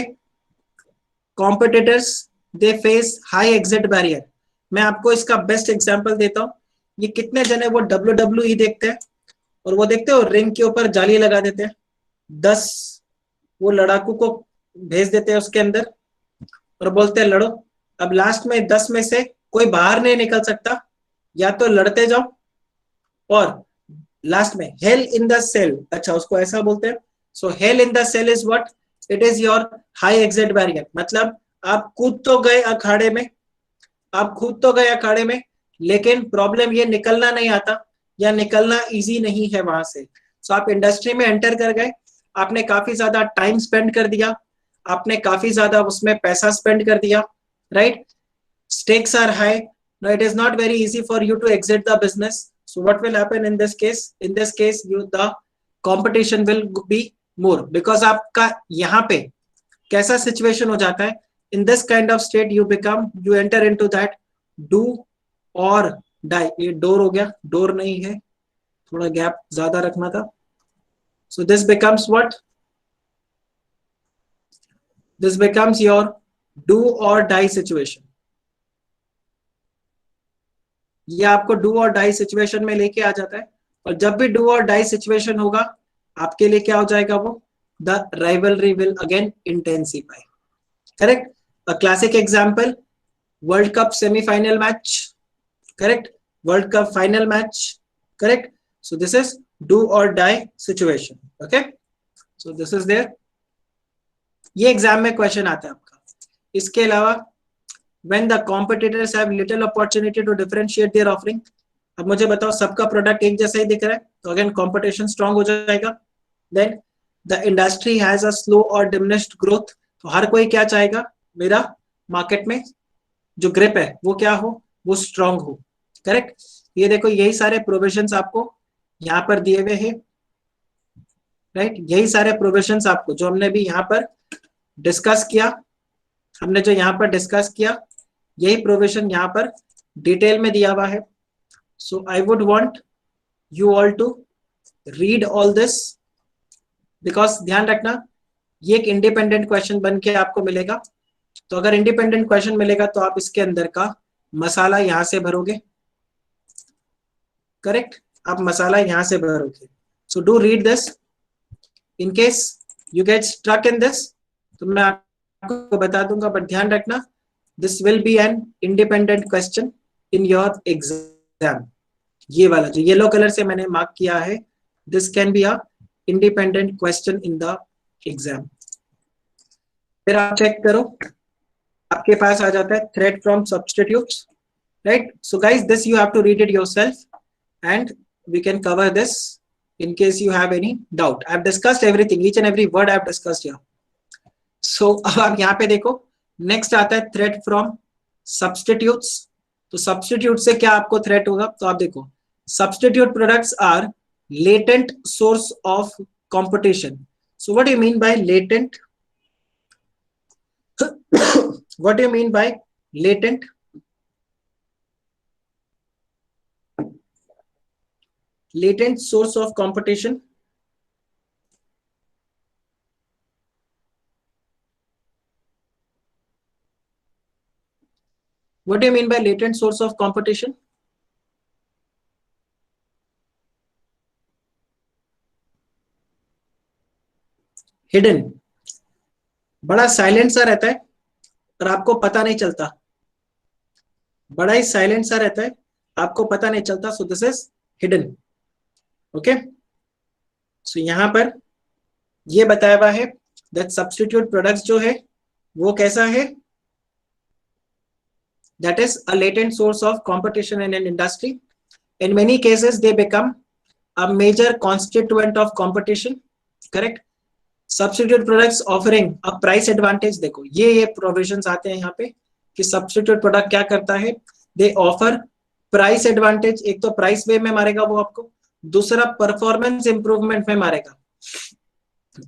competitors they face high exit barrier. मैं आपको इसका बेस्ट एग्जांपल देता हूँ, ये कितने जने वो WWE देखते हैं और वो देखते हो रिंग के ऊपर जाली लगा देते हैं, 10 वो लड़ाकू को भेज देते हैं उसके अंदर और बोलते हैं लड़ो। अब लास्ट में 10 में से कोई बाहर नहीं निकल सकता, या तो लड़ते जाओ, और लास्ट में हेल इन द सेल, अच्छा उसको ऐसा बोलते हैं। So hell in the cell is what, it is your high exit barrier. मतलब आप कूद तो गए अखाड़े में, आप कूद तो गए अखाड़े में, लेकिन प्रॉब्लम ये निकलना नहीं आता या निकलना इजी नहीं है वहां से। सो आप इंडस्ट्री में एंटर कर गए, आपने काफी ज्यादा टाइम स्पेंड कर दिया, आपने काफी ज्यादा उसमें पैसा स्पेंड कर दिया, right. Stakes are high, no it is not very easy for you to exit the business. So what will happen in this case, in this case you the competition will be more, because आपका यहाँ पे कैसा situation हो जाता है, In this kind of state you enter into that do or die. ये door हो गया, door नहीं है, थोड़ा गैप ज्यादा रखना था. So this becomes what? This becomes your do or die situation. ये आपको do or die situation में लेके आ जाता है. और जब भी do or die situation होगा आपके लिए क्या हो जाएगा वो? The rivalry will again intensify. Correct? A classic example, World Cup semi-final match. Correct? World Cup final match. Correct? So this is do or die situation. Okay? So this is there. ये exam में question आता है आपका. इसके अलावा when the competitors have little opportunity to differentiate their offering. अब मुझे बताओ सबका प्रोडक्ट एक जैसा ही दिख रहा है तो अगेन कंपटीशन स्ट्रांग हो जाएगा. Then the industry has a slow और डिमिनिश्ड ग्रोथ. तो हर कोई क्या चाहेगा, मेरा मार्केट में जो ग्रिप है वो क्या हो, वो स्ट्रांग हो. करेक्ट. ये देखो यही सारे प्रोविजंस आपको यहाँ पर दिए हुए हैं. राइट. यही सारे प्रोविजंस आपको जो हमने भी यहाँ पर डिस्कस किया, हमने जो यहाँ पर डिस्कस किया यही प्रोविजन यहाँ पर डिटेल में दिया हुआ है. So I would want you all to read all this because ध्यान रखना ये एक इंडिपेंडेंट क्वेश्चन बन के आपको मिलेगा. तो अगर इंडिपेंडेंट क्वेश्चन मिलेगा तो आप इसके अंदर का मसाला यहां से भरोगे. करेक्ट. आप मसाला यहां से भरोगे. So do read this. In case you get struck in this तो मैं आपको बता दूंगा, बट ध्यान रखना this will be an independent question in your exam. ये वाला जो येलो कलर से मैंने मार्क किया है, this can be a independent question in the exam. फिर आप चेक करो, आपके पास आ जाता है threat from substitutes. Right. So guys this you have to read it yourself and we can cover this in case you have any doubt. I have discussed everything, each and every word I have discussed here. So अब आप यहाँ पे देखो next आता है threat from substitutes. तो substitute से क्या आपको थ्रेट होगा, तो आप देखो substitute products are latent source of competition. So what do you mean by latent? What do you mean by latent? Latent source of competition. What do you mean by latent source of competition? Hidden. बड़ा silent सा रहता है और आपको पता नहीं चलता. बड़ा ही साइलेंट सा रहता है, आपको पता नहीं चलता. So this is hidden. Okay. So यहां पर ये बताया हुआ है दैट सब्स्टिट्यूट प्रोडक्ट्स जो है वो कैसा है, that is a latent source of competition in an industry. In many cases they become a major constituent of competition. Correct. Substitute products offering a price advantage. देखो ये प्रोविजंस आते हैं यहाँ पे कि सब्स्टिट्यूट प्रोडक्ट क्या करता है, दे ऑफर प्राइस एडवांटेज. एक तो प्राइस वे में मारेगा वो आपको, दूसरा परफॉर्मेंस इंप्रूवमेंट में मारेगा.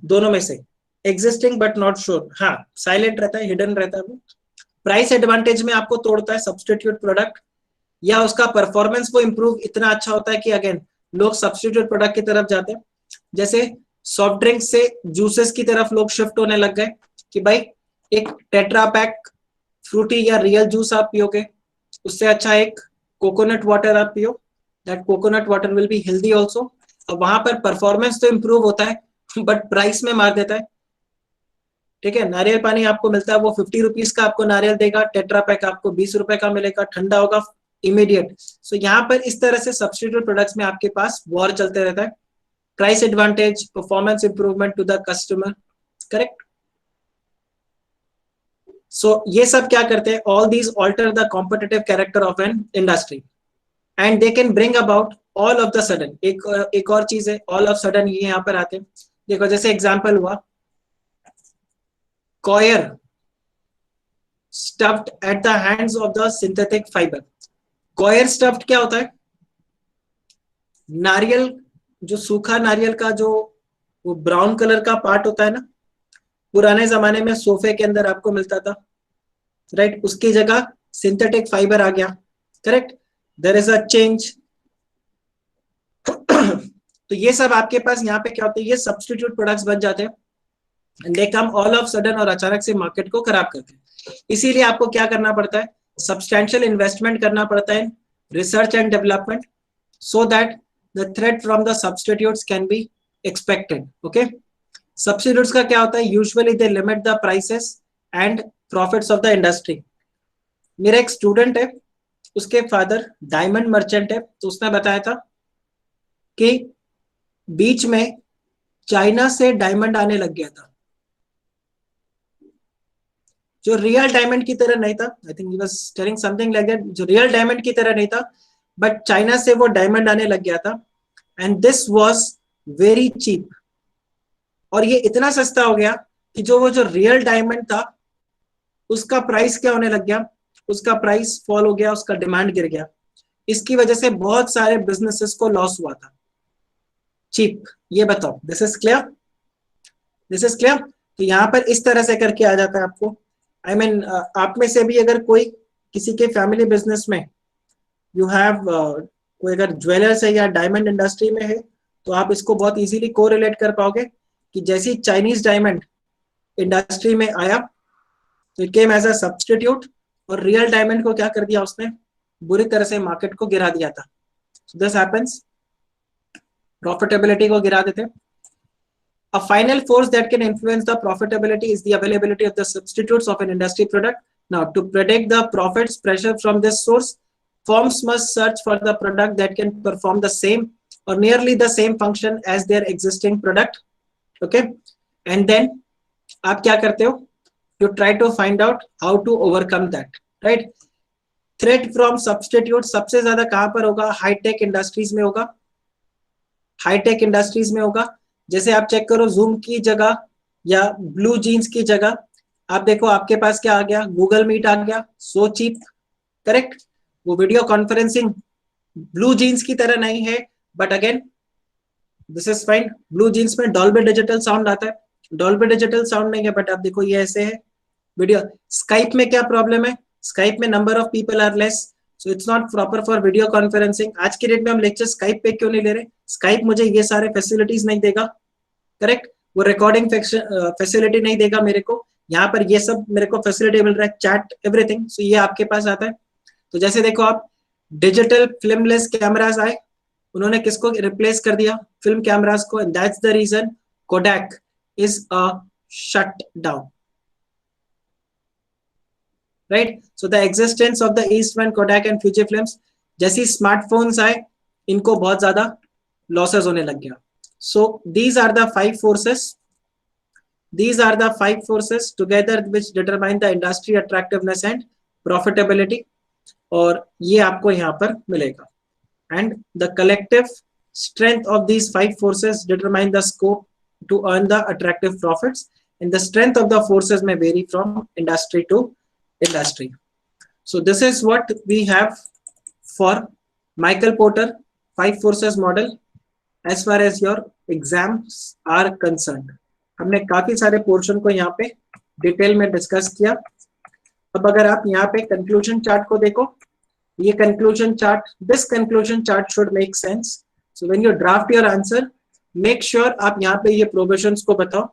दोनों में से एग्जिस्टिंग बट नॉट श्योर. हाँ साइलेंट रहता है, हिडन रहता है वो. प्राइस एडवांटेज में आपको तोड़ता है सब्स्टिट्यूट प्रोडक्ट, या उसका परफॉर्मेंस वो इंप्रूव इतना अच्छा होता है कि अगेन लोग सब्स्टिट्यूट प्रोडक्ट की तरफ जाते हैं. जैसे सॉफ्ट ड्रिंक से जूसेस की तरफ लोग शिफ्ट होने लग गए कि भाई एक टेट्रा पैक फ्रूटी या रियल जूस आप पियोगे, उससे अच्छा एक कोकोनट वाटर आप पियो. That coconut water will be healthy also. अब वहां पर परफॉर्मेंस तो इंप्रूव होता है बट प्राइस में मार देता है. ठीक है. नारियल पानी आपको मिलता है वो 50 रुपीज का आपको नारियल देगा, टेट्रा पैक आपको 20 रुपए का मिलेगा, ठंडा होगा इमीडिएट. सो यहाँ पर इस तरह से सब्स्टिट्यूट प्रोडक्ट्स में आपके पास वॉर चलते रहता है. Price advantage, performance improvement to the customer. Correct. So ये सब क्या करते हैं, all these alter the competitive character of an industry and they can bring about all of the sudden. एक और चीज है all of sudden, ये यहाँ पर आते हैं. देखो जैसे एग्जांपल हुआ coir stuffed at the hands of the synthetic fiber. Coir stuffed क्या होता है, नारियल जो सूखा नारियल का जो वो ब्राउन कलर का पार्ट होता है ना, पुराने जमाने में सोफे के अंदर आपको मिलता था. राइट, उसकी जगह सिंथेटिक फाइबर आ गया, correct, there is a change. तो ये सब आपके पास यहाँ पे क्या होता है, ये सब्स्टिट्यूट प्रोडक्ट्स बन जाते हैं, दे कम ऑल ऑफ सडन और अचानक से मार्केट को खराब करते हैं। इसीलिए आपको क्या करना पड़ता है, सब्सटैंशियल इन्वेस्टमेंट करना पड़ता है research and development, so that the threat from the substitutes can be expected. Okay, substitutes का क्या होता है, usually they limit the prices and profits of the industry. मेरा एक स्टूडेंट है, उसके फादर डायमंड मर्चेंट है, तो उसने बताया था कि बीच में चाइना से डायमंड आने लग गया था, जो रियल डायमंड की तरह नहीं था। I think he was telling something like that, जो रियल डायमंड की तरह नहीं था, बट चाइना से वो डायमंड आने लग गया था, and this was very cheap. और ये इतना सस्ता हो गया कि जो रियल डायमंड था उसका प्राइस क्या होने लग गया, उसका प्राइस फॉल हो गया, उसका डिमांड गिर गया। इसकी वजह से बहुत सारे बिजनेसेस को लॉस हुआ था, चीप। ये बताओ, this is clear, this is clear. तो यहाँ पर इस तरह से करके आ जाता है आपको। आई मीन आप में से भी अगर कोई किसी के फैमिली बिजनेस में यू हैव कोई अगर ज्वेलर्स है या डायमंड इंडस्ट्री में है, तो आप इसको बहुत इजीली कोरिलेट कर पाओगे कि जैसी चाइनीज डायमंड इंडस्ट्री में आया तो it came as a substitute, और रियल डायमंड को क्या कर दिया उसने, बुरी तरह से मार्केट को गिरा दिया था। सो दिस हैपेंस, प्रॉफिटेबिलिटी को गिरा देते। A final force that can influence the profitability is the availability of the substitutes of an industry product. Now, to predict the profits pressure from this source, firms must search for the product that can perform the same or nearly the same function as their existing product. Okay, and then आप क्या करते हो, you try to find out how to overcome that, right? Threat from substitute सबसे ज्यादा कहां पर होगा, hi tech industries में होगा, हाईटेक इंडस्ट्रीज में होगा। जैसे आप चेक करो, जूम की जगह या ब्लू जीन्स की जगह आप देखो आपके पास क्या आ गया, गूगल मीट आ गया, सो चीप, करेक्ट। वो वीडियो कॉन्फ्रेंसिंग ब्लू जीन्स की तरह नहीं है, but again this is fine. Blue jeans में डॉल्बी डिजिटल साउंड आता है, डॉल्बी डिजिटल साउंड नहीं है, बट आप देखो ये ऐसे है वीडियो। स्काइप में क्या प्रॉब्लम है, स्काइप में number of people are less, so it's not proper for video conferencing. आज की डेट में हम लेक्चर स्काइप पे क्यों नहीं ले रहे, स्काइप मुझे ये सारे फैसिलिटीज नहीं देगा, करेक्ट। वो रिकॉर्डिंग फैसिलिटी नहीं देगा मेरे को, यहाँ पर ये सब मेरे को फैसिलिटी मिल रहा है, चैट एवरीथिंग, सो ये आपके पास आता है। तो जैसे देखो आप, डिजिटल फिल्मलेस कैमरास आए, उन्होंने किसको रिप्लेस कर दिया, फिल्म कैमरास को, and that's the reason Kodak is a shut down, right. So the existence of the Eastman, Kodak and Fuji films, जैसी स्मार्टफोन्स आए इनको बहुत ज्यादा लॉसेस होने लग गया। So these are the five forces. These are the five forces together which determine the industry attractiveness and profitability. और ये आपको यहाँ पर मिलेगा। And the collective strength of these five forces determine the scope to earn the attractive profits. And the strength of the forces may vary from industry to industry. So this is what we have for Michael Porter five forces model. As far as your exams are concerned, हमने काफी सारे portion को यहाँ पे detail में discuss किया। अब अगर आप यहाँ पे कंक्लूजन चार्ट को देखो, ये conclusion chart, this conclusion chart should make sense. So when you draft your answer, make sure आप यहाँ पे ये प्रोविजंस को बताओ,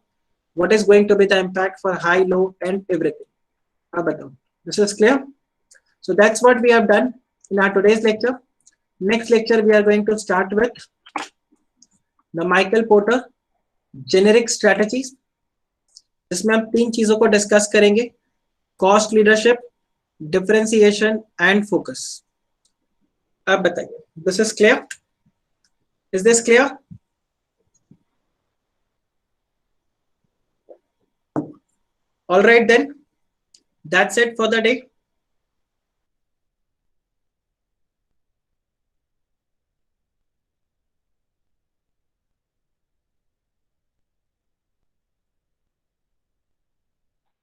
what is going to be the impact for high, low and everything, आप बताओ। This is clear? So that's what we have done in our today's lecture. Next lecture we are going to start with The Michael Porter generic strategies, जिसमें हम तीन चीजों को discuss करेंगे, cost leadership, differentiation and focus. आप बताइए, this is clear? Is this clear? All right then, that's it for the day.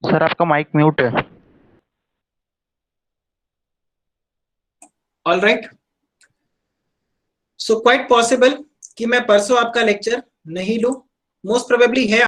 Sir आपका mic mute है। All right, so quite possible कि मैं परसों आपका लेक्चर नहीं लूं, मोस्ट प्रोबेबली है